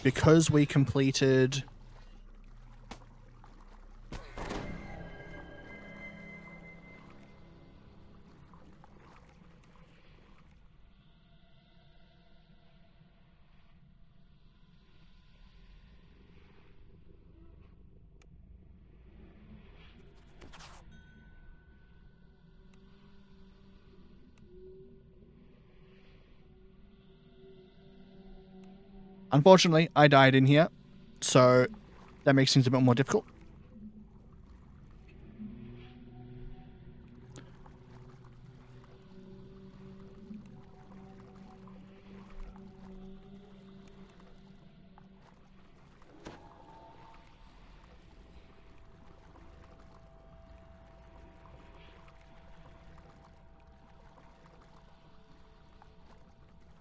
Because we completed Unfortunately, I died in here, so that makes things a bit more difficult.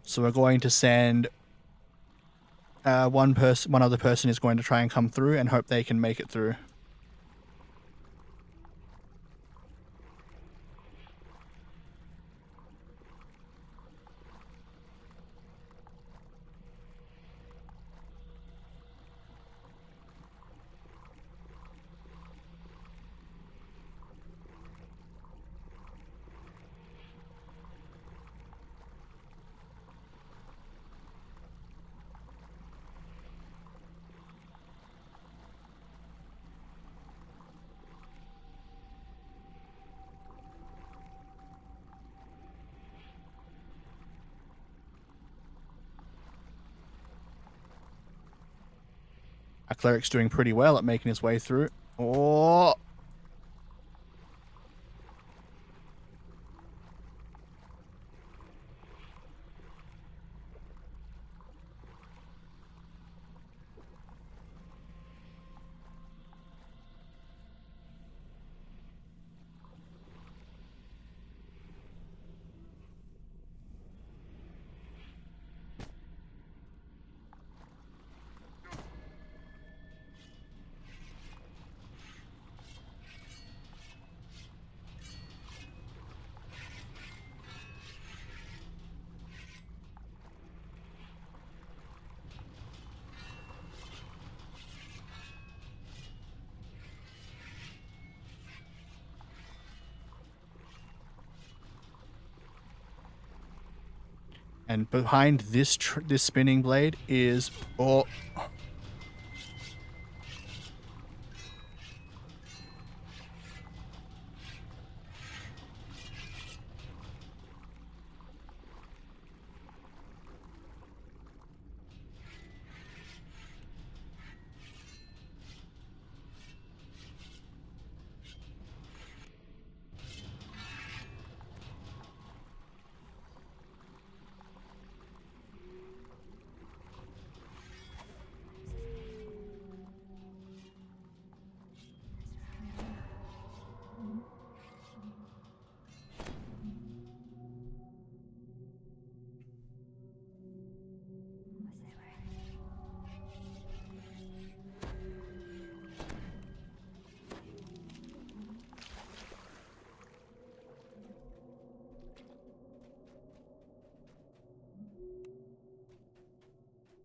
So we're going to send one other person is going to try and come through and hope they can make it through. Our cleric's doing pretty well at making his way through. Oh! And behind this this spinning blade is... Oh...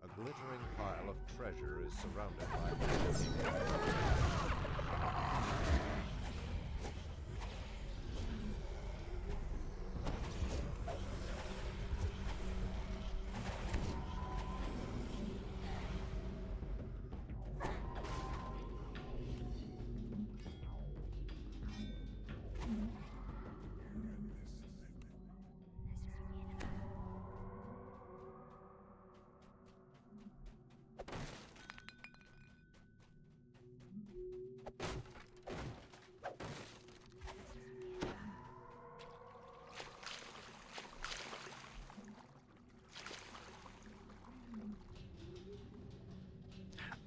A glittering pile of treasure is surrounded by...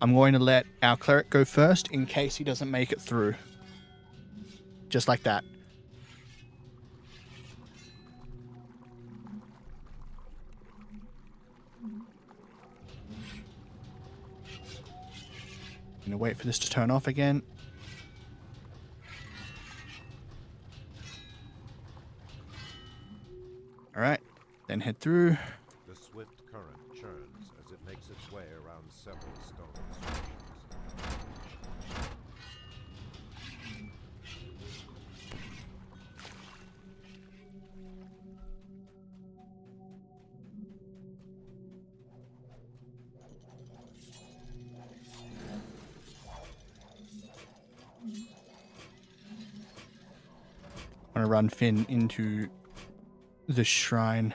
I'm going to let our cleric go first in case he doesn't make it through. Just like that. I'm going to wait for this to turn off again. Alright, then head through. The swift current churns as it makes its way around several stone structures. I'm going to run Finn into the shrine.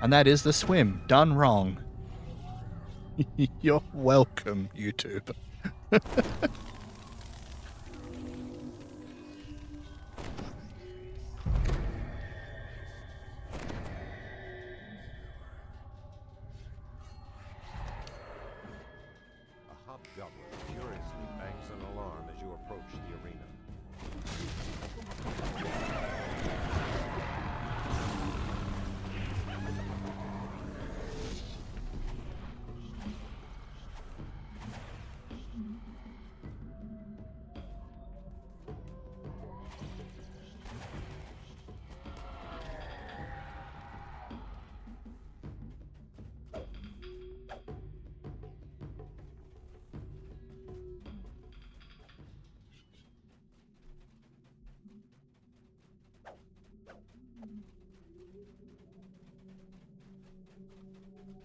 And that is the swim, done wrong. You're welcome, YouTube. A hobgoblin furiously bangs an alarm as you approach the arena.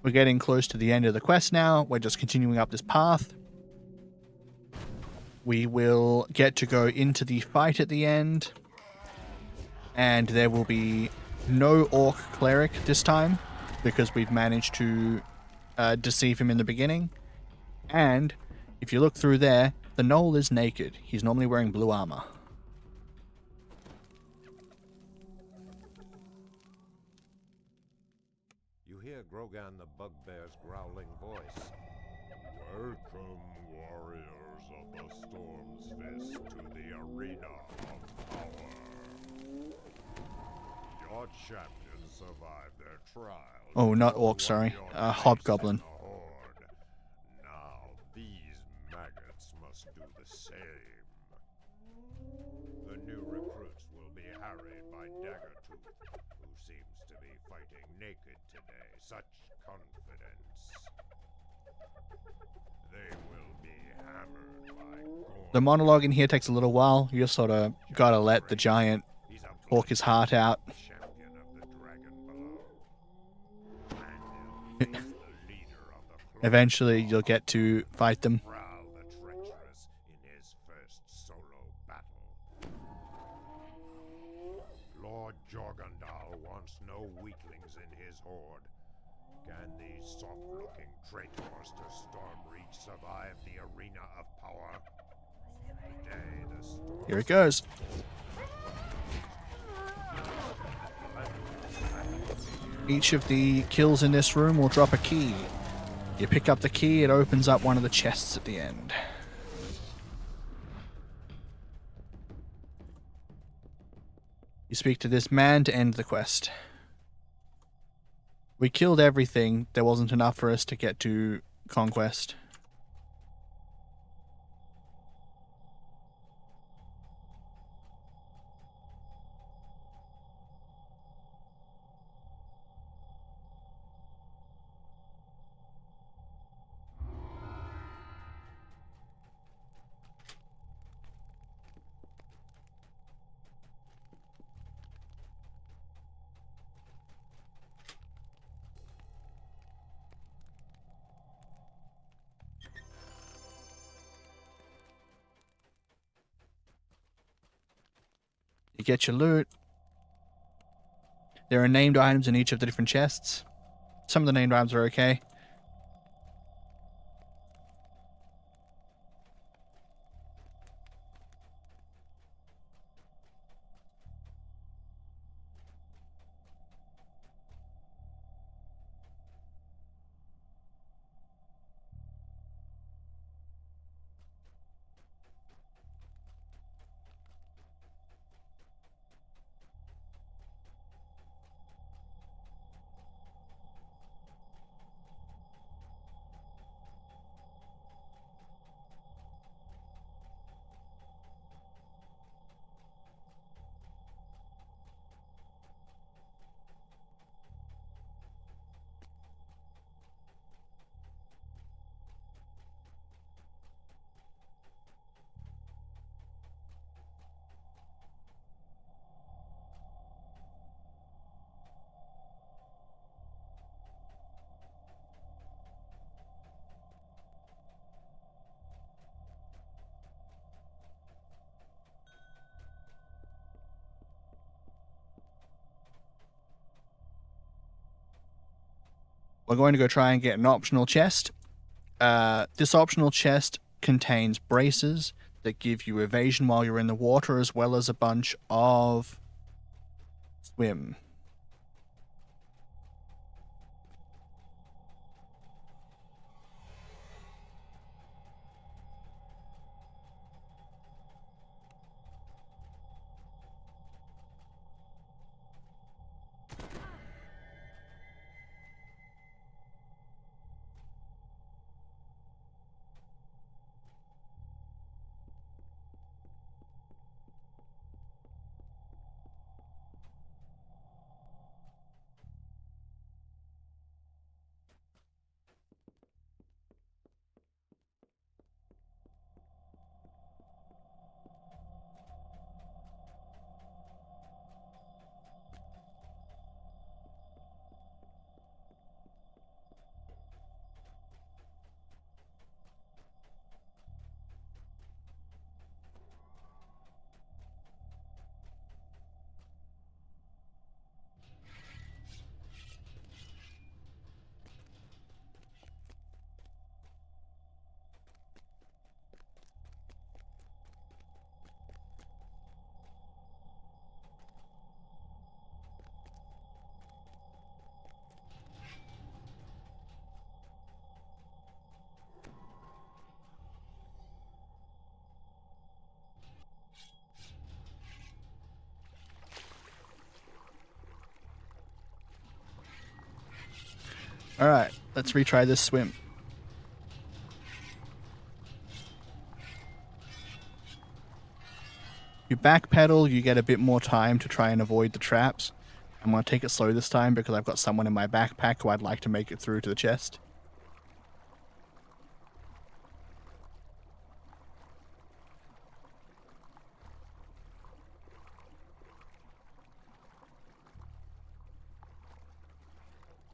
We're getting close to the end of the quest now. We're just continuing up this path. We will get to go into the fight at the end. And there will be no Orc Cleric this time, because we've managed to deceive him in the beginning. And if you look through there, the Gnoll is naked. He's normally wearing blue armor. You hear Grogan the Bugbear's growling voice. Welcome, warriors of the Storm's Fist, to the arena of power. Your champions survived their trial. Oh, not Orc, sorry. Hobgoblin. Now these maggots must do the same. The new recruits will be harried by Daggertooth, who seems to be fighting naked today. Such confidence. They will be hammered by gore. The monologue in here takes a little while. You just sort of gotta let the giant He's a talk his heart out. champion of the dragon below. And he'll face the leader of the clan. Eventually, you'll get to fight them. Prowl the treacherous in his first solo battle. Lord Jorgandal wants no weaklings in his horde. Can these soft-looking traitors to Stormreach survive the arena of power? Today the storm Here it goes. Each of the kills in this room will drop a key. You pick up the key, it opens up one of the chests at the end. You speak to this man to end the quest. We killed everything. There wasn't enough for us to get to Conquest. You get your loot. There are named items in each of the different chests. Some of the named items are okay. We're going to go try and get an optional chest. This optional chest contains braces that give you evasion while you're in the water, as well as a bunch of swim. Alright, let's retry this swim. You backpedal, you get a bit more time to try and avoid the traps. I'm going to take it slow this time because I've got someone in my backpack who I'd like to make it through to the chest.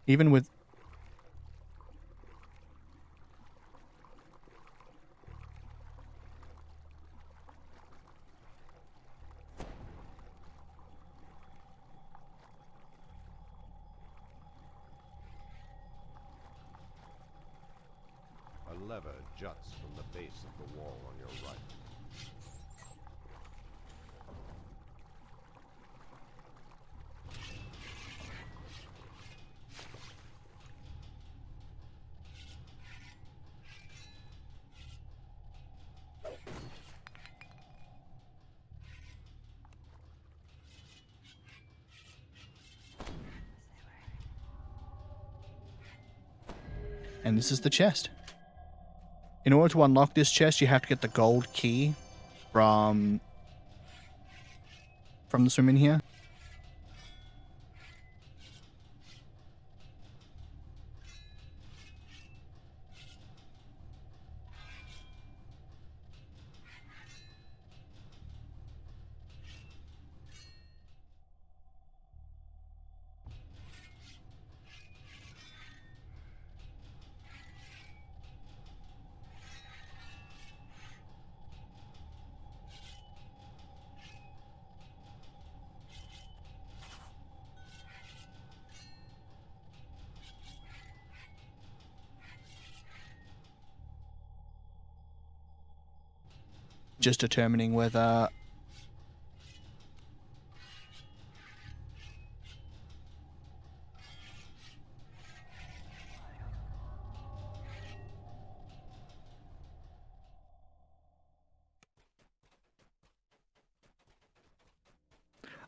Even with... A lever juts from the base of the wall on your right. And this is the chest. In order to unlock this chest, you have to get the gold key from the swim in here. Just determining whether...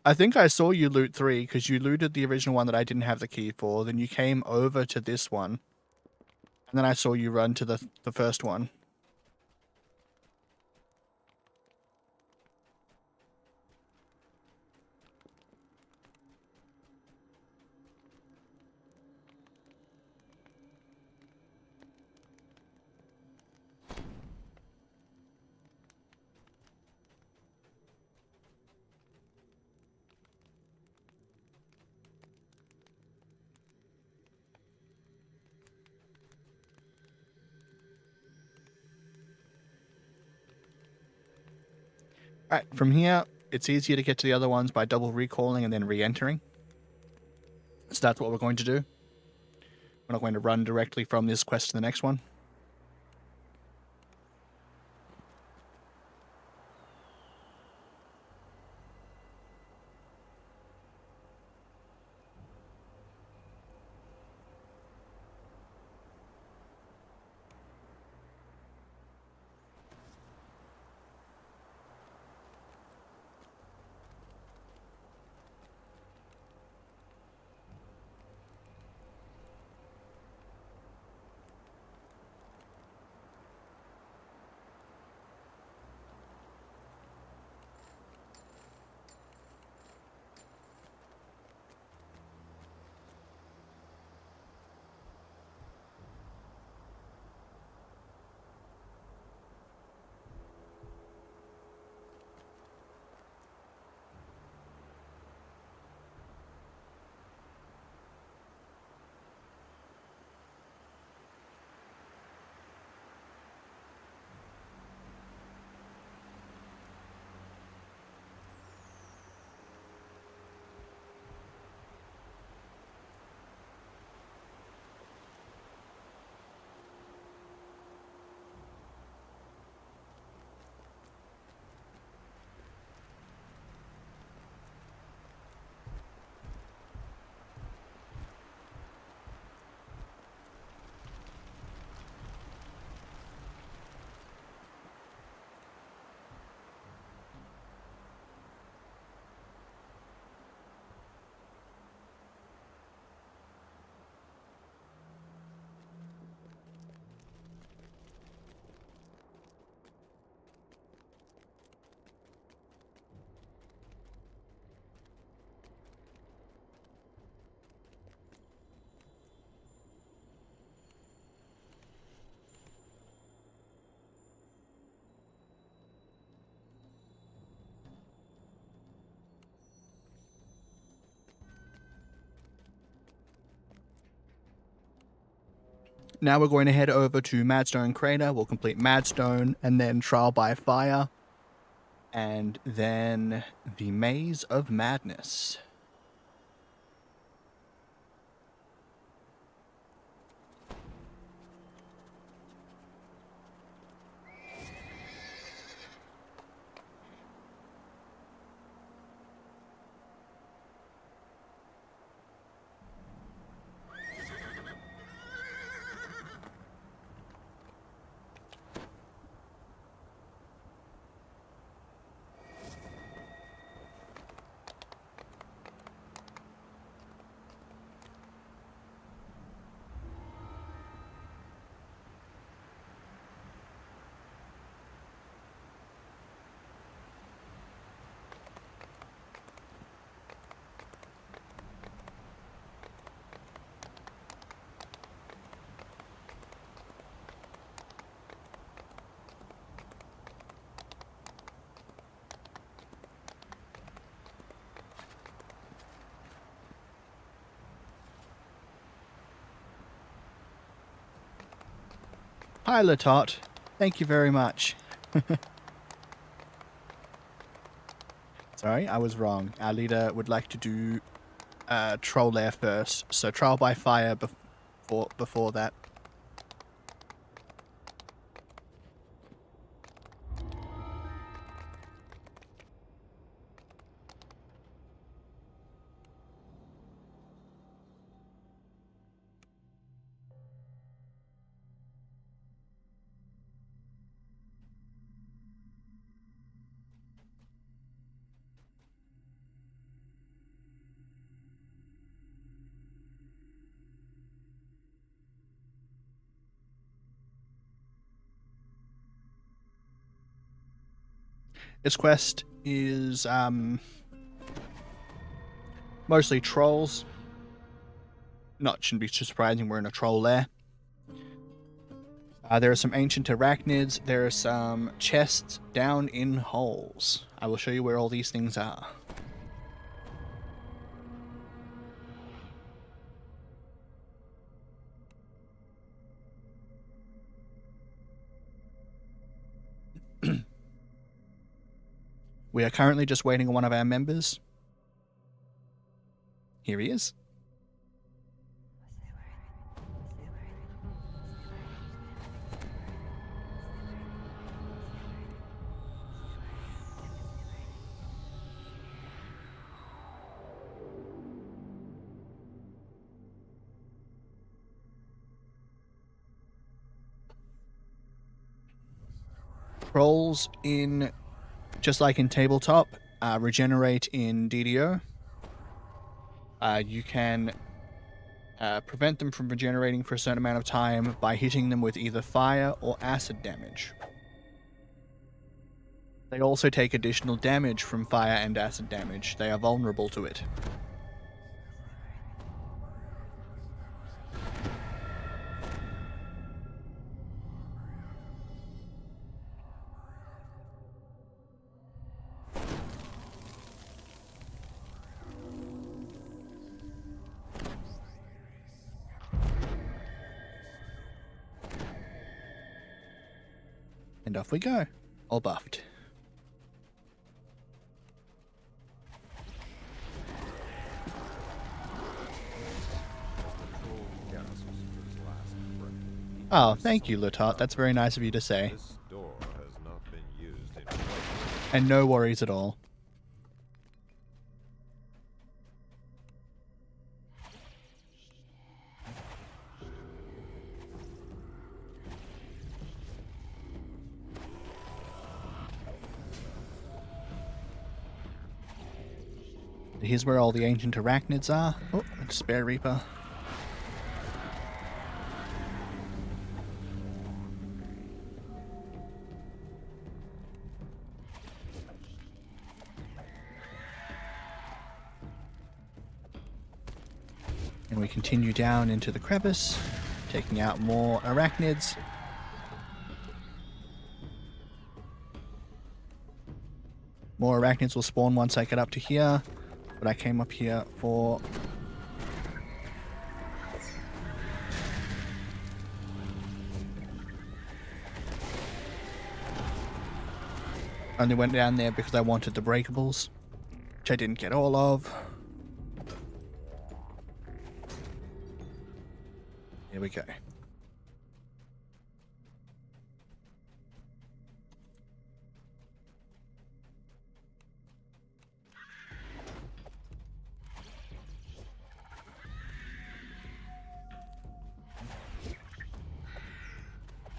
I think I saw you loot 3 because you looted the original one that I didn't have the key for. Then you came over to this one. And then I saw you run to the first one. Alright, from here, it's easier to get to the other ones by double recalling and then re-entering. So that's what we're going to do. We're not going to run directly from this quest to the next one. now we're going to head over to Madstone Crater. We'll complete Madstone and then Trial by Fire. And then the Maze of Madness. Hi, Latot. Thank you very much. Sorry, I was wrong. Our leader would like to do Troll Lair first, so Trial by Fire before that. This quest is mostly trolls. Shouldn't be too surprising, we're in a troll lair. There are some ancient arachnids. There are some chests down in holes. I will show you where all these things are. We are currently just waiting on one of our members. Here he is. Trolls in, just like in tabletop, regenerate in DDO. You can prevent them from regenerating for a certain amount of time by hitting them with either fire or acid damage. They also take additional damage from fire and acid damage. They are vulnerable to it. And off we go, all buffed. Oh, thank you, Lutot. That's very nice of you to say. This door has not been used in And no worries at all. Here's where all the ancient arachnids are. Oh, a Spare Reaper. And we continue down into the crevice, taking out more arachnids. More arachnids will spawn once I get up to here. But I came up here for Only went down there because I wanted the breakables, which I didn't get all of. Here we go.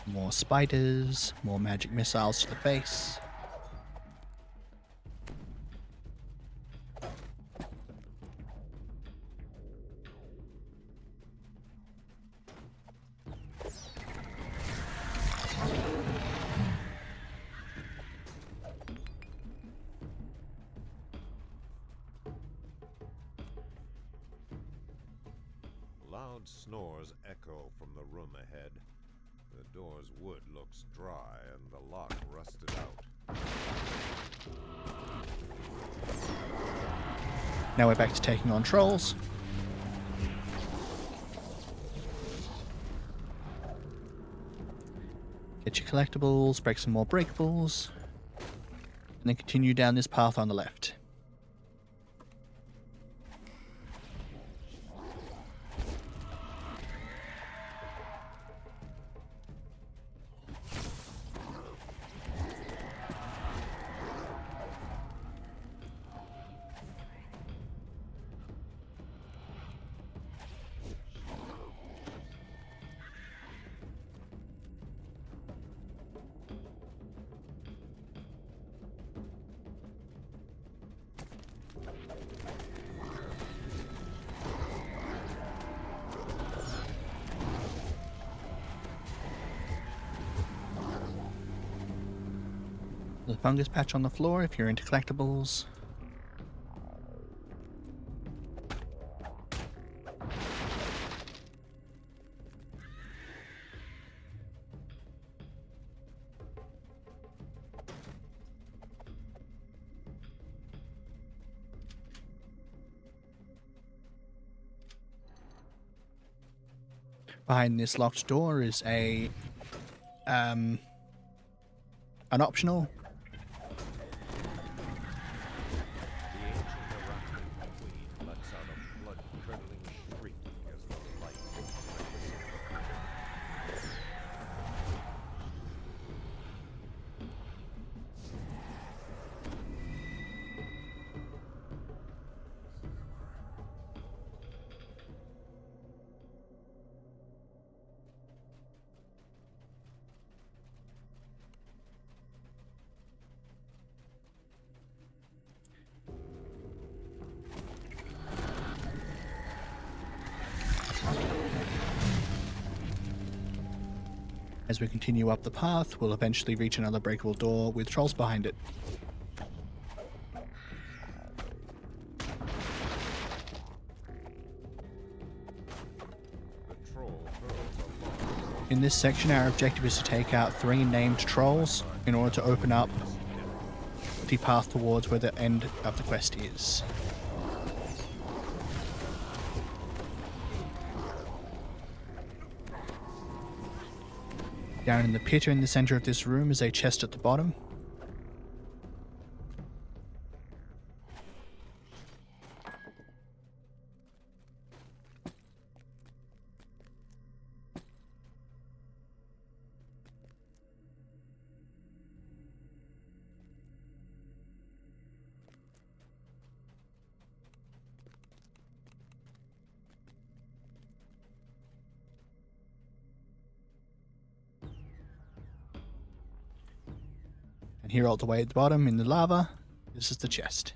More spiders, more magic missiles to the face. Loud snores echo from the room ahead. The door's wood looks dry and the lock rusted out. Now we're back to taking on trolls. Get your collectibles, break some more breakables, and then continue down this path on the left. The fungus patch on the floor if you're into collectibles. Behind this locked door is an optional. The ancient Iraqi queen lets out a blood-curdling shriek as the light As we continue up the path, we'll eventually reach another breakable door with trolls behind it. the troll hurls a long In this section, our objective is to take out 3 named trolls in order to open up the path towards where the end of the quest is. Down in the pit in the center of this room is a chest at the bottom. And here all the way at the bottom in the lava, this is the chest.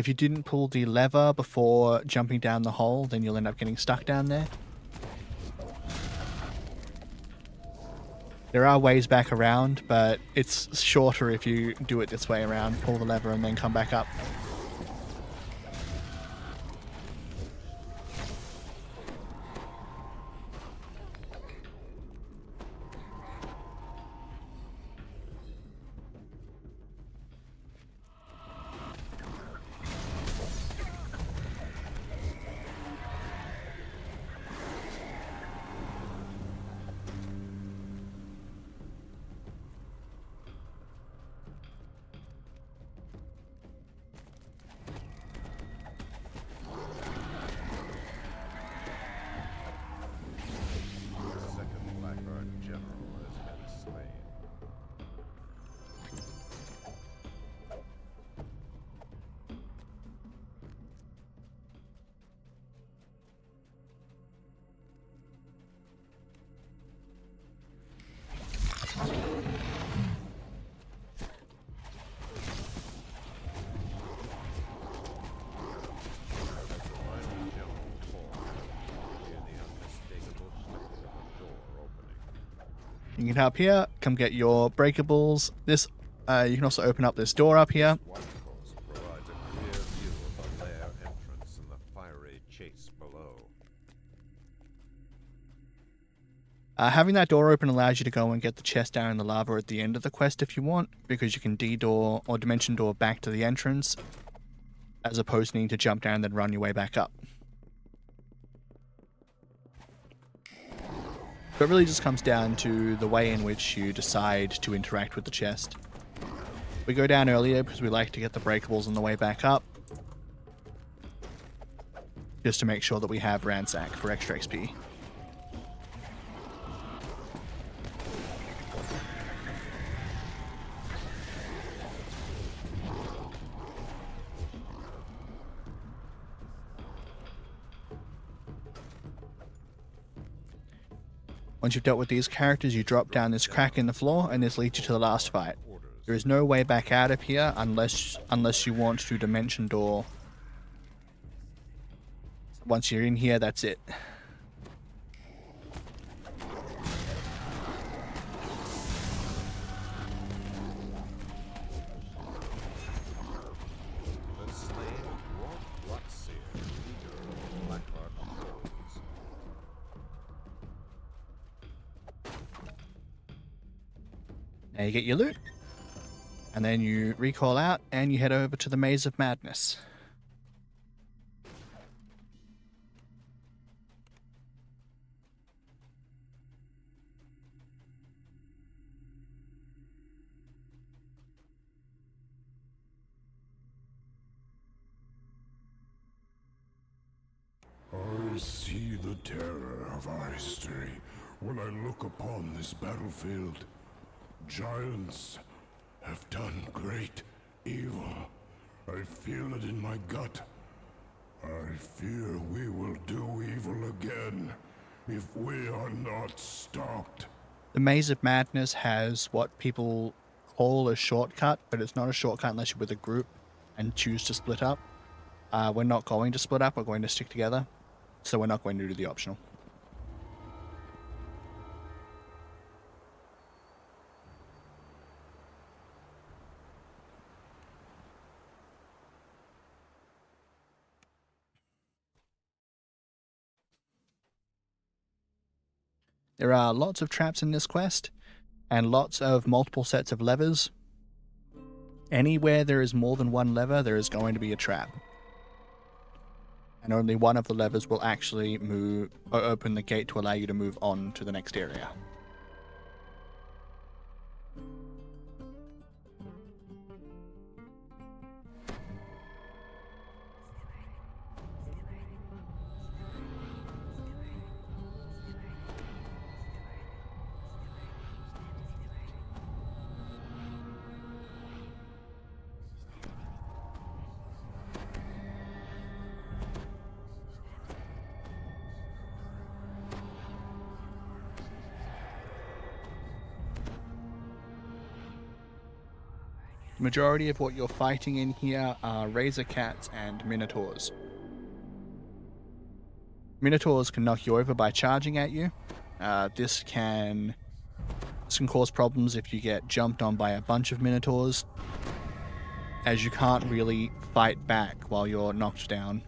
If you didn't pull the lever before jumping down the hole, then you'll end up getting stuck down there. There are ways back around, but it's shorter if you do it this way around. Pull the lever and then come back up. You can help here, come get your breakables. This, you can also open up this door up here. White Coast provides a clear view of the lair entrance and the fiery chase below. Having that door open allows you to go and get the chest down in the lava at the end of the quest if you want, because you can D-door or dimension door back to the entrance, as opposed to needing to jump down and then run your way back up. So it really just comes down to the way in which you decide to interact with the chest. We go down earlier because we like to get the breakables on the way back up, just to make sure that we have ransack for extra XP. Once you've dealt with these characters, you drop down this crack in the floor, and this leads you to the last fight. There is no way back out of here unless you want to dimension door. Once you're in here, that's it. The slain dwarf Lapse, leader of Blackheart Hordes. Now you get your loot, and then you recall out, and you head over to the Maze of Madness. I see the terror of our history when I look upon this battlefield. Giants have done great evil. I feel it in my gut. I fear we will do evil again if we are not stopped. The Maze of Madness has what people call a shortcut, but it's not a shortcut unless you're with a group and choose to split up. We're not going to split up, we're going to stick together, so we're not going to do the optional. There are lots of traps in this quest, and lots of multiple sets of levers. Anywhere there is more than one lever, there is going to be a trap. And only one of the levers will actually move or open the gate to allow you to move on to the next area. Majority of what you're fighting in here are razor cats and minotaurs. Minotaurs can knock you over by charging at you. This can cause problems if you get jumped on by a bunch of minotaurs, as you can't really fight back while you're knocked down.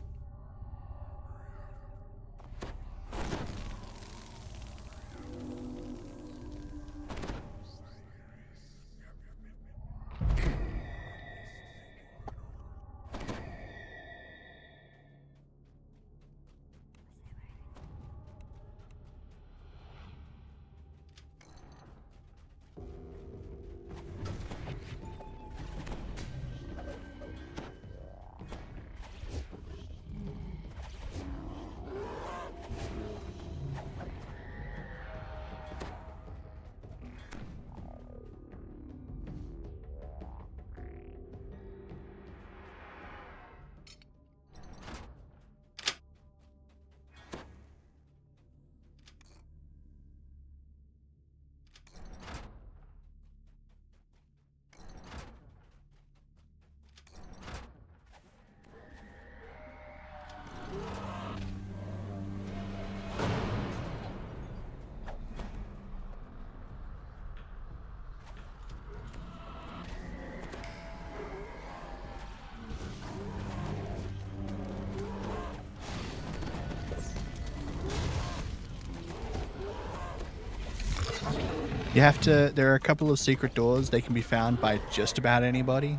There are a couple of secret doors. They can be found by just about anybody.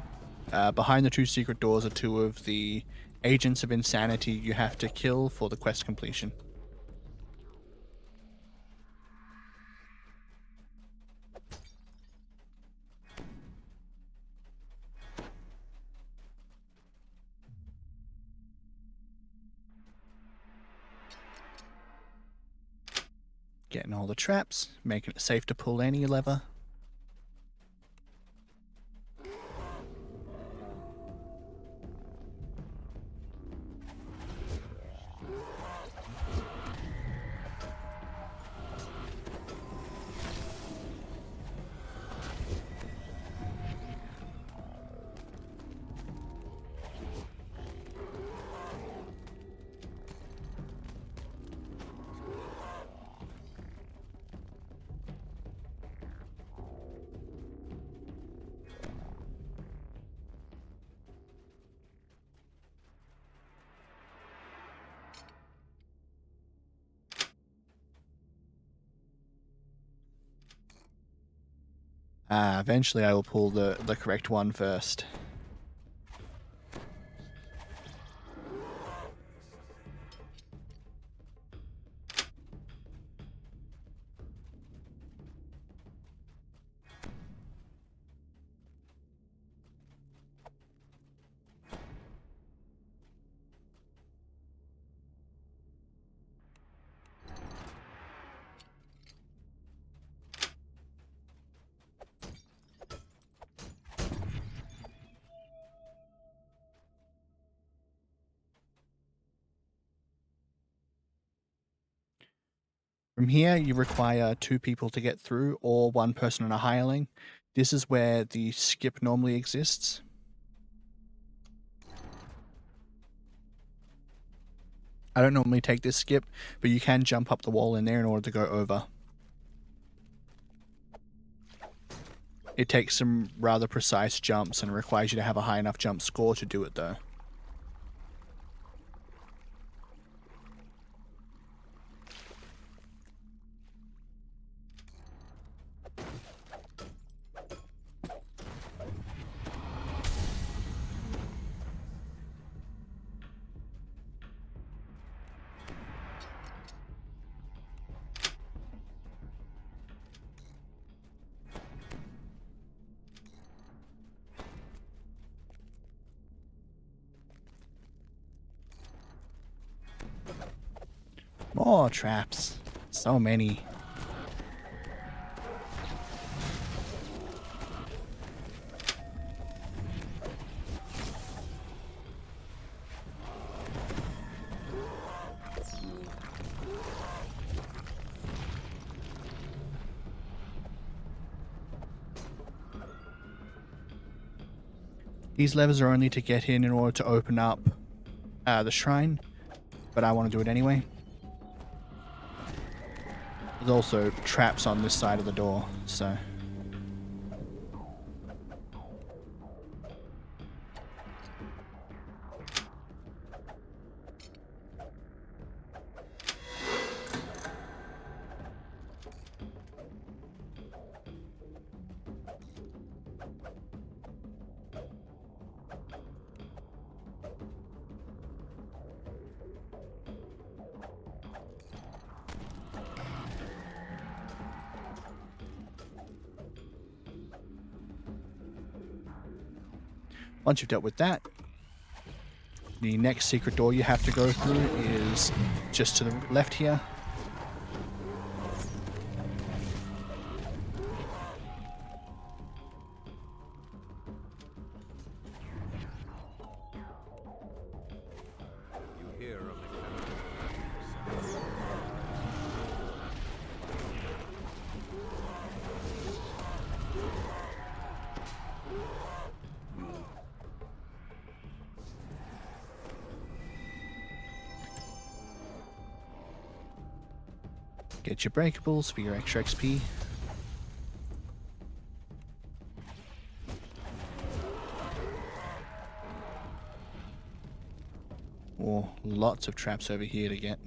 Behind the two secret doors are two of the agents of insanity you have to kill for the quest completion. Getting all the traps, making it safe to pull any lever. Eventually I will pull the correct one first. From here, you require 2 people to get through, or 1 person and a hireling. This is where the skip normally exists. I don't normally take this skip, but you can jump up the wall in there in order to go over. It takes some rather precise jumps and requires you to have a high enough jump score to do it though. More traps. So many. These levers are only to get in order to open up the shrine, but I want to do it anyway. There's also traps on this side of the door, so... Once you've dealt with that, the next secret door you have to go through is just to the left here. You hear a mechanical sound. Get your breakables for your extra XP. Oh, lots of traps over here to get.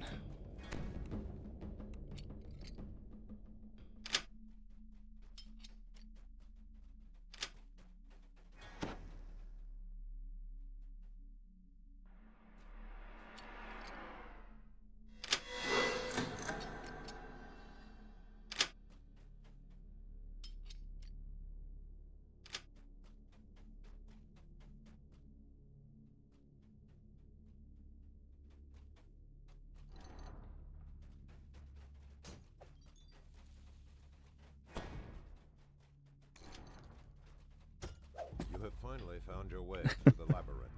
You have finally found your way through the labyrinth.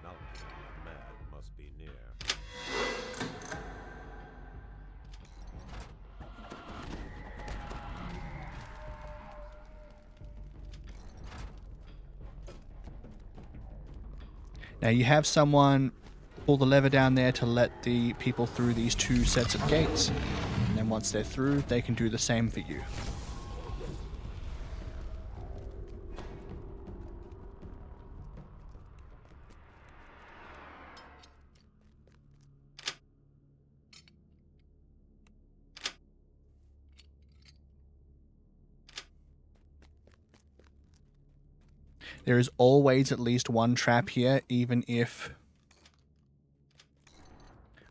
Malcolm and Mad must be near. Now you have someone pull the lever down there to let the people through these two sets of gates. And then once they're through, they can do the same for you. There is always at least one trap here, even if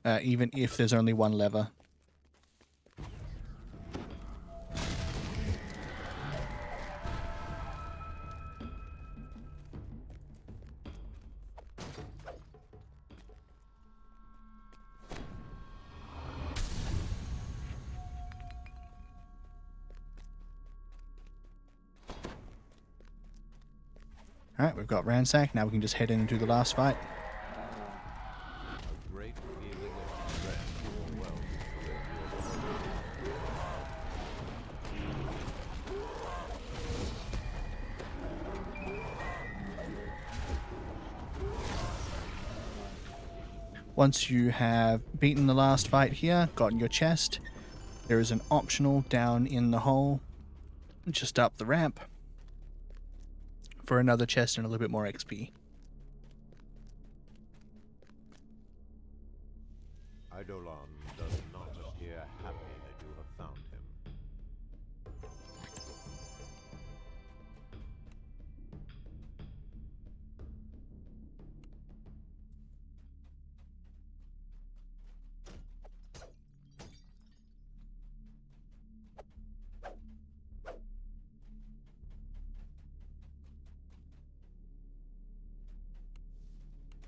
there's only one lever. Alright, we've got Ransack. Now we can just head in and do the last fight. A great feeling of dread overwhelmed Once you have beaten the last fight here, gotten your chest, there is an optional down in the hole, just up the ramp, for another chest and a little bit more XP. Eidolon does not appear happy that you have found him.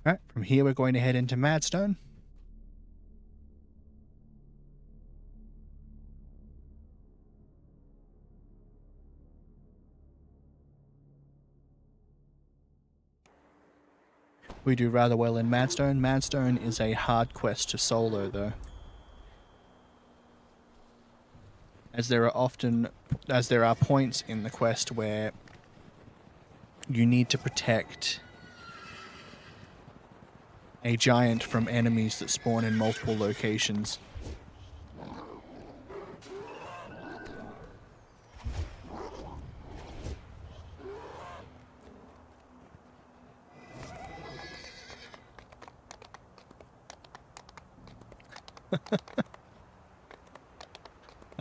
Alright, from here we're going to head into Madstone. We do rather well in Madstone. Madstone is a hard quest to solo though, as there are points in the quest where you need to protect a giant from enemies that spawn in multiple locations.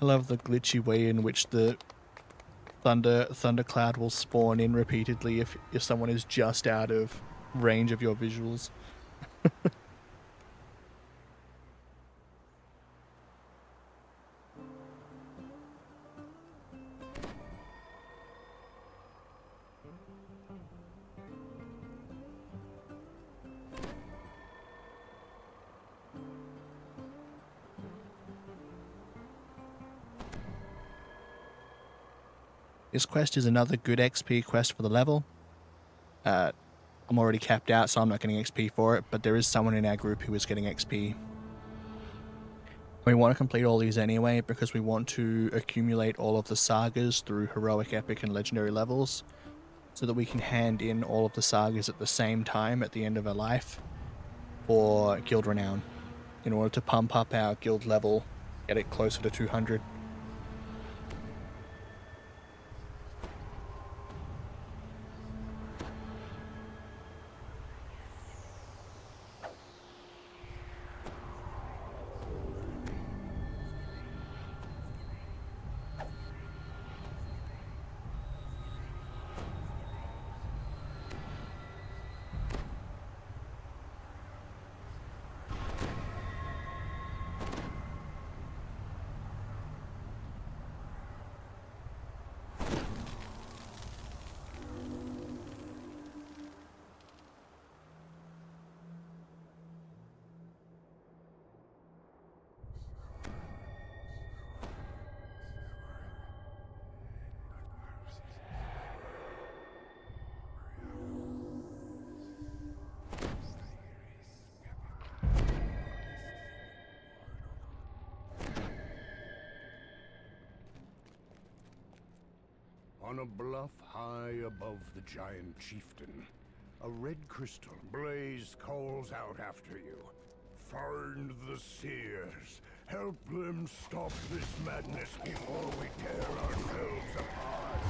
I love the glitchy way in which the thundercloud will spawn in repeatedly if someone is just out of range of your visuals. This quest is another good XP quest for the level. I'm already capped out, so I'm not getting XP for it, but there is someone in our group who is getting XP. We want to complete all these anyway because we want to accumulate all of the sagas through heroic, epic, and legendary levels so that we can hand in all of the sagas at the same time at the end of our life for guild renown in order to pump up our guild level, get it closer to 200. On a bluff high above the giant chieftain, a red crystal blaze calls out after you. Find the seers. Help them stop this madness before we tear ourselves apart.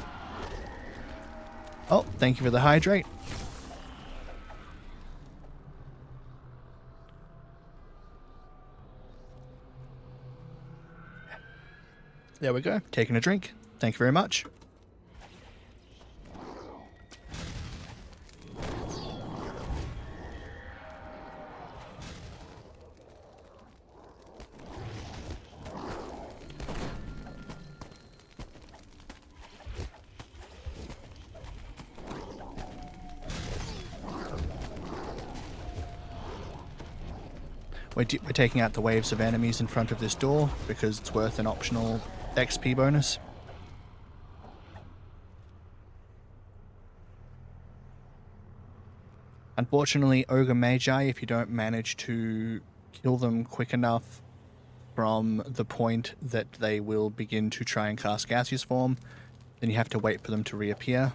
Oh, thank you for the hydrate. There we go. Taking a drink. Thank you very much. We're taking out the waves of enemies in front of this door because it's worth an optional XP bonus. Unfortunately, Ogre Magi, if you don't manage to kill them quick enough from the point that they will begin to try and cast gaseous form, then you have to wait for them to reappear.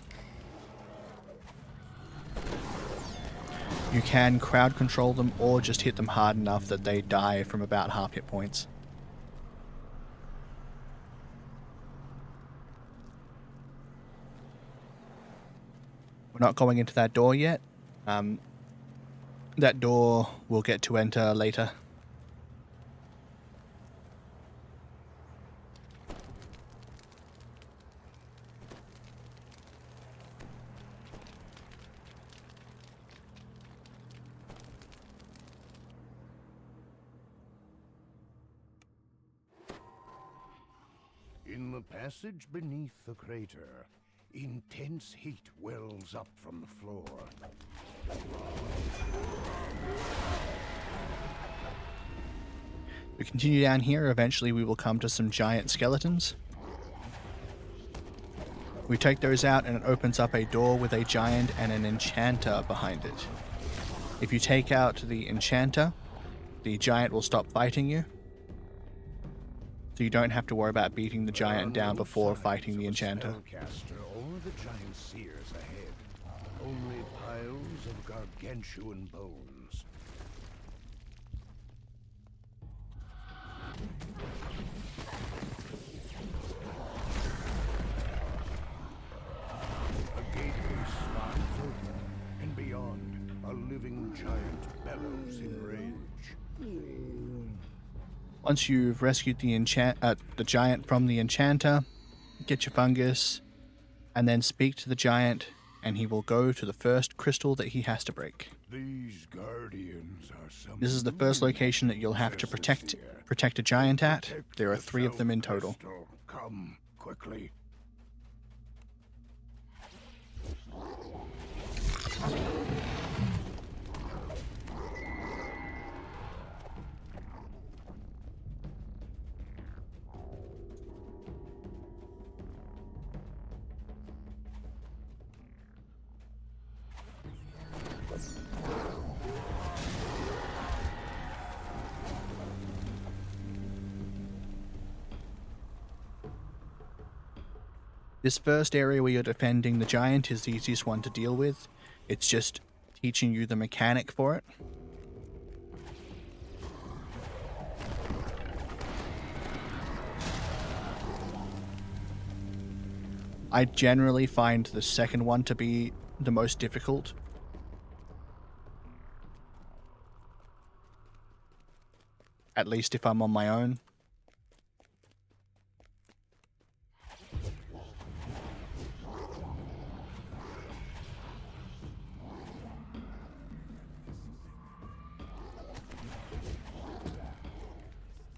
You can crowd control them or just hit them hard enough that they die from about half hit points. We're not going into that door yet. That door we'll get to enter later. In the passage beneath the crater, intense heat wells up from the floor. We continue down here. Eventually we will come to some giant skeletons. We take those out and it opens up a door with a giant and an enchanter behind it. If you take out the enchanter, the giant will stop fighting you. So you don't have to worry about beating the giant down before fighting the enchanter. Spellcaster or the giant seers ahead. Only piles of gargantuan bones. A gateway slides open, and beyond, a living giant bellows in rage. Once you've rescued the giant from the enchanter, get your fungus, and then speak to the giant, and he will go to the first crystal that he has to break. These guardians are some. This is the first location that you'll have to protect a giant at. There are 3 of them in total. Come quickly. This first area where you're defending the giant is the easiest one to deal with. It's just teaching you the mechanic for it. I generally find the second one to be the most difficult. At least if I'm on my own.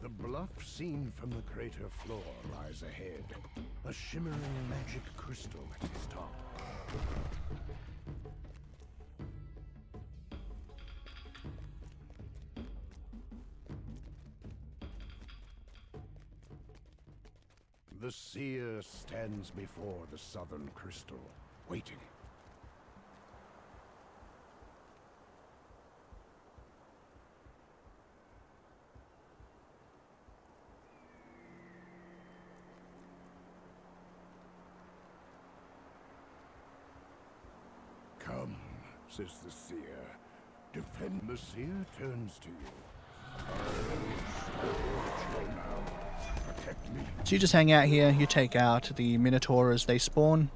The bluff seen from the crater floor lies ahead. A shimmering magic crystal at its top. The seer stands before the southern crystal, waiting. Come, says the seer. Defend. The seer turns to you. Protect me. So you just hang out here, you take out the Minotaur as they spawn.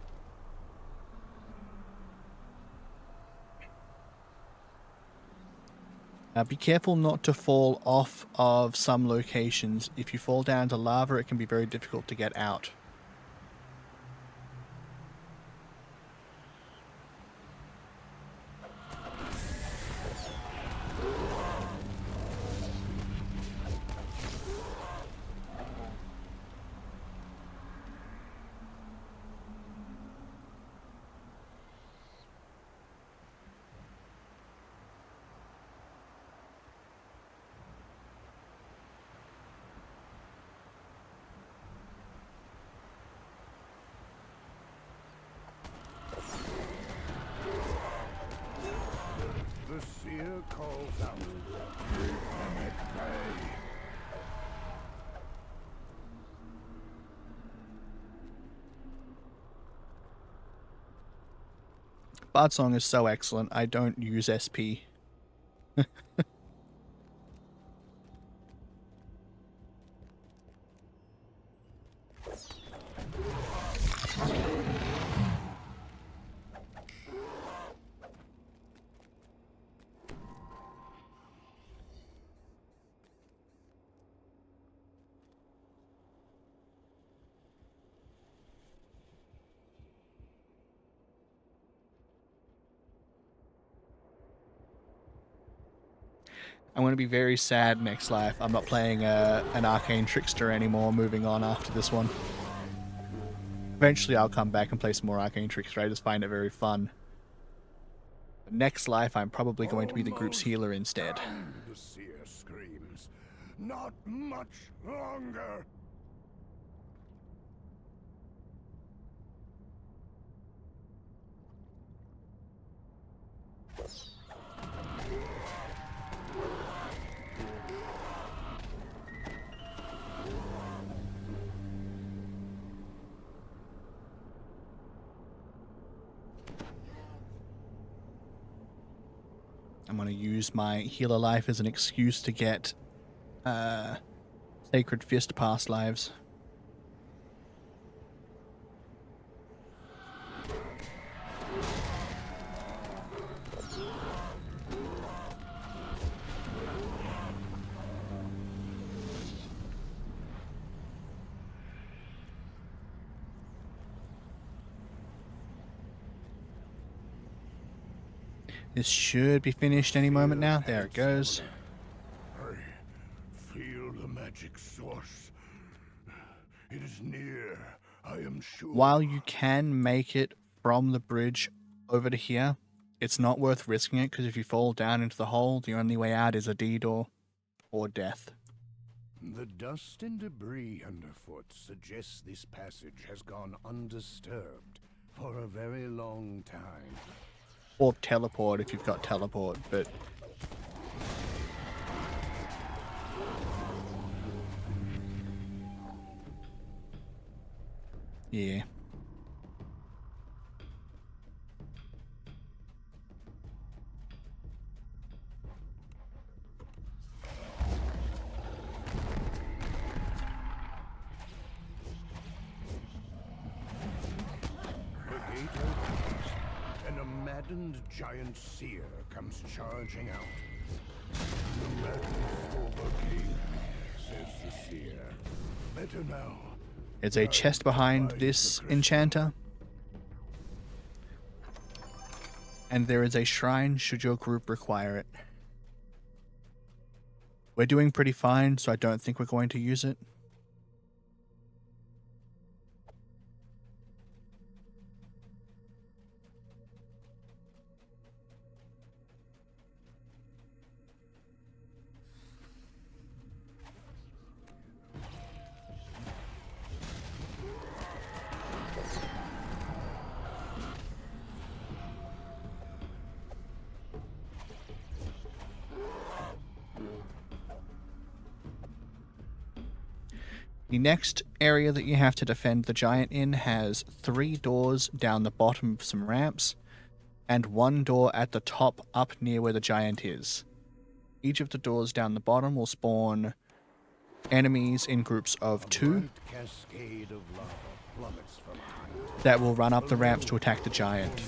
Be careful not to fall off of some locations. If you fall down to lava, it can be very difficult to get out. The seer calls out. Keep them at bay. Bard Song is so excellent, I don't use SP. I'm going to be very sad next life. I'm not playing an Arcane Trickster anymore, moving on after this one. Eventually I'll come back and play some more Arcane Trickster, I just find it very fun. But next life I'm probably going to be the group's healer instead. The seer screams. Not much longer. I'm going to use my healer life as an excuse to get Sacred Fist past lives. This should be finished any moment now. There it goes. I feel the magic source. It is near, I am sure. While you can make it from the bridge over to here, it's not worth risking it, because if you fall down into the hole, the only way out is a D-door or death. The dust and debris underfoot suggests this passage has gone undisturbed for a very long time. Or teleport if you've got teleport, but... yeah. The gate opens, and a maddened giant seer comes charging out. The madness overcame, says the seer. Better now. There's a chest behind this enchanter. And there is a shrine should your group require it. We're doing pretty fine, so I don't think we're going to use it. The next area that you have to defend the giant in has 3 doors down the bottom of some ramps, and 1 door at the top up near where the giant is. Each of the doors down the bottom will spawn enemies in groups of 2 Bright cascade of lava plummets from behind. that will run up the ramps to attack the giant.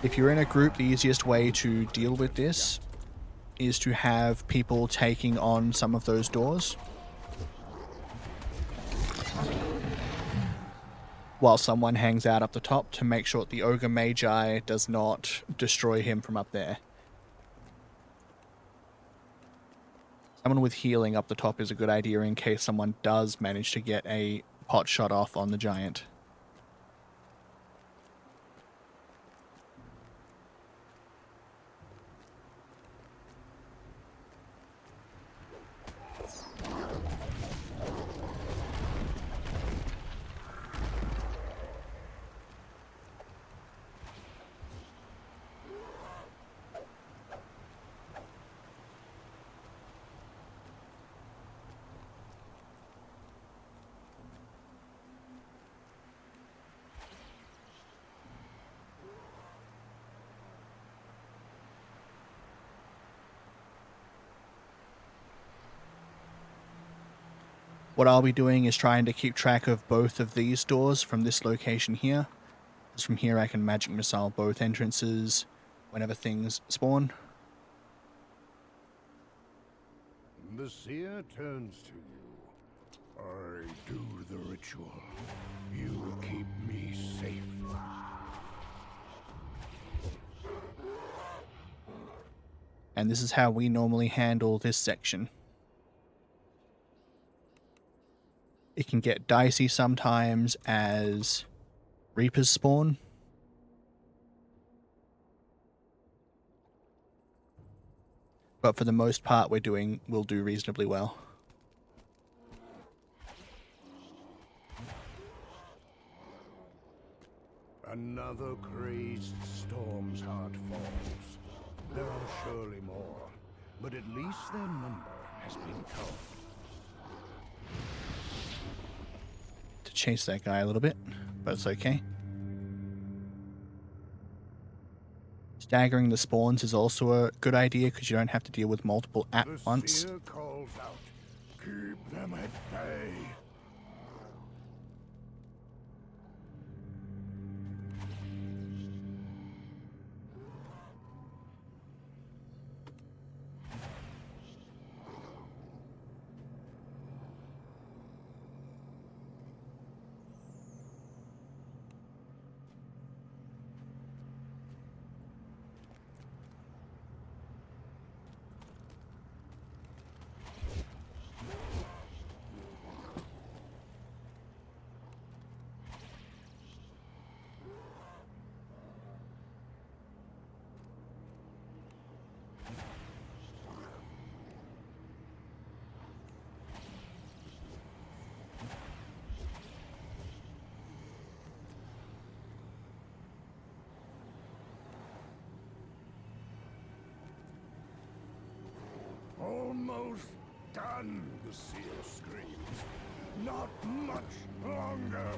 If you're in a group, the easiest way to deal with this is to have people taking on some of those doors, while someone hangs out up the top to make sure that the Ogre Magi does not destroy him from up there. Someone with healing up the top is a good idea in case someone does manage to get a pot shot off on the giant. What I'll be doing is trying to keep track of both of these doors from this location here. Because from here I can magic missile both entrances whenever things spawn. The seer turns to you. I do the ritual. You keep me safe. And this is how we normally handle this section. It can get dicey sometimes as Reapers spawn. But for the most part we'll do reasonably well. Another crazed storm's heart falls. There are surely more, but at least their number has been culled. To chase that guy a little bit, but it's okay. Staggering the spawns is also a good idea because you don't have to deal with multiple at The once. seer calls out. Keep them at bay. Almost done, the seer screams. Not much longer.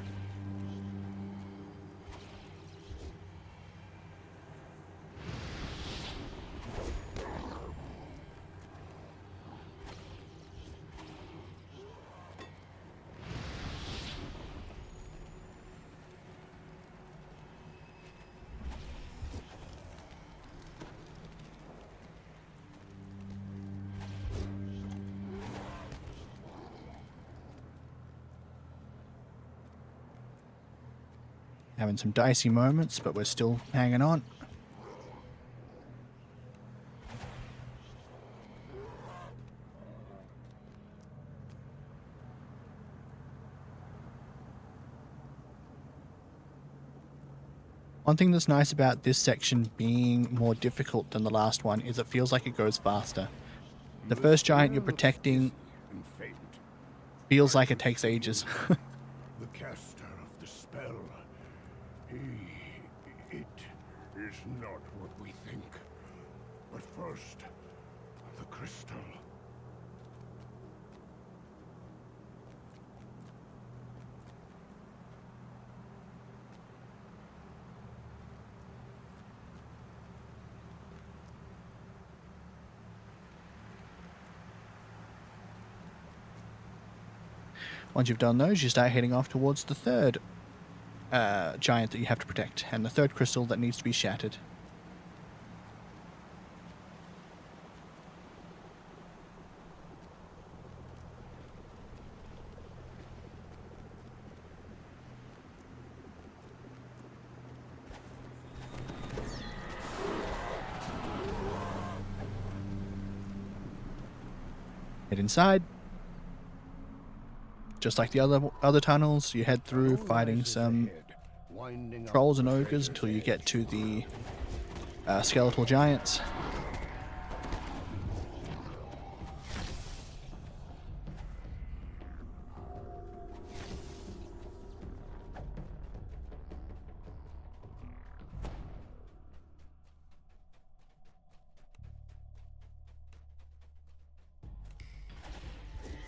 Having some dicey moments, but we're still hanging on. One thing that's nice about this section being more difficult than the last one is it feels like it goes faster. The first giant you're protecting feels like it takes ages. The caster of the spell. It is not what we think. But first, the crystal. Once you've done those, you start heading off towards the third giant that you have to protect, and the third crystal that needs to be shattered. Head inside. Just like the other tunnels, you head through fighting some trolls and ogres until you get to the skeletal giants.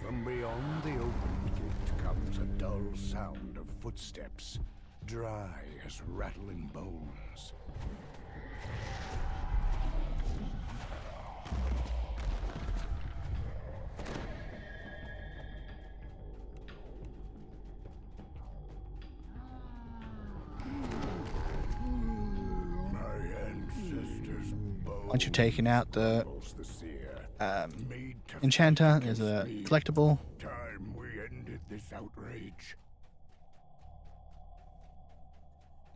From beyond the open gate comes a dull sound of footsteps, dry as rattling bones. My ancestors' bones. Once you've taken out the The seer. Made to enchanter, fight there's a against me. collectible. Time we ended this outrage.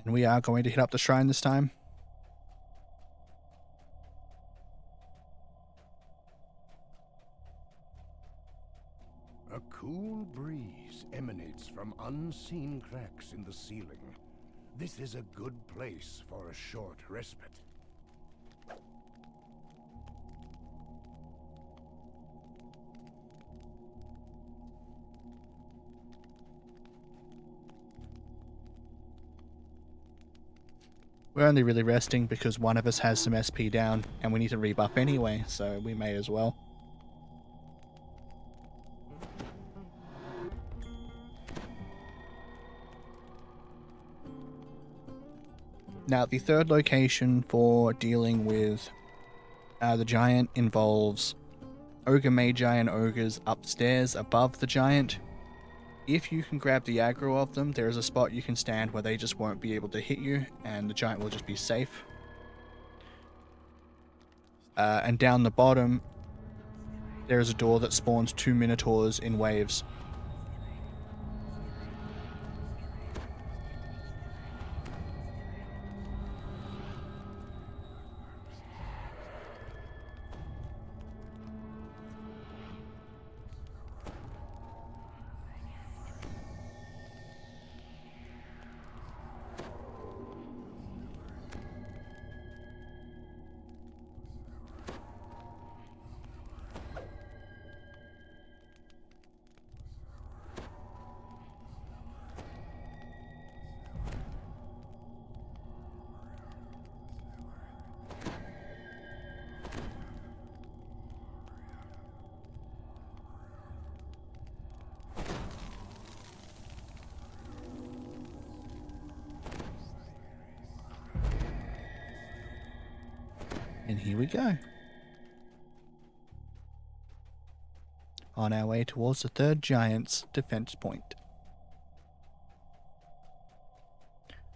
And we are going to hit up the shrine this time. A cool breeze emanates from unseen cracks in the ceiling. This is a good place for a short respite. We're only really resting because one of us has some SP down and we need to rebuff anyway, so we may as well. Now, the third location for dealing with the giant involves ogre magi and ogres upstairs above the giant. If you can grab the aggro of them, there is a spot you can stand where they just won't be able to hit you, and the giant will just be safe. And down the bottom, there is a door that spawns 2 minotaurs in waves. And here we go. On our way towards the third giant's defense point.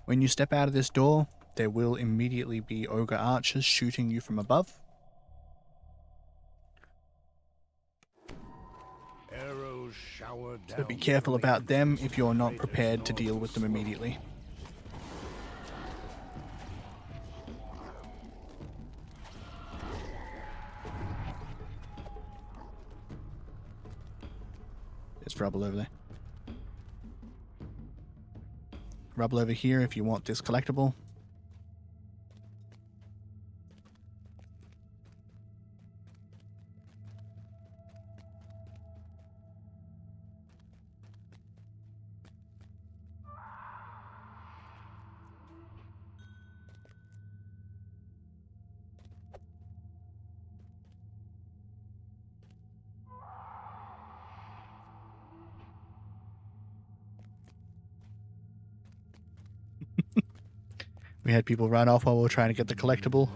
When you step out of this door, there will immediately be ogre archers shooting you from above. Arrows shower down. So be careful about them if you're not prepared to deal with them immediately. There's rubble over there. Rubble over here if you want this collectible. We had people run off while we were trying to get the collectible.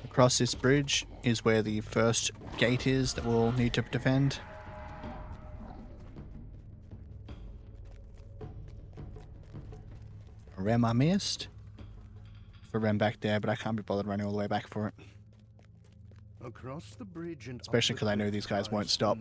Across this bridge is where the first gate is that we'll need to defend. A rem I missed. For a rem back there, but I can't be bothered running all the way back for it. Across the bridge and Especially because I know these guys won't stop.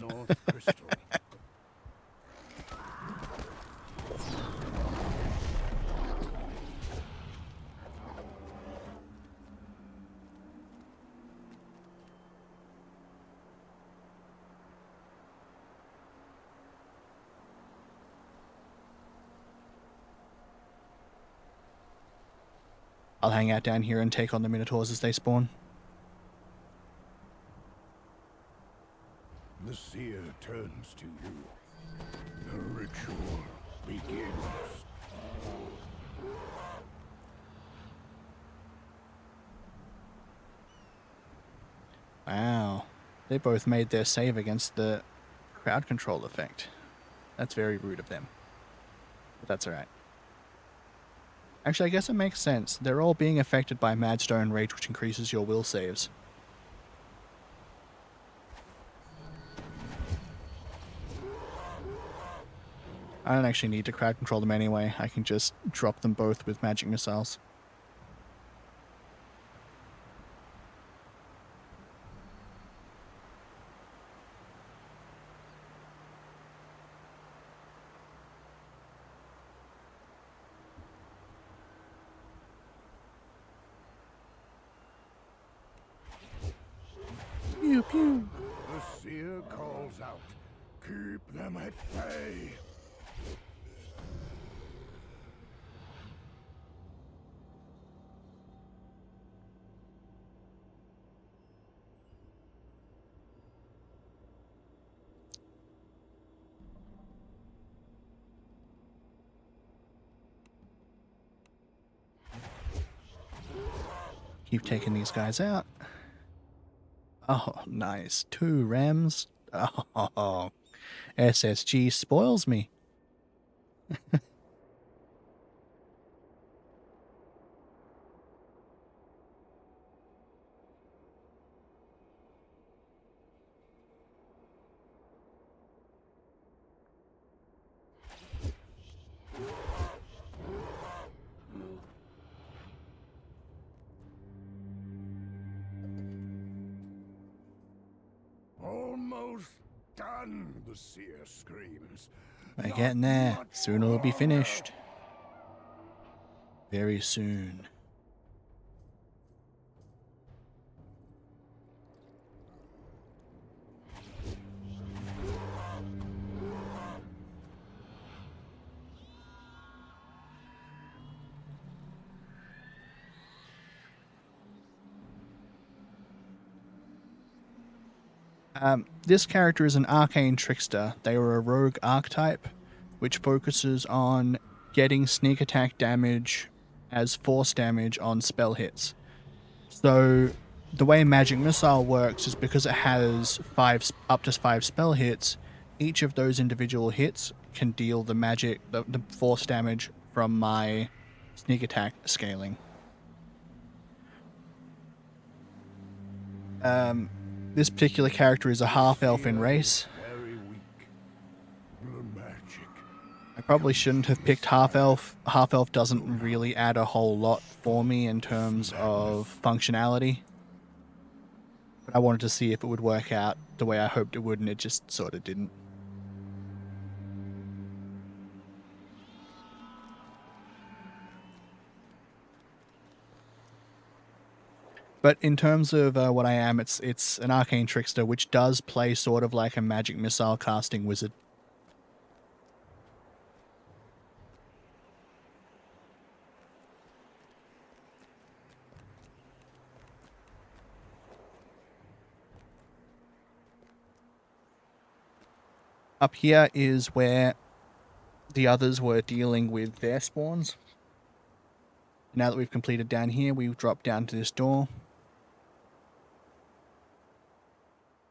I'll hang out down here and take on the Minotaurs as they spawn. The seer turns to you. The ritual begins. Wow. They both made their save against the crowd control effect. That's very rude of them. That's alright. Actually, I guess it makes sense. They're all being affected by Madstone Rage, which increases your will saves. I don't actually need to crowd control them anyway. I can just drop them both with magic missiles. Pew pew. The seer calls out. Keep them at bay. Keep taking these guys out. Oh, nice. 2 Rams. Oh, SSG spoils me. Almost done, the seer screams. We're getting there. Soon it'll be finished. Very soon. This character is an arcane trickster. They are a rogue archetype, which focuses on getting sneak attack damage as force damage on spell hits. So the way Magic Missile works is because it has up to 5 spell hits, each of those individual hits can deal the force damage from my sneak attack scaling. This particular character is a half-elf in race. Very weak. Blue magic. I probably shouldn't have picked half-elf. Half-elf doesn't really add a whole lot for me in terms of functionality. But I wanted to see if it would work out the way I hoped it would, and it just sort of didn't. But in terms of what I am, it's an arcane trickster, which does play sort of like a magic missile casting wizard. Up here is where the others were dealing with their spawns. Now that we've completed down here, we've dropped down to this door.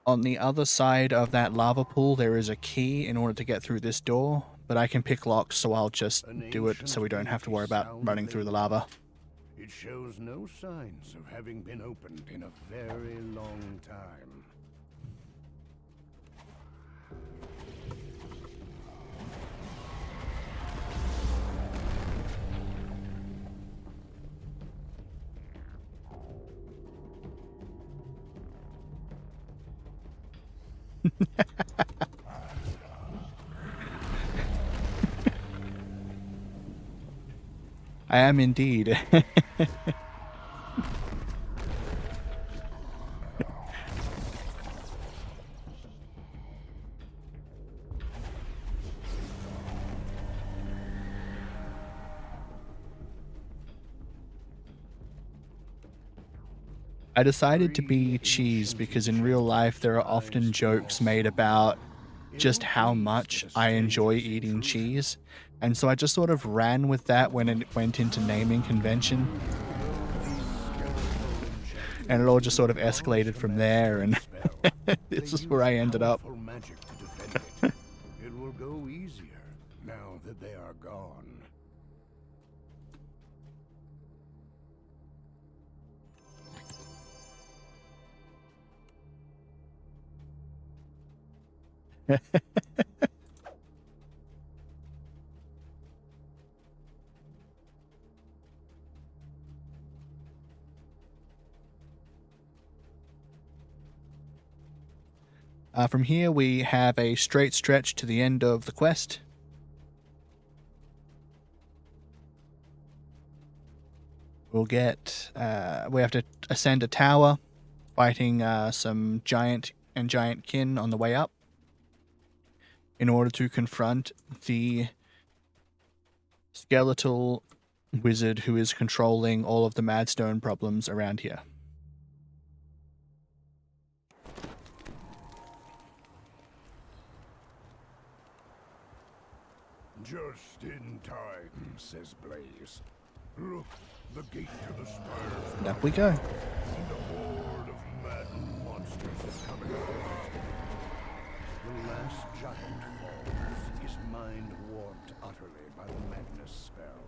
On the other side of that lava pool, there is a key in order to get through this door, but I can pick locks, so I'll just do it so we don't have to worry about running through the lava. It shows no signs of having been opened in a very long time. I am indeed. I decided to be cheese because in real life there are often jokes made about just how much I enjoy eating cheese. And so I just sort of ran with that when it went into naming convention. And it all just sort of escalated from there, and this is where I ended up. It will go easier now that they are gone. From here, we have a straight stretch to the end of the quest. We'll get... we have to ascend a tower, fighting some giant and giant kin on the way up, in order to confront the skeletal wizard who is controlling all of the Madstone problems around here. Just in time, says Blaze. Look, the gate to the spires. And up we go. And a horde of maddened monsters is coming out. The last giant falls, his mind warped utterly by the Menace spell.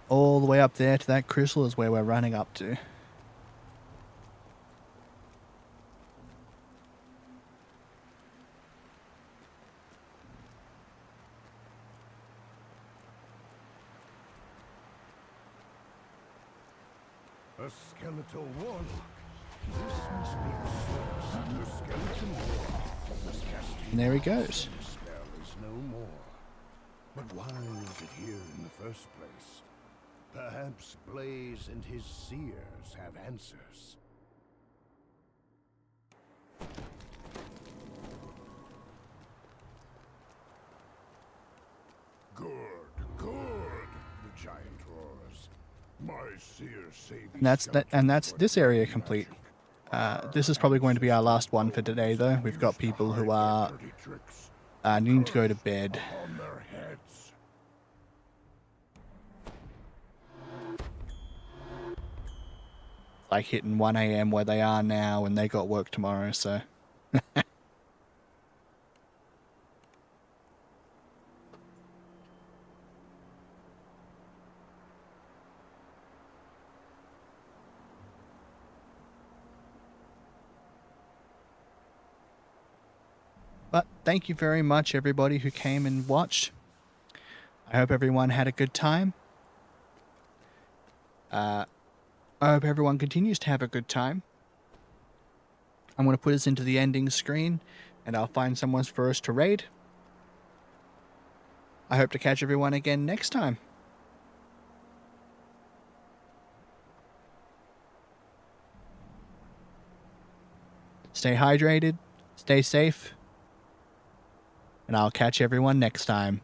All the way up there to that Crucible is where we're running up to. A skeletal warlock. This must be the source. The skeleton warlock was casting. And there he goes. The spell is no more. But why was it here in the first place? Perhaps Blaze and his seers have answers. Good, good, the giant roars. My seers say these And that's this area complete. This is probably going to be our last one for today, though. We've got people who are dirty tricks needing to go to bed. on their heads. Like hitting 1 a.m. where they are now, and they got work tomorrow, so... But thank you very much, everybody who came and watched. I hope everyone had a good time. I hope everyone continues to have a good time. I'm going to put us into the ending screen, and I'll find someone for us to raid. I hope to catch everyone again next time. Stay hydrated, stay safe, and I'll catch everyone next time.